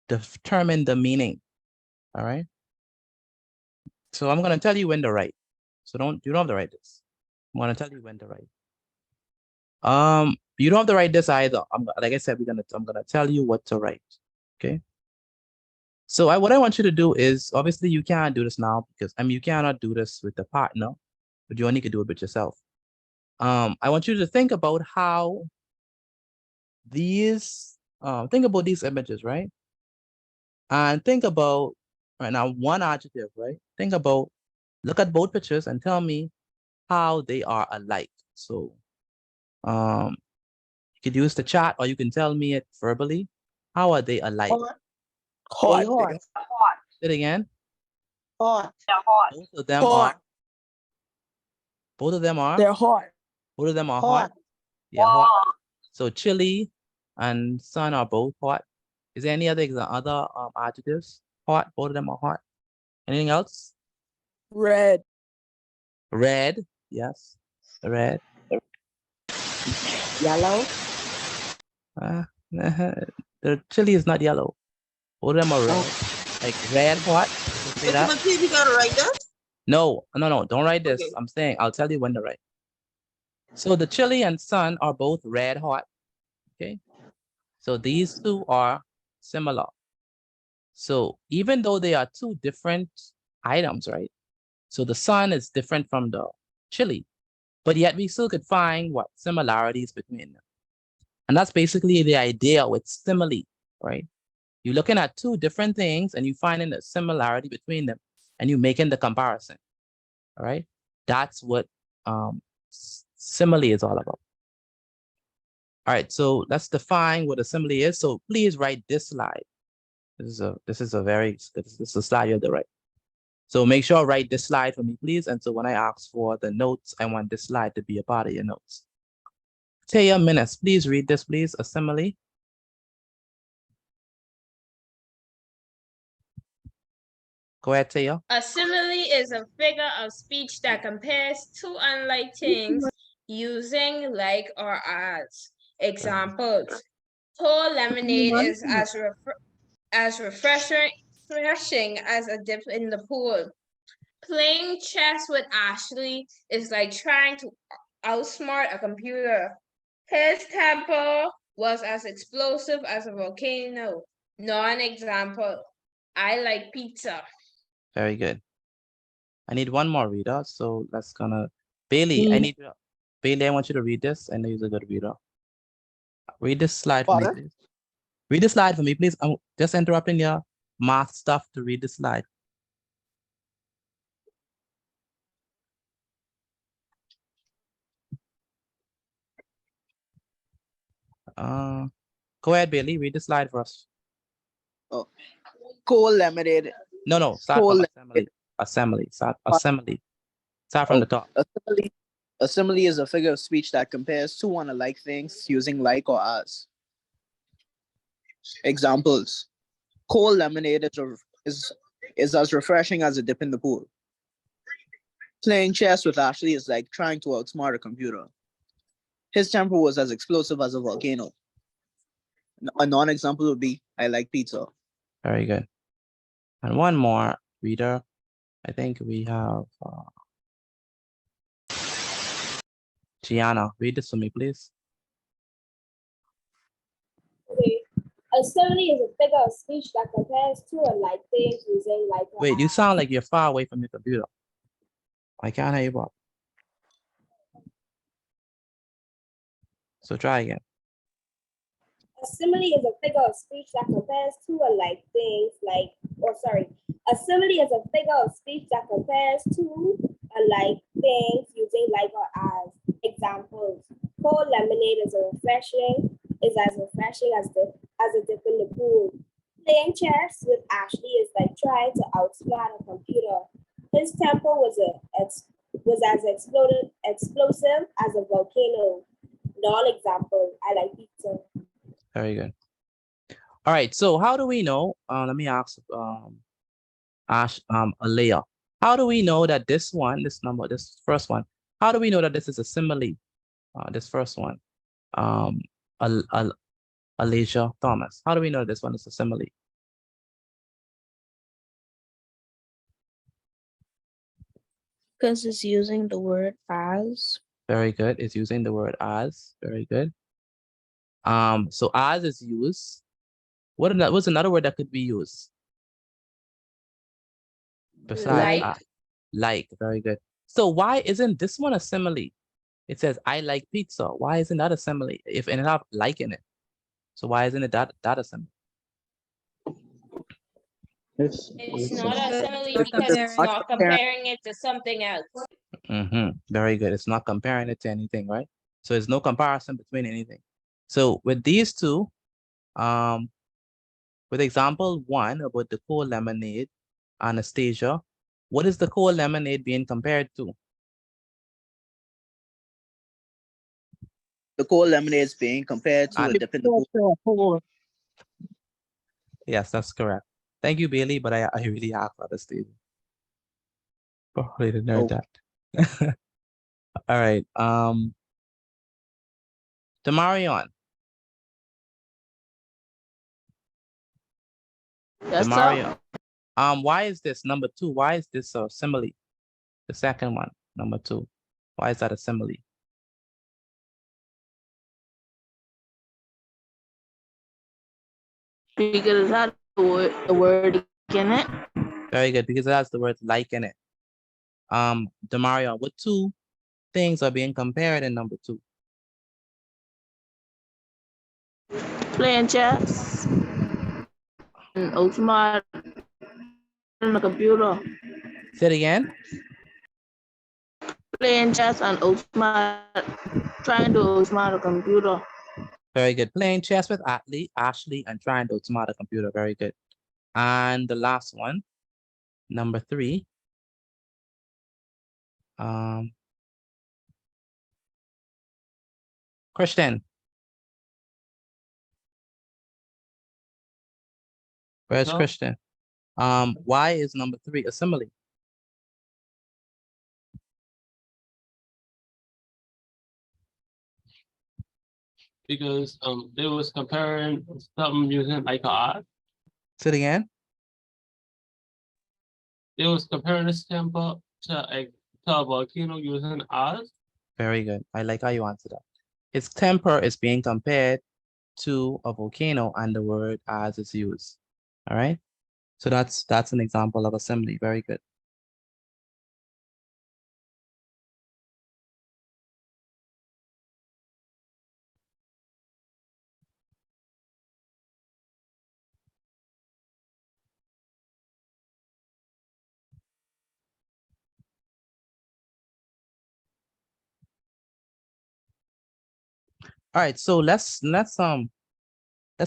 Speaker 1: determine the meaning. All right. So I'm gonna tell you when to write. So you don't have to write this. I'm gonna tell you when to write. You don't have to write this either. Like I said, I'm gonna tell you what to write. Okay. So what I want you to do is, obviously you can't do this now because you cannot do this with a partner, but you only can do it with yourself. I want you to think about how think about these images, right? And think about right now one adjective, right? Think about, look at both pictures and tell me how they are alike. So you could use the chat or you can tell me it verbally. How are they alike?
Speaker 8: Hot. Hot.
Speaker 1: Say it again.
Speaker 8: Hot.
Speaker 1: Both of them
Speaker 8: Hot.
Speaker 1: are. Both of them are.
Speaker 8: They're hot.
Speaker 1: Both of them are
Speaker 8: Hot.
Speaker 1: hot. Yeah, hot. So chili and sun are both hot. Is there any other adjectives? Hot. Both of them are hot. Anything else?
Speaker 8: Red.
Speaker 1: Red. Yes. Red.
Speaker 8: Yellow.
Speaker 1: The chili is not yellow. Both of them are red. Like red hot. Just say that.
Speaker 14: You gotta write that?
Speaker 1: No, don't write this.
Speaker 14: Okay.
Speaker 1: I'm saying I'll tell you when to write. So the chili and sun are both red hot. Okay. So these two are similar. So even though they are two different items, right? So the sun is different from the chili, but yet we still could find what similarities between them. And that's basically the idea with simile, right? You're looking at two different things and you finding a similarity between them and you making the comparison, all right? That's what simile is all about. All right, so let's define what a simile is. So please write this slide. This is a slide you have to write. So make sure write this slide for me, please. And so when I ask for the notes, I want this slide to be a part of your notes. Taya Menace, please read this, please. A simile. Go ahead, Taya.
Speaker 3: A simile is a figure of speech that compares two unlike things using like or as. Examples: cold lemonade is as refreshing as a dip in the pool. Playing chess with Ashley is like trying to outsmart a computer. His temper was as explosive as a volcano. Non-example: I like pizza.
Speaker 1: Very good. I need one more reader. So let's Bailey, Bailey, I want you to read this. I know you're a good reader. Read this slide for me, please. Read the slide for me, please. I'm just interrupting your math stuff to read the slide. Go ahead, Bailey. Read the slide for us.
Speaker 19: Oh, cold lemonade.
Speaker 1: No. Start from assembly. Start from the top.
Speaker 19: A simile is a figure of speech that compares two unlike things using like or as. Examples: cold lemonade is as refreshing as a dip in the pool. Playing chess with Ashley is like trying to outsmart a computer. His temper was as explosive as a volcano. A non-example would be I like pizza.
Speaker 1: Very good. And one more reader. I think we have Gianna. Read this for me, please.
Speaker 20: Okay. A simile is a figure of speech that compares two alike things using like.
Speaker 1: Wait, you sound like you're far away from your computer. I can't hear you, Bob. So try again.
Speaker 20: A simile is a figure of speech that compares two alike things a simile is a figure of speech that compares two alike things using like or as. Examples: cold lemonade is as refreshing as a dip in the pool. Playing chess with Ashley is like trying to outsmart a computer. His temper was as explosive as a volcano. Non-example: I like pizza.
Speaker 1: Very good. All right. So how do we know? Let me ask Alea. How do we know that this first one? How do we know that this is a simile? This first one. Alicia Thomas. How do we know this one is a simile?
Speaker 21: Because it's using the word as.
Speaker 1: Very good. It's using the word as. Very good. So as is used. What's another word that could be used? Besides like. Very good. So why isn't this one a simile? It says I like pizza. Why isn't that a simile? If it have like in it. So why isn't it that a simile?
Speaker 3: It's not a simile
Speaker 19: It's
Speaker 3: because it's
Speaker 19: not
Speaker 3: not
Speaker 19: comparing.
Speaker 3: comparing it to something else.
Speaker 1: Very good. It's not comparing it to anything, right? So there's no comparison between anything. So with these two, with example 1 about the cold lemonade, Anastasia, what is the cold lemonade being compared to?
Speaker 19: The cold lemonade is being compared to a dip in the pool.
Speaker 1: Yes, that's correct. Thank you, Bailey, but I really have Anastasia. Probably didn't know
Speaker 19: Oh.
Speaker 1: that. All right. Demarion.
Speaker 4: Yes, sir.
Speaker 1: Demarion. Why is this number 2? Why is this a simile? The second one, number 2. Why is that a simile?
Speaker 4: Because it had the word in it.
Speaker 1: Very good, because it has the word like in it. Demarion, what two things are being compared in number 2?
Speaker 4: Playing chess and outsmart on the computer.
Speaker 1: Say it again.
Speaker 4: Playing chess and outsmart, trying to outsmart a computer.
Speaker 1: Very good. Playing chess with Ashley, and trying to outsmart a computer. Very good. And the last one, number 3. Christian. Where's
Speaker 17: No.
Speaker 1: Christian? Why is number 3 a simile?
Speaker 17: Because they was comparing something using like a odd.
Speaker 1: Say it again.
Speaker 17: They was comparing this temple to a volcano using Oz.
Speaker 1: Very good. I like how you answered that. Its temper is being compared to a volcano and the word as is used. All right. So that's an example of a simile. Very good. All right, so let's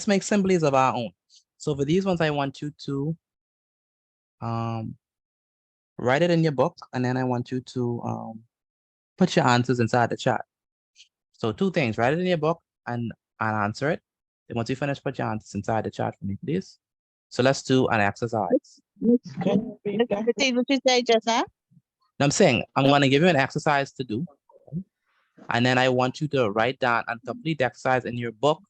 Speaker 1: make similes of our own. So for these ones, I want you to write it in your book, and then I want you to put your answers inside the chat. So 2 things: write it in your book and answer it. Then once you finish, put your answers inside the chat for me, please. So let's do an exercise.
Speaker 11: Repeat what you say just now.
Speaker 1: Now I'm saying I'm going to give you an exercise to do, and then I want you to write down and complete the exercise in your book.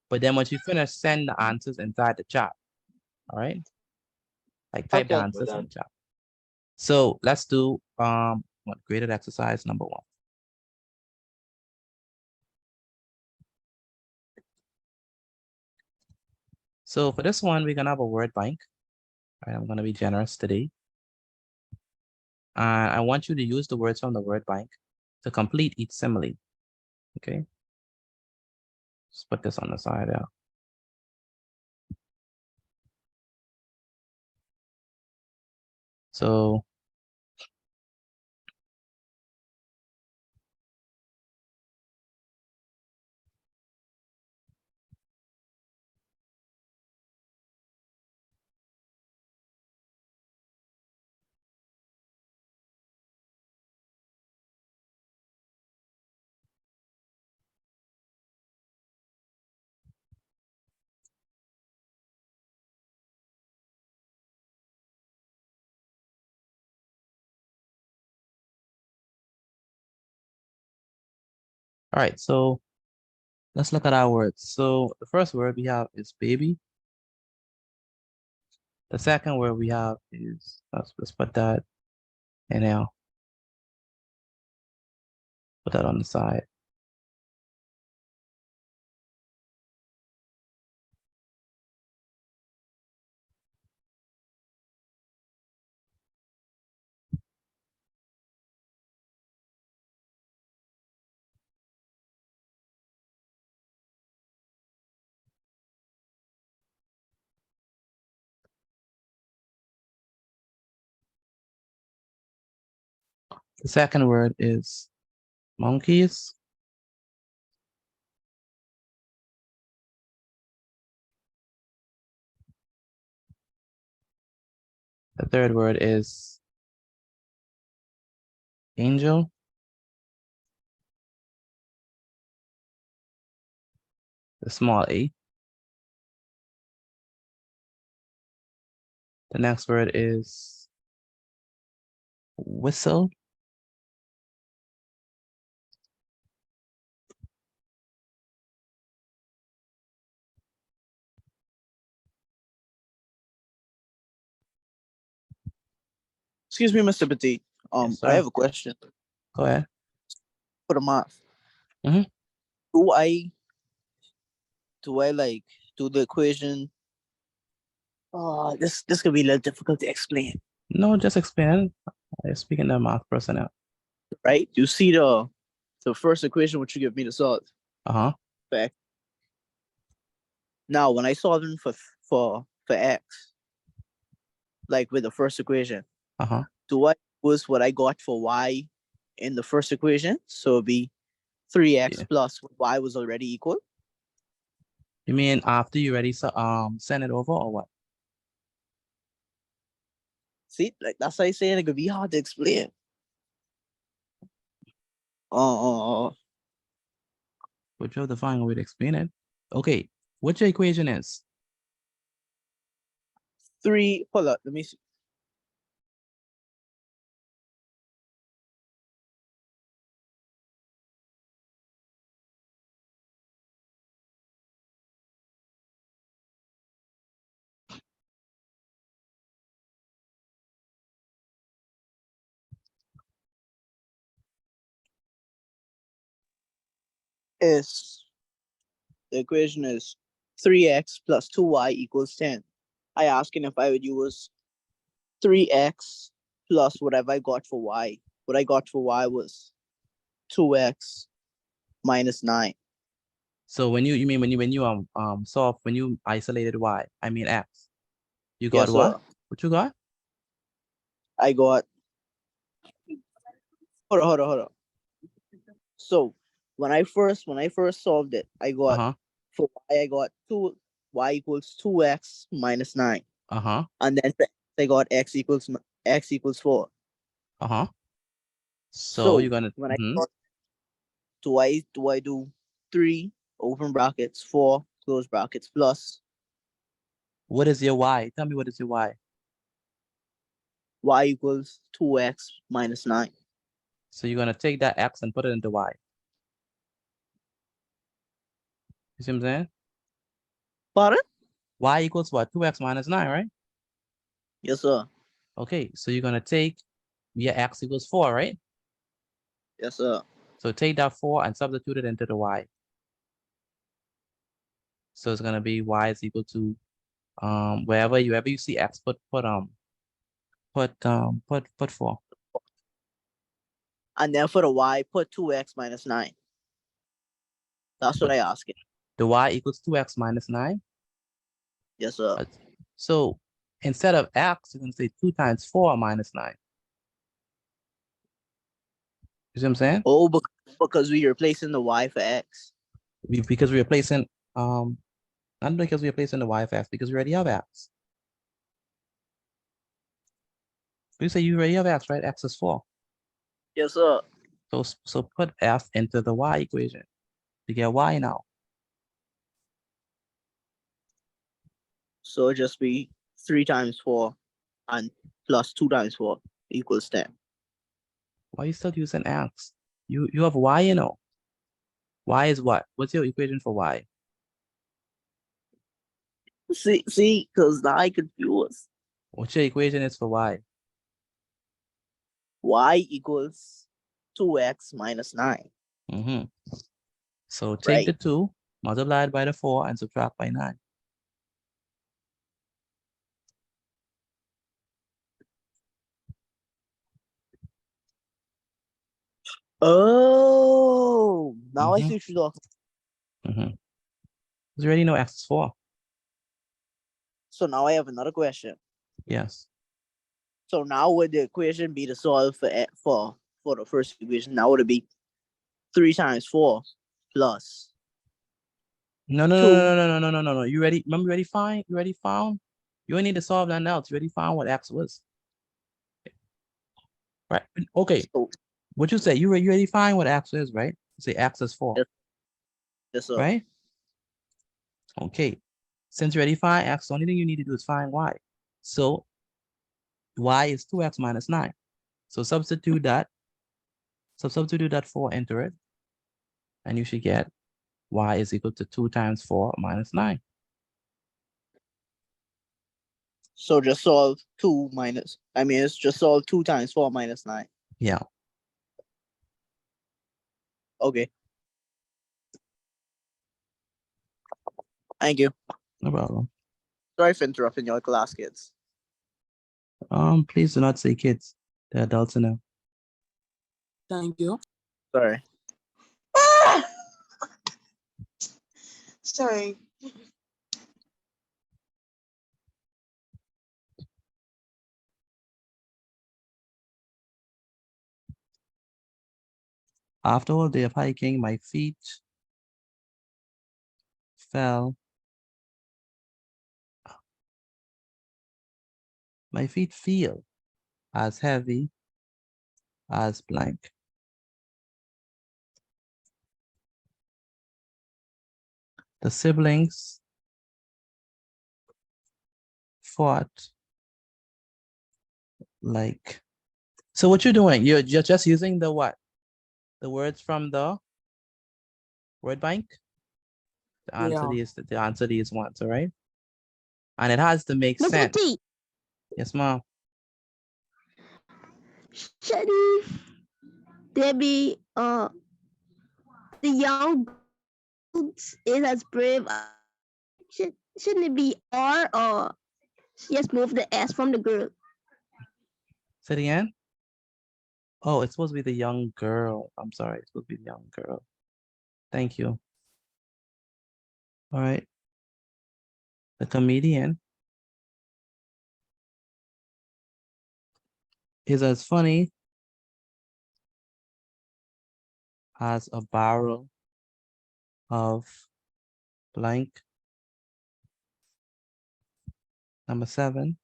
Speaker 1: But then once you finish, send the answers inside the chat. All right? Like type the
Speaker 11: Okay.
Speaker 1: answers in the chat. So let's do graded exercise number 1. So for this one, we're gonna have a word bank. All right, I'm gonna be generous today. I want you to use the words from the word bank to complete each simile. Okay. Just put this on the side there. So all right, so let's look at our words. So the first word we have is baby. The second word we have is, let's put that in there. Put that on the side. The second word is monkeys. The third word is angel. The small a. The next word is whistle.
Speaker 19: Excuse me, Mr. Petit.
Speaker 1: Yes,
Speaker 19: I
Speaker 1: sir.
Speaker 19: have a question
Speaker 1: Go ahead.
Speaker 19: for the math.
Speaker 1: Mhm.
Speaker 19: Do I like do the equation? Oh, this could be a little difficult to explain,
Speaker 1: No, just explain. I'm speaking to math personnel.
Speaker 19: right? You see the first equation which you give me to solve.
Speaker 1: Uh-huh.
Speaker 19: Fact. Now, when I solve it for x, like with the first equation,
Speaker 1: Uh-huh.
Speaker 19: do I use what I got for y in the first equation? So it'd be 3x
Speaker 1: Yeah.
Speaker 19: plus what y was already equal.
Speaker 1: You mean after you already send it over or what?
Speaker 19: See, like that's why I saying it could be hard to explain.
Speaker 1: But you have to find a way to explain it. Okay, what your equation is?
Speaker 19: 3. Hold up, let me see. Is the equation is 3x plus 2y equals 10. I asking if I would use 3x plus whatever I got for y. What I got for y was 2x minus 9.
Speaker 1: So when you mean when you solve when you isolated y, I mean x, you got
Speaker 19: Yes,
Speaker 1: what?
Speaker 19: sir.
Speaker 1: What you got?
Speaker 19: I got hold on. So when I first solved it, I got
Speaker 1: Uh-huh.
Speaker 19: for y I got 2y equals 2x minus 9.
Speaker 1: Uh-huh.
Speaker 19: And then for x, I got x equals 4.
Speaker 1: Uh-huh. So you're
Speaker 19: So
Speaker 1: gonna
Speaker 19: when I got do I do 3 open brackets 4 close brackets plus
Speaker 1: what is your y? Tell me what is your y?
Speaker 19: y equals 2x minus 9.
Speaker 1: So you're gonna take that x and put it into y. You see what I'm saying?
Speaker 19: Pardon?
Speaker 1: Y equals what? 2x minus 9, right?
Speaker 19: Yes, sir.
Speaker 1: Okay, so you're gonna take your x equals 4, right?
Speaker 19: Yes, sir.
Speaker 1: So take that 4 and substitute it into the y. So it's gonna be y is equal to wherever you see x, put 4.
Speaker 19: And then for the y, put 2x minus 9. That's what
Speaker 1: But
Speaker 19: I ask it.
Speaker 1: the y equals 2x minus 9.
Speaker 19: Yes, sir.
Speaker 1: So instead of x, you're gonna say 2 times 4 minus 9. You see what I'm saying?
Speaker 19: Oh, because we replacing the y for x.
Speaker 1: Because we're replacing not because we're replacing the y for x, because we already have x. You say you already have x, right? X is 4.
Speaker 19: Yes, sir.
Speaker 1: So put f into the y equation to get y now.
Speaker 19: So it just be 3 times 4 and plus 2 times 4 equals 10.
Speaker 1: Why are you still using x? You have y, you know. Y is what? What's your equation for y?
Speaker 19: See, because now I confused.
Speaker 1: What's your equation is for y?
Speaker 19: Y equals 2x minus 9.
Speaker 1: Mm-hmm. So take
Speaker 19: Right.
Speaker 1: the 2, multiply it by the 4, and subtract by 9.
Speaker 19: Oh, now I see what you're talking.
Speaker 1: Mm-hmm. You already know x is 4.
Speaker 19: So now I have another question.
Speaker 1: Yes.
Speaker 19: So now would the equation be to solve for for the first equation. That would be 3 times 4 plus
Speaker 1: No, no, no,
Speaker 19: 2.
Speaker 1: no, no, no, no, no, no, no. You ready? Remember, you already find? You already found? You ain't need to solve nothing else. You already found what x was. Right. Okay.
Speaker 19: So,
Speaker 1: What you say? You already find what x is, right? You say x is 4.
Speaker 19: yes, sir.
Speaker 1: Right? Okay. Since you already find x, the only thing you need to do is find y. So y is 2x minus 9. So substitute that 4, enter it, and you should get y is equal to 2 times 4 minus 9.
Speaker 19: So just solve 2 minus, it's just solve 2 times 4 minus 9.
Speaker 1: Yeah.
Speaker 19: Okay. Thank you.
Speaker 1: No problem.
Speaker 19: Sorry for interrupting your class, kids.
Speaker 1: Please do not say kids. They're adults now.
Speaker 12: Thank you.
Speaker 19: Sorry.
Speaker 14: Sorry.
Speaker 1: After all day of hiking, my feet fell. My feet feel as heavy as blank. The siblings fought like. So what you're doing? You're just using the what? The words from the word bank. The answer is the answer is one, all right? And it has to make sense.
Speaker 7: T.
Speaker 1: Yes, ma'am.
Speaker 7: Shouldn't there be the young girls is as brave shouldn't it be R or just move the S from the girl?
Speaker 1: Say it again. Oh, it's supposed to be the young girl. I'm sorry, it's supposed to be the young girl. Thank you. All right. The comedian is as funny as a barrel of blank. Number 7.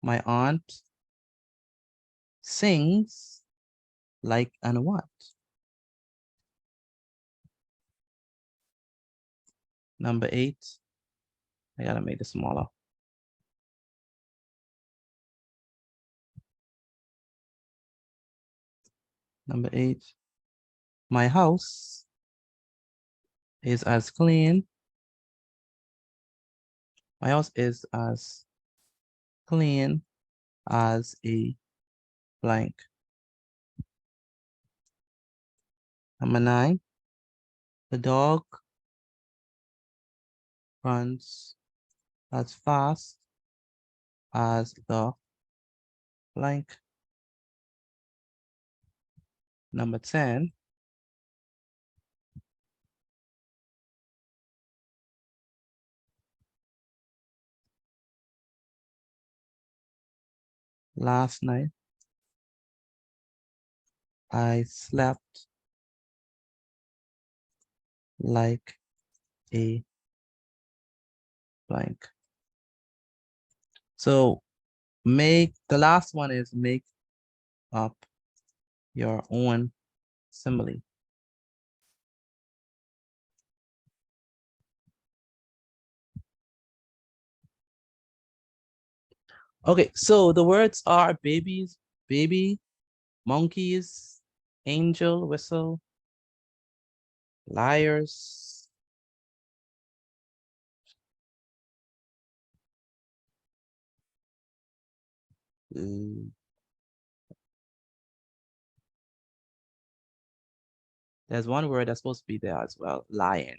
Speaker 1: My aunt sings like an what? Number 8. I gotta make it smaller. Number 8. My house is as clean. My house is as clean as a blank. Number 9. The dog runs as fast as the blank. Number 10. Last night, I slept like a blank. So the last one is make up your own simile. Okay, so the words are babies, baby, monkeys, angel, whistle, liars, there's one word that's supposed to be there as well, lion.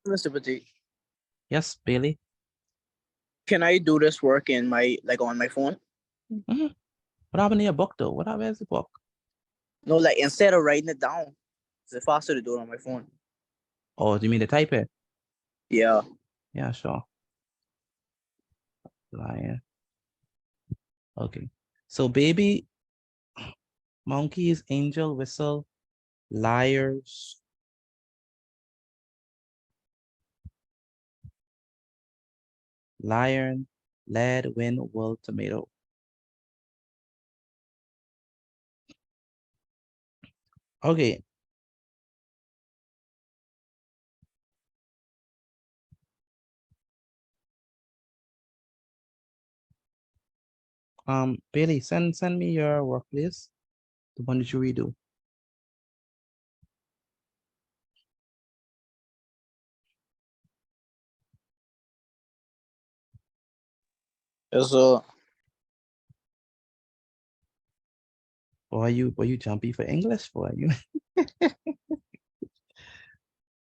Speaker 19: Mr. Petit,
Speaker 1: Yes, Bailey?
Speaker 19: can I do this work in my on my phone?
Speaker 1: What happened to your book though? What happened to the book?
Speaker 19: No, instead of writing it down, it's faster to do it on my phone.
Speaker 1: Oh, do you mean to type it?
Speaker 19: Yeah.
Speaker 1: Yeah, sure. Lion. Okay. So baby Monkeys, angel, whistle, liars. Lion, lead, wind, wool, tomato. Okay. Bailey, send me your work, please. The one that you redo.
Speaker 19: Yes, sir.
Speaker 1: Boy, you jumpy for English, boy. You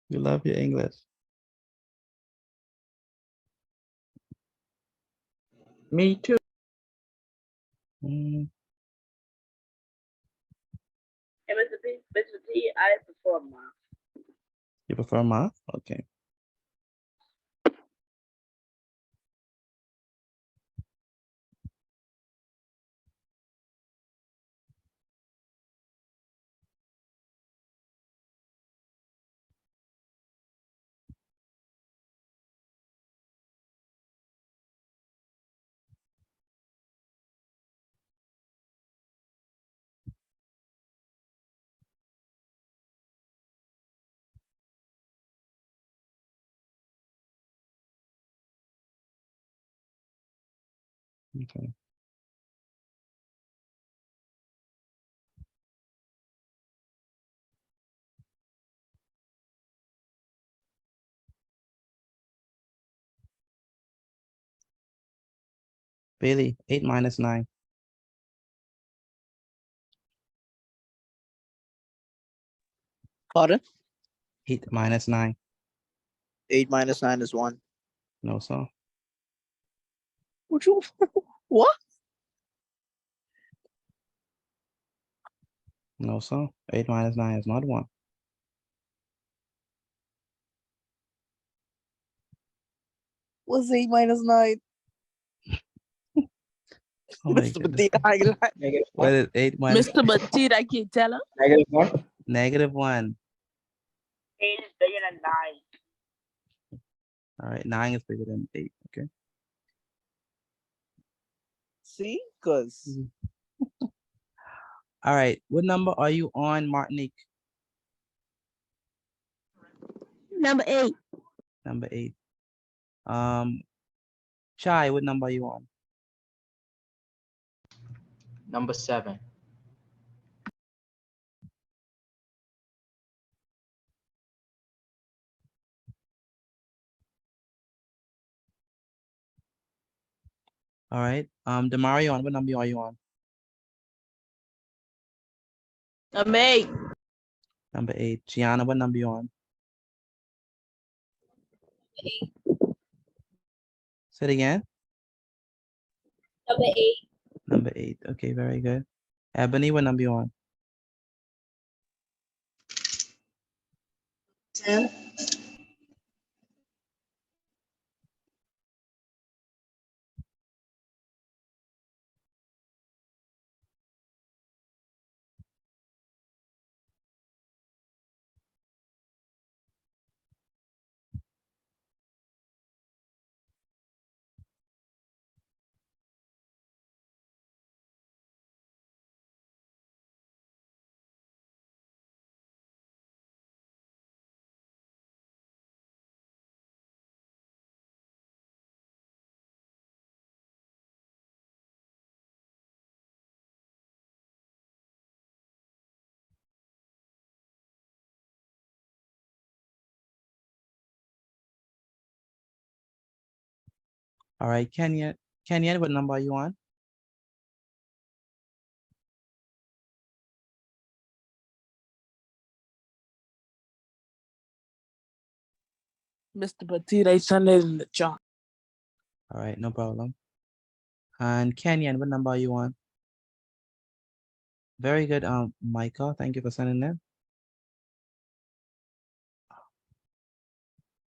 Speaker 1: you love your English.
Speaker 12: Me too.
Speaker 1: Mm,
Speaker 4: Hey, Mr. T, I prefer math.
Speaker 1: you prefer math? Okay. Okay. Bailey, 8 minus 9.
Speaker 19: Pardon?
Speaker 1: 8 minus 9.
Speaker 19: 8 minus 9 is 1.
Speaker 1: No, sir.
Speaker 19: What you what?
Speaker 1: No, sir. 8 minus 9 is not 1.
Speaker 19: What's 8 minus 9?
Speaker 1: Oh my
Speaker 19: Mr.
Speaker 1: goodness.
Speaker 19: Potato, I like.
Speaker 12: Negative
Speaker 1: What
Speaker 12: 1.
Speaker 1: is 8 minus
Speaker 15: Mr. Batita, can you tell him?
Speaker 12: Negative 1.
Speaker 1: negative 1?
Speaker 4: 8 is bigger than 9.
Speaker 1: All right, 9 is bigger than 8. Okay.
Speaker 19: See? Because
Speaker 1: Mhm. All right, what number are you on, Martinique?
Speaker 7: Number 8.
Speaker 1: Number 8. Chai, what number are you on?
Speaker 16: Number 7.
Speaker 1: All right. Demarion, what number are you on?
Speaker 15: Number 8.
Speaker 1: Number 8. Gianna, what number you on? Say it again.
Speaker 20: Number 8.
Speaker 1: Number 8. Okay, very good. Ebony, what number you on?
Speaker 14: 10.
Speaker 1: All right, Kenya. Kenya, what number are you on?
Speaker 12: Mr. Petite, I sent it in the chat.
Speaker 1: All right, no problem. And Kenyan, what number are you on? Very good, Michael. Thank you for sending that.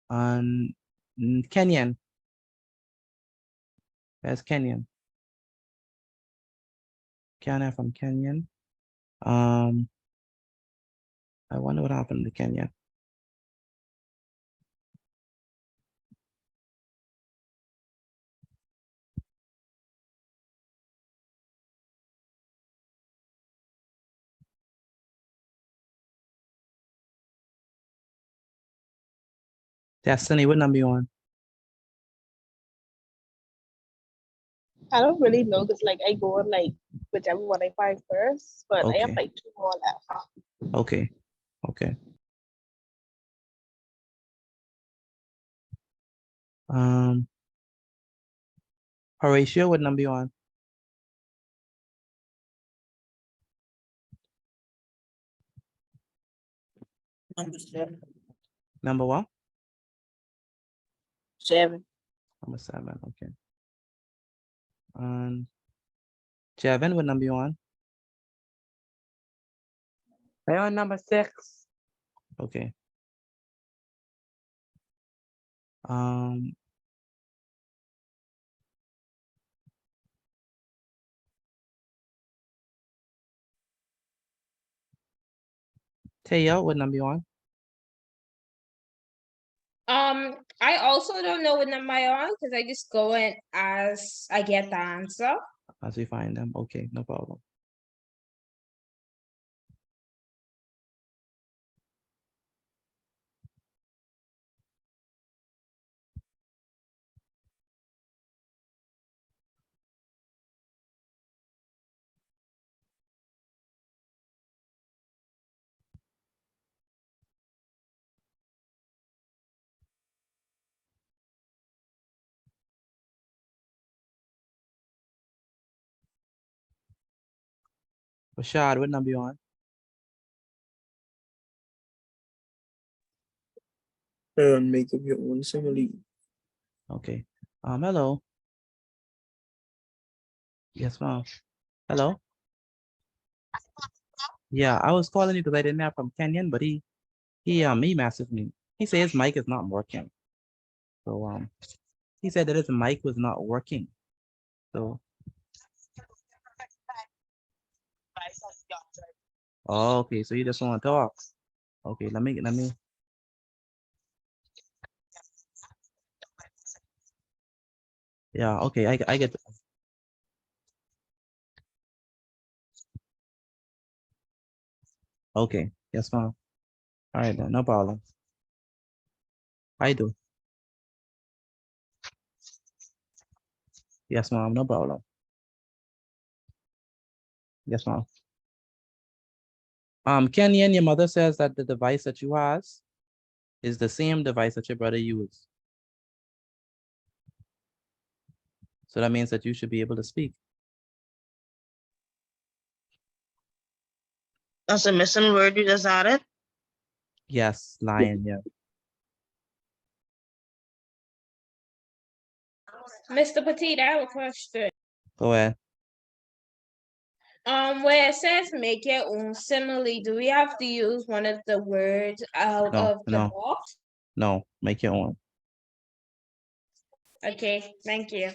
Speaker 1: And Kenyan. Where's Kenyan? Kenya from Kenyan. I wonder what happened to Kenya. Destiny, what number you on?
Speaker 5: I don't really know because like I go on like whichever one I find first, but I have
Speaker 1: Okay.
Speaker 5: like 2 more left.
Speaker 1: Okay. Okay. Horatio, what number you on?
Speaker 8: Number 7.
Speaker 1: Number what?
Speaker 8: 7.
Speaker 1: Number 7. Okay. Jevin, what number you on?
Speaker 6: I on number 6.
Speaker 1: Okay. Taya, what number you on?
Speaker 3: I also don't know what number I'm on because I just go in as I get the answer.
Speaker 1: As we find them. Okay, no problem. Rashad, what number you on?
Speaker 12: And make up your own simile.
Speaker 1: Okay. Hello. Yes, ma'am. Hello. Yeah, I was calling you because I didn't have from Kenyon, but he messaged me. He said his mic is not working. So he said that his mic was not working. So oh, okay, so you just want to talk. Okay, let me yeah, okay, I get okay, yes, ma'am. All right then, no problem. I do. Yes, ma'am, no problem. Yes, ma'am. Kenyon, your mother says that the device that you has is the same device that your brother used. So that means that you should be able to speak.
Speaker 14: That's a missing word you just added.
Speaker 1: Yes, lion, yeah.
Speaker 3: Mr. Petit, I have a question.
Speaker 1: Go ahead.
Speaker 3: Where it says make your own simile, do we have to use one of the words out
Speaker 1: No,
Speaker 3: of the
Speaker 1: no,
Speaker 3: box?
Speaker 1: no, make your own.
Speaker 3: Okay, thank you.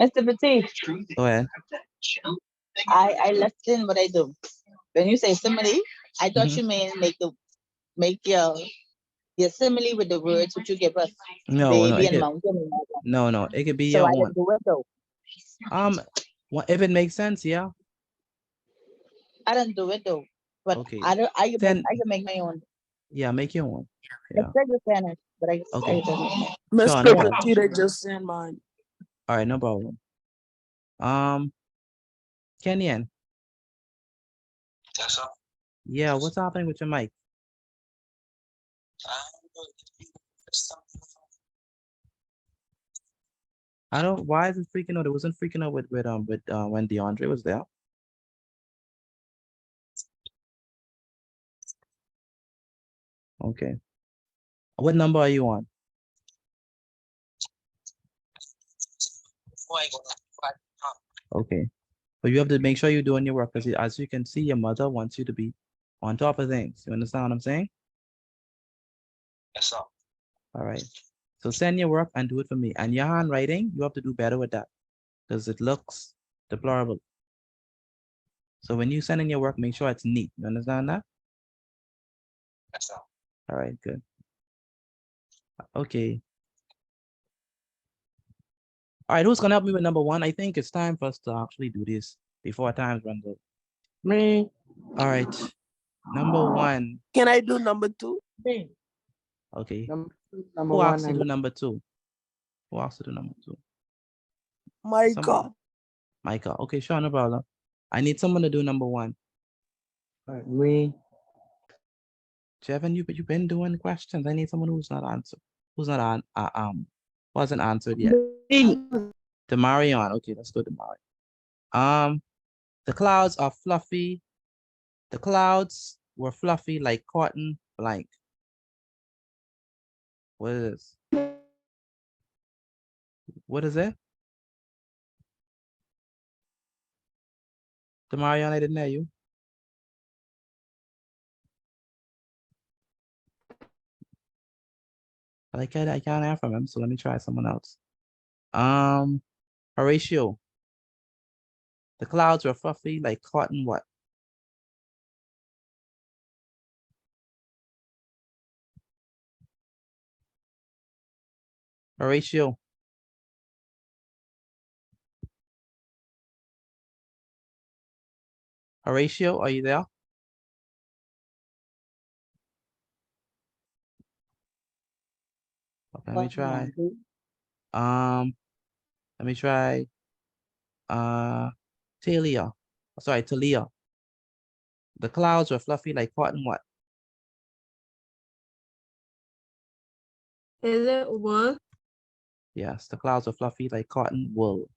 Speaker 11: Mr. Petit,
Speaker 1: Go ahead.
Speaker 11: I listen what I do. When you say simile, I thought
Speaker 1: Mhm.
Speaker 11: you mean make your simile with the words which you give us,
Speaker 1: No, no,
Speaker 11: baby
Speaker 1: it
Speaker 11: and
Speaker 1: could
Speaker 11: mountain and all that.
Speaker 1: no, it could be
Speaker 11: So
Speaker 1: your
Speaker 11: I
Speaker 1: own.
Speaker 11: didn't do it though.
Speaker 1: If it makes sense, yeah.
Speaker 11: I didn't do it though. But
Speaker 1: Okay.
Speaker 11: I
Speaker 1: Then
Speaker 11: can make my own.
Speaker 1: yeah, make your own.
Speaker 11: Let's
Speaker 1: Yeah.
Speaker 11: take the Spanish, but I
Speaker 1: Okay.
Speaker 11: don't.
Speaker 12: Mr.
Speaker 1: Sure, no worries.
Speaker 12: Petit, they just sent mine.
Speaker 1: All right, no problem. Kenyan.
Speaker 2: Yes, sir.
Speaker 1: Yeah, what's happening with your mic? I don't. Why is it freaking out? It wasn't freaking out with when DeAndre was there. Okay. What number are you on? Okay. But you have to make sure you're doing your work because as you can see, your mother wants you to be on top of things. You understand what I'm saying?
Speaker 2: Yes, sir.
Speaker 1: All right. So send your work and do it for me. And your handwriting, you have to do better with that because it looks deplorable. So when you send in your work, make sure it's neat. You understand that?
Speaker 2: Yes, sir.
Speaker 1: All right, good. Okay. All right, who's gonna help me with number 1? I think it's time for us to actually do this before time runs out.
Speaker 6: Me.
Speaker 1: All right, number 1.
Speaker 12: Can I do number 2?
Speaker 6: Me.
Speaker 1: Okay.
Speaker 6: Number
Speaker 1: Who
Speaker 6: 1.
Speaker 1: asked to do number 2? Who asked to do number 2?
Speaker 12: Micah.
Speaker 1: Micah. Okay, sure, no problem. I need someone to do number 1.
Speaker 6: Me.
Speaker 1: Jevin, you've been doing questions. I need someone who's not answered. Who's not on wasn't answered yet. To Marion. Okay, let's go to Marion. The clouds are fluffy. The clouds were fluffy like cotton blank. What is this? What is it? To Marion, I didn't hear you. I can't hear from him, so let me try someone else. Horatio. The clouds were fluffy like cotton what? Horatio. Horatio, are you there? Okay, let me try. Let me try. Talia. Sorry, Talia. The clouds were fluffy like cotton what?
Speaker 21: Is it wool?
Speaker 1: Yes, the clouds were fluffy like cotton wool.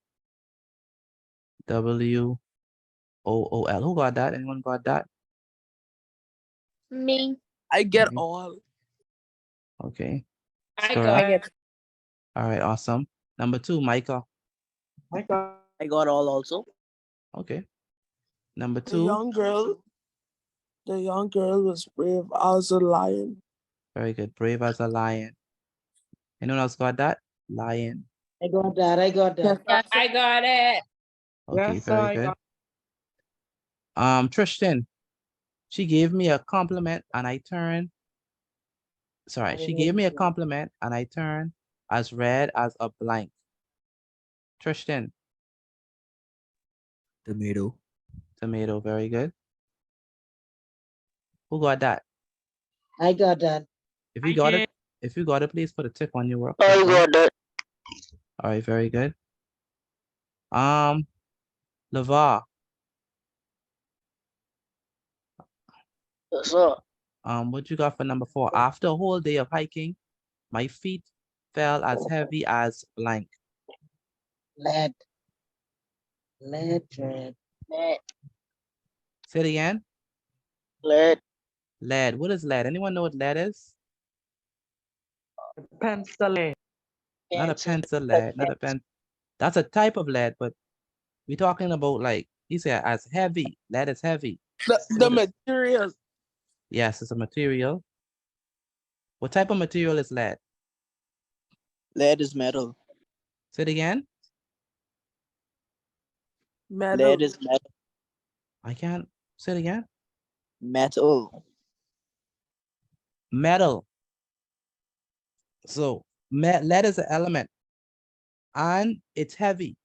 Speaker 1: WOOL. Who got that? Anyone got that?
Speaker 18: Me.
Speaker 12: I get
Speaker 1: Okay.
Speaker 12: all.
Speaker 1: Okay.
Speaker 3: I
Speaker 1: Correct.
Speaker 3: got it.
Speaker 1: All right, awesome. Number 2, Micah.
Speaker 8: I got all also.
Speaker 1: Okay. Number
Speaker 12: The
Speaker 1: 2.
Speaker 12: young girl was brave as a lion.
Speaker 1: Very good. Brave as a lion. Anyone else got that? Lion.
Speaker 8: I got that. I got that.
Speaker 3: Yes, I got it.
Speaker 1: Okay,
Speaker 6: Yes,
Speaker 1: very
Speaker 6: I
Speaker 1: good.
Speaker 6: got.
Speaker 1: Tristan. She gave me a compliment and I turned. Sorry, she gave me a compliment and I turned as red as a blank. Tristan.
Speaker 19: Tomato.
Speaker 1: Tomato, very good. Who got that?
Speaker 8: I got that.
Speaker 1: If you got it, please put a tick on your work.
Speaker 8: I got that.
Speaker 1: All right, very good. Lavar.
Speaker 8: Yes, sir.
Speaker 1: What you got for number 4? After a whole day of hiking, my feet felt as heavy as blank.
Speaker 8: Lead. Lead.
Speaker 1: Say it again.
Speaker 8: Lead.
Speaker 1: Lead. What is lead? Anyone know what lead is?
Speaker 6: Pencil.
Speaker 1: Not a pencil lead, not a pen. That's a type of lead, but we're talking about like, he said as heavy. Lead is heavy.
Speaker 12: The material.
Speaker 1: Yes, it's a material. What type of material is lead?
Speaker 19: Lead is metal.
Speaker 1: Say it again.
Speaker 12: Metal.
Speaker 19: Lead is metal.
Speaker 1: I can't. Say it again.
Speaker 19: Metal.
Speaker 1: Metal. So lead is an element and it's heavy.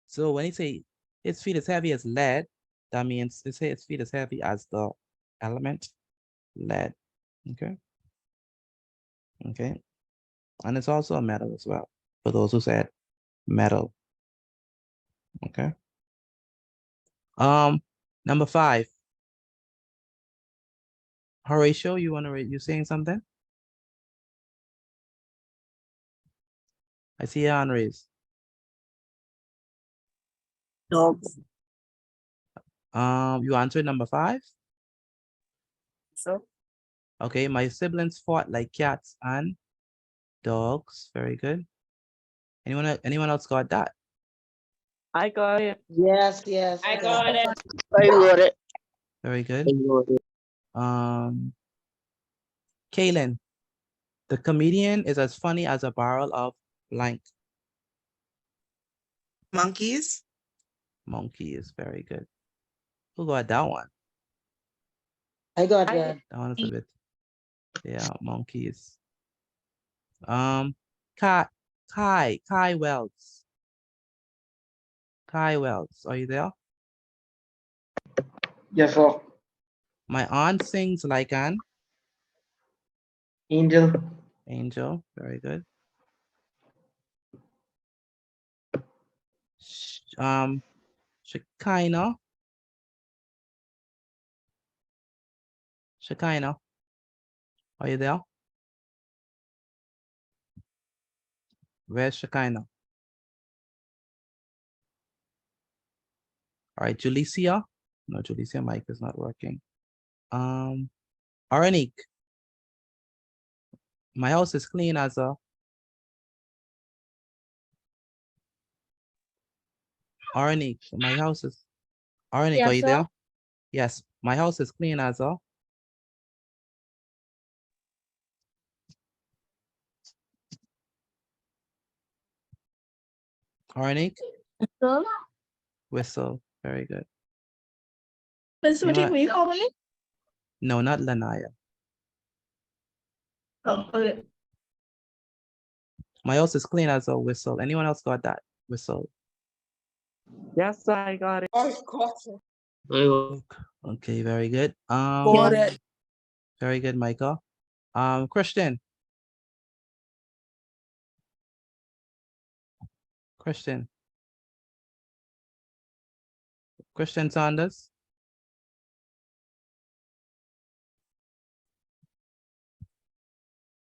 Speaker 1: So when you say its feet is heavy as lead, that means they say its feet is heavy as the element lead. Okay. Okay. And it's also a metal as well, for those who said metal. Okay. Number 5. Horatio, you want to read? You saying something? I see your hand raised.
Speaker 12: Dogs.
Speaker 1: You answered number 5?
Speaker 12: So
Speaker 1: Okay, my siblings fought like cats and dogs. Very good. Anyone else got that?
Speaker 6: I got it.
Speaker 8: Yes.
Speaker 3: I got it.
Speaker 8: I got it.
Speaker 1: Very good. Kaylin, The comedian is as funny as a barrel of blank.
Speaker 10: Monkeys.
Speaker 1: Monkey is very good. Who got that one?
Speaker 8: I got that.
Speaker 1: That one is a bit. Yeah, monkeys. Kai Wells. Kai Wells, are you there?
Speaker 6: Yes, sir.
Speaker 1: My aunt sings like an
Speaker 6: Angel.
Speaker 1: angel. Very good. Shekinah. Shekinah, are you there? Where's Shekinah? All right, Julicia. No, Julicia mic is not working. Aranik. My house is clean as a Aranik. My house is Aranik, are
Speaker 21: Yes,
Speaker 1: you
Speaker 21: sir.
Speaker 1: there? Yes, my house is clean as a Aranik.
Speaker 21: Sir.
Speaker 1: Whistle. Very good.
Speaker 5: Mr.
Speaker 1: You know
Speaker 5: Petit,
Speaker 1: what?
Speaker 5: will you call me?
Speaker 1: No, not Lanaya.
Speaker 5: Oh, okay.
Speaker 1: My house is clean as a whistle. Anyone else got that? Whistle.
Speaker 6: Yes, I got it.
Speaker 1: Okay, very good.
Speaker 12: Got it.
Speaker 1: Very good, Micah. Christian. Christian Sanders.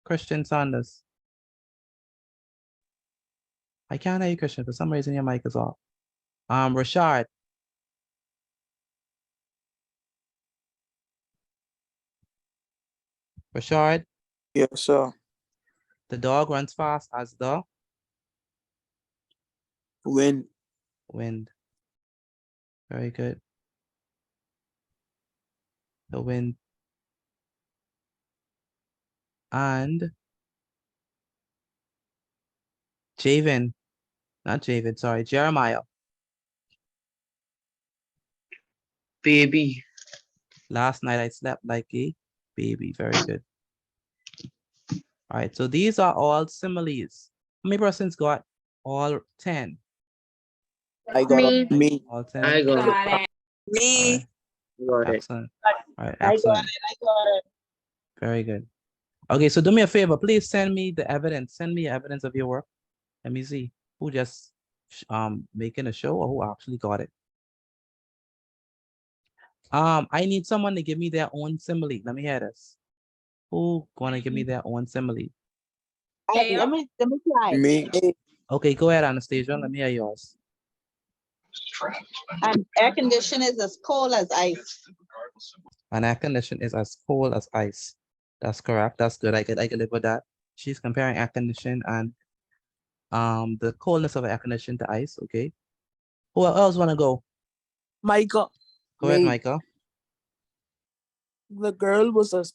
Speaker 1: Christian Sanders. I can't hear you, Christian. For some reason, your mic is off. Rashard. Rashard.
Speaker 12: Yes, sir.
Speaker 1: The dog runs fast as the
Speaker 12: Wind.
Speaker 1: wind. Very good. The wind. And Javen. Not Javen, sorry. Jeremiah.
Speaker 6: Baby.
Speaker 1: Last night I slept like a baby. Very good. All right, so these are all similes. How many persons got all 10?
Speaker 12: I got it. Me.
Speaker 1: All 10?
Speaker 6: I got it.
Speaker 3: Got it.
Speaker 10: Me.
Speaker 1: All right.
Speaker 6: Got it.
Speaker 1: Excellent. All right,
Speaker 8: I got
Speaker 1: excellent.
Speaker 8: it. I got it.
Speaker 1: Very good. Okay, so do me a favor. Please send me the evidence. Send me evidence of your work. Let me see who just making a show or who actually got it. I need someone to give me their own simile. Let me hear this. Who gonna give me their own simile?
Speaker 8: Let me try.
Speaker 12: Me.
Speaker 1: Okay, go ahead, Anastasia. Let me hear yours.
Speaker 11: And air condition is as cold as ice.
Speaker 1: An air condition is as cold as ice. That's correct. That's good. I could live with that. She's comparing air condition and the coldness of an air condition to ice. Okay. Who else wanna go?
Speaker 12: Micah.
Speaker 1: Go ahead,
Speaker 8: Me.
Speaker 1: Micah.
Speaker 12: The girl was as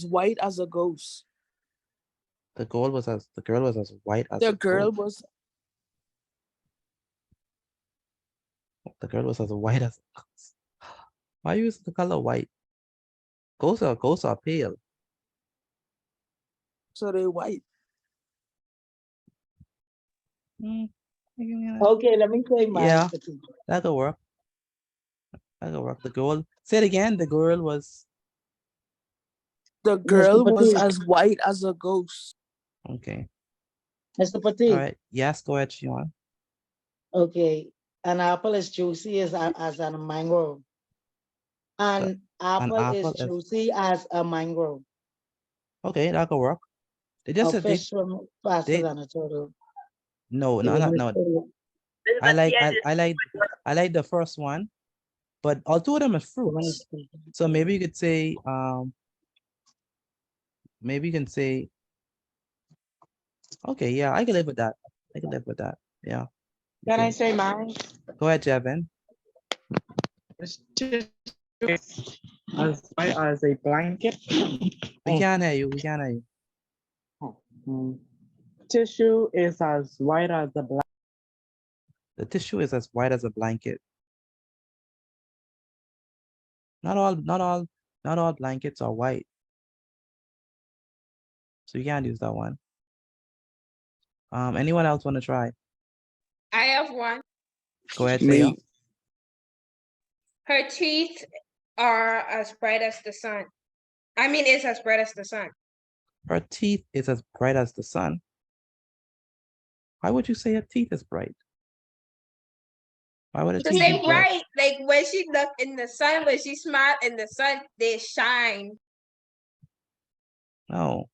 Speaker 12: white as a ghost.
Speaker 1: The girl was as white as
Speaker 12: The
Speaker 1: a
Speaker 12: girl
Speaker 1: ghost.
Speaker 12: was
Speaker 1: The girl was as white as a ghost. Why use the color white? Ghosts are pale.
Speaker 12: so they white.
Speaker 8: Okay, let me say mine.
Speaker 1: Yeah, that'll work. That'll work. The girl. Say it again. The girl was
Speaker 12: The girl was
Speaker 8: Petit.
Speaker 12: as white as a ghost.
Speaker 1: okay.
Speaker 8: Mr. Petit.
Speaker 1: All right. Yes, go ahead, Shion.
Speaker 8: Okay. An apple is juicy as a mango. An apple is
Speaker 1: apple is
Speaker 8: juicy as a mango.
Speaker 1: okay. That'll work. They just
Speaker 8: A
Speaker 1: said they
Speaker 8: fish swim faster
Speaker 1: they
Speaker 8: than a turtle.
Speaker 1: no
Speaker 8: You
Speaker 1: no no
Speaker 8: missed
Speaker 1: no.
Speaker 8: it.
Speaker 1: I like the first one, but all two of them are fruits. So maybe you could say maybe you can say okay, yeah, I can live with that. I can live with that. Yeah.
Speaker 6: Can I
Speaker 1: Okay.
Speaker 6: say mine?
Speaker 1: Go ahead, Jevin.
Speaker 6: It's just as white as a blanket.
Speaker 1: We can't hear you. We can't hear you.
Speaker 6: Tissue is as white as the black.
Speaker 1: The tissue is as white as a blanket. Not all blankets are white. So you can't use that one. Anyone else want to try?
Speaker 3: I have one.
Speaker 1: Go ahead,
Speaker 12: Me.
Speaker 1: Saya.
Speaker 3: Her teeth are as bright as the sun. I mean, it's as bright as the sun.
Speaker 1: Her teeth is as bright as the sun. Why would you say her teeth is bright? Why would her
Speaker 3: Because
Speaker 1: teeth be
Speaker 3: they
Speaker 1: bright?
Speaker 3: bright. Like when she look in the sun, when she smile in the sun, they shine.
Speaker 1: No,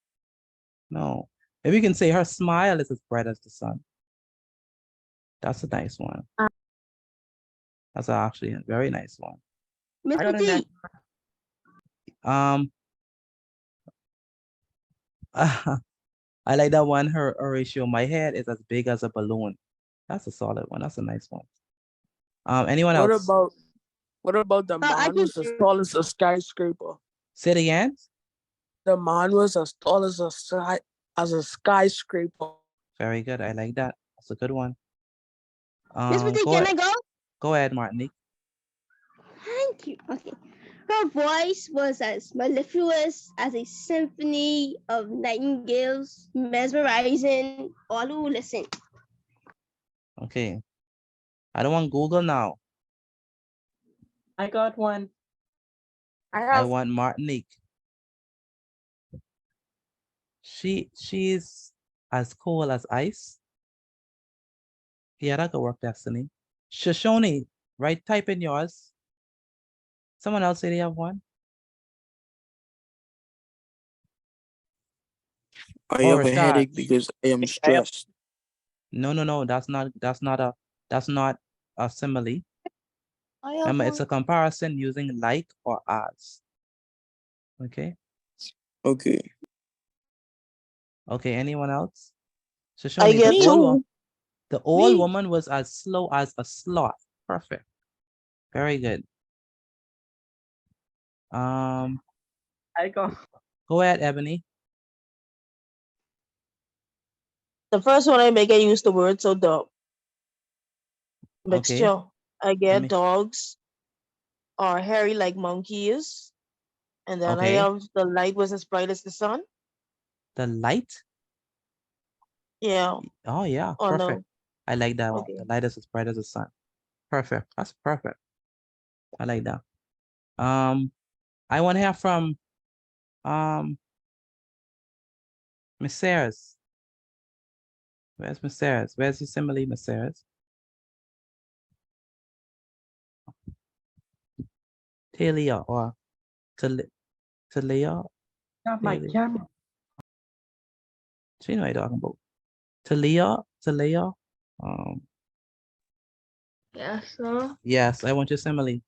Speaker 1: no. Maybe you can say her smile is as bright as the sun. That's a nice one. That's actually a very nice one.
Speaker 7: Miss
Speaker 6: I got a
Speaker 7: Petite,
Speaker 1: I like that one. Her ratio. My head is as big as a balloon. That's a solid one. That's a nice one. Anyone
Speaker 12: What
Speaker 1: else?
Speaker 12: about the
Speaker 7: I
Speaker 12: man
Speaker 7: can
Speaker 12: was as tall as a skyscraper?
Speaker 1: Say it again.
Speaker 12: The man was as tall as a skyscraper.
Speaker 1: Very good. I like that. That's a good one.
Speaker 7: Miss Petite,
Speaker 1: Go
Speaker 7: can I
Speaker 1: ahead.
Speaker 7: go?
Speaker 1: Go ahead, Martinique.
Speaker 7: Thank you. Okay. Her voice was as mellifluous as a symphony of nightingales, mesmerizing all who listen.
Speaker 1: Okay. I don't want Google now.
Speaker 6: I got one.
Speaker 1: I want Martinique. She's as cool as ice. Yeah, that could work, Destiny. Shoshone, right? Type in yours. Someone else say they have one.
Speaker 12: I
Speaker 1: Oh,
Speaker 12: have a
Speaker 1: Rashad.
Speaker 12: headache because I am stressed.
Speaker 1: No. That's not a simile. Remember, it's a comparison using like or as. Okay.
Speaker 12: Okay.
Speaker 1: Okay. Anyone else?
Speaker 14: I
Speaker 1: Shoshone,
Speaker 14: get two.
Speaker 1: the old woman was as slow as a sloth. Perfect. Very good.
Speaker 6: I got.
Speaker 1: Go ahead, Ebony.
Speaker 14: The first one I make, I use the word so the mixture.
Speaker 1: Okay.
Speaker 14: I get
Speaker 1: me-
Speaker 14: dogs are hairy like monkeys. And then I
Speaker 1: Okay.
Speaker 14: have the light was as bright as the sun.
Speaker 1: The light.
Speaker 14: Yeah.
Speaker 1: Oh yeah.
Speaker 14: Oh
Speaker 1: Perfect.
Speaker 14: no.
Speaker 1: I like that one.
Speaker 14: Okay.
Speaker 1: The light is as bright as the sun. Perfect. That's perfect. I like that. I want to hear from Miss Sayers. Where's Miss Sayers? Where's your simile, Miss Sayers? Talia or Talia?
Speaker 6: Not my
Speaker 1: Talia?
Speaker 6: camera.
Speaker 1: She know what you're talking about. Talia.
Speaker 5: Yes, sir.
Speaker 1: Yes, I want your simile.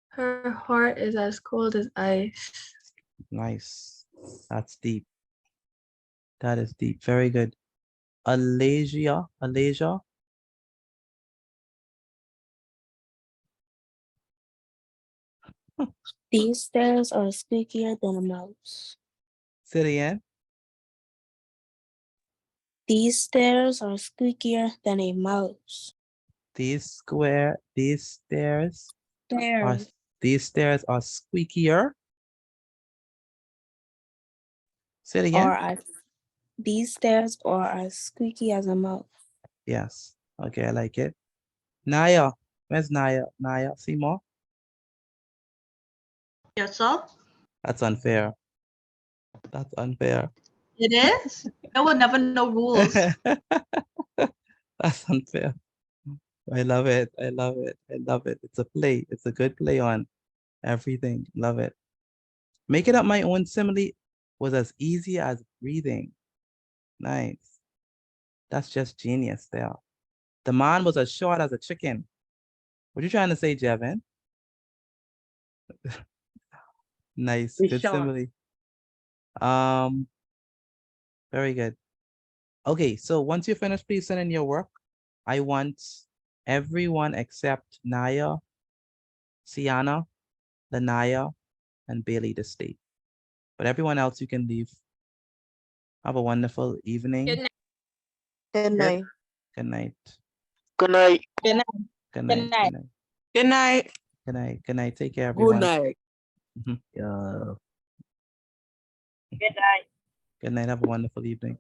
Speaker 5: Her heart is as cold as ice.
Speaker 1: Nice. That's deep. That is deep. Very good. Alasia.
Speaker 21: These stairs are squeakier than a mouse.
Speaker 1: Say it again.
Speaker 21: These stairs are squeakier than a mouse.
Speaker 1: These stairs are
Speaker 21: Stairs.
Speaker 1: Squeakier. Say it again.
Speaker 21: These stairs are as squeaky as a mouse.
Speaker 1: Yes. Okay, I like it. Naya. Where's Naya? Naya, see more?
Speaker 15: Yes, sir.
Speaker 1: That's unfair. That's unfair.
Speaker 15: It is. I will never know rules.
Speaker 1: That's unfair. I love it. I love it. I love it. It's a play. It's a good play on everything. Love it. Making up my own simile was as easy as breathing. Nice. That's just genius there. The man was as short as a chicken. What you trying to say, Jevin? Nice.
Speaker 6: He's
Speaker 1: Good
Speaker 6: short.
Speaker 1: simile. Very good. Okay, so once you finish, please send in your work. I want everyone except Naya, Sienna, Lanaya, and Bailey to stay. But everyone else, you can leave. Have a wonderful evening.
Speaker 3: Good night.
Speaker 14: Good night.
Speaker 1: Good night.
Speaker 12: Good night.
Speaker 11: Good night.
Speaker 1: Good
Speaker 11: Good
Speaker 1: night.
Speaker 11: night.
Speaker 1: Good night.
Speaker 12: Good night.
Speaker 1: Good night. Good night. Take care,
Speaker 12: Good
Speaker 1: everyone.
Speaker 12: night.
Speaker 1: Yeah.
Speaker 14: Good night.
Speaker 1: Good night. Have a wonderful evening.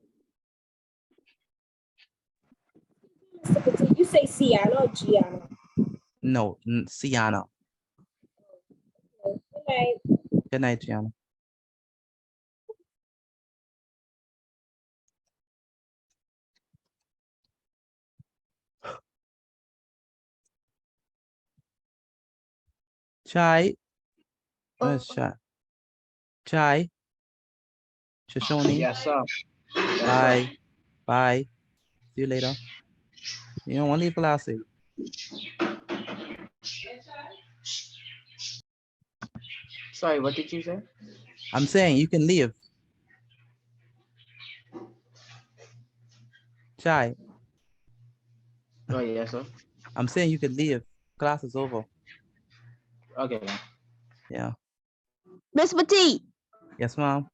Speaker 20: Mr. Petit, you say Sienna or Gianna?
Speaker 1: No, Sienna.
Speaker 20: Good night.
Speaker 1: Good night, Gianna. Chai. Where's Chai? Chai. Shoshone.
Speaker 16: Yes, sir. Yes, sir.
Speaker 1: Bye. Bye. See you later. You don't want to leave classy.
Speaker 16: Sorry, what did you say?
Speaker 1: I'm saying you can leave. Chai.
Speaker 16: Oh, yes, sir.
Speaker 1: I'm saying you can leave. Class is over.
Speaker 16: Okay.
Speaker 1: Yeah.
Speaker 7: Miss Petit.
Speaker 1: Yes, ma'am.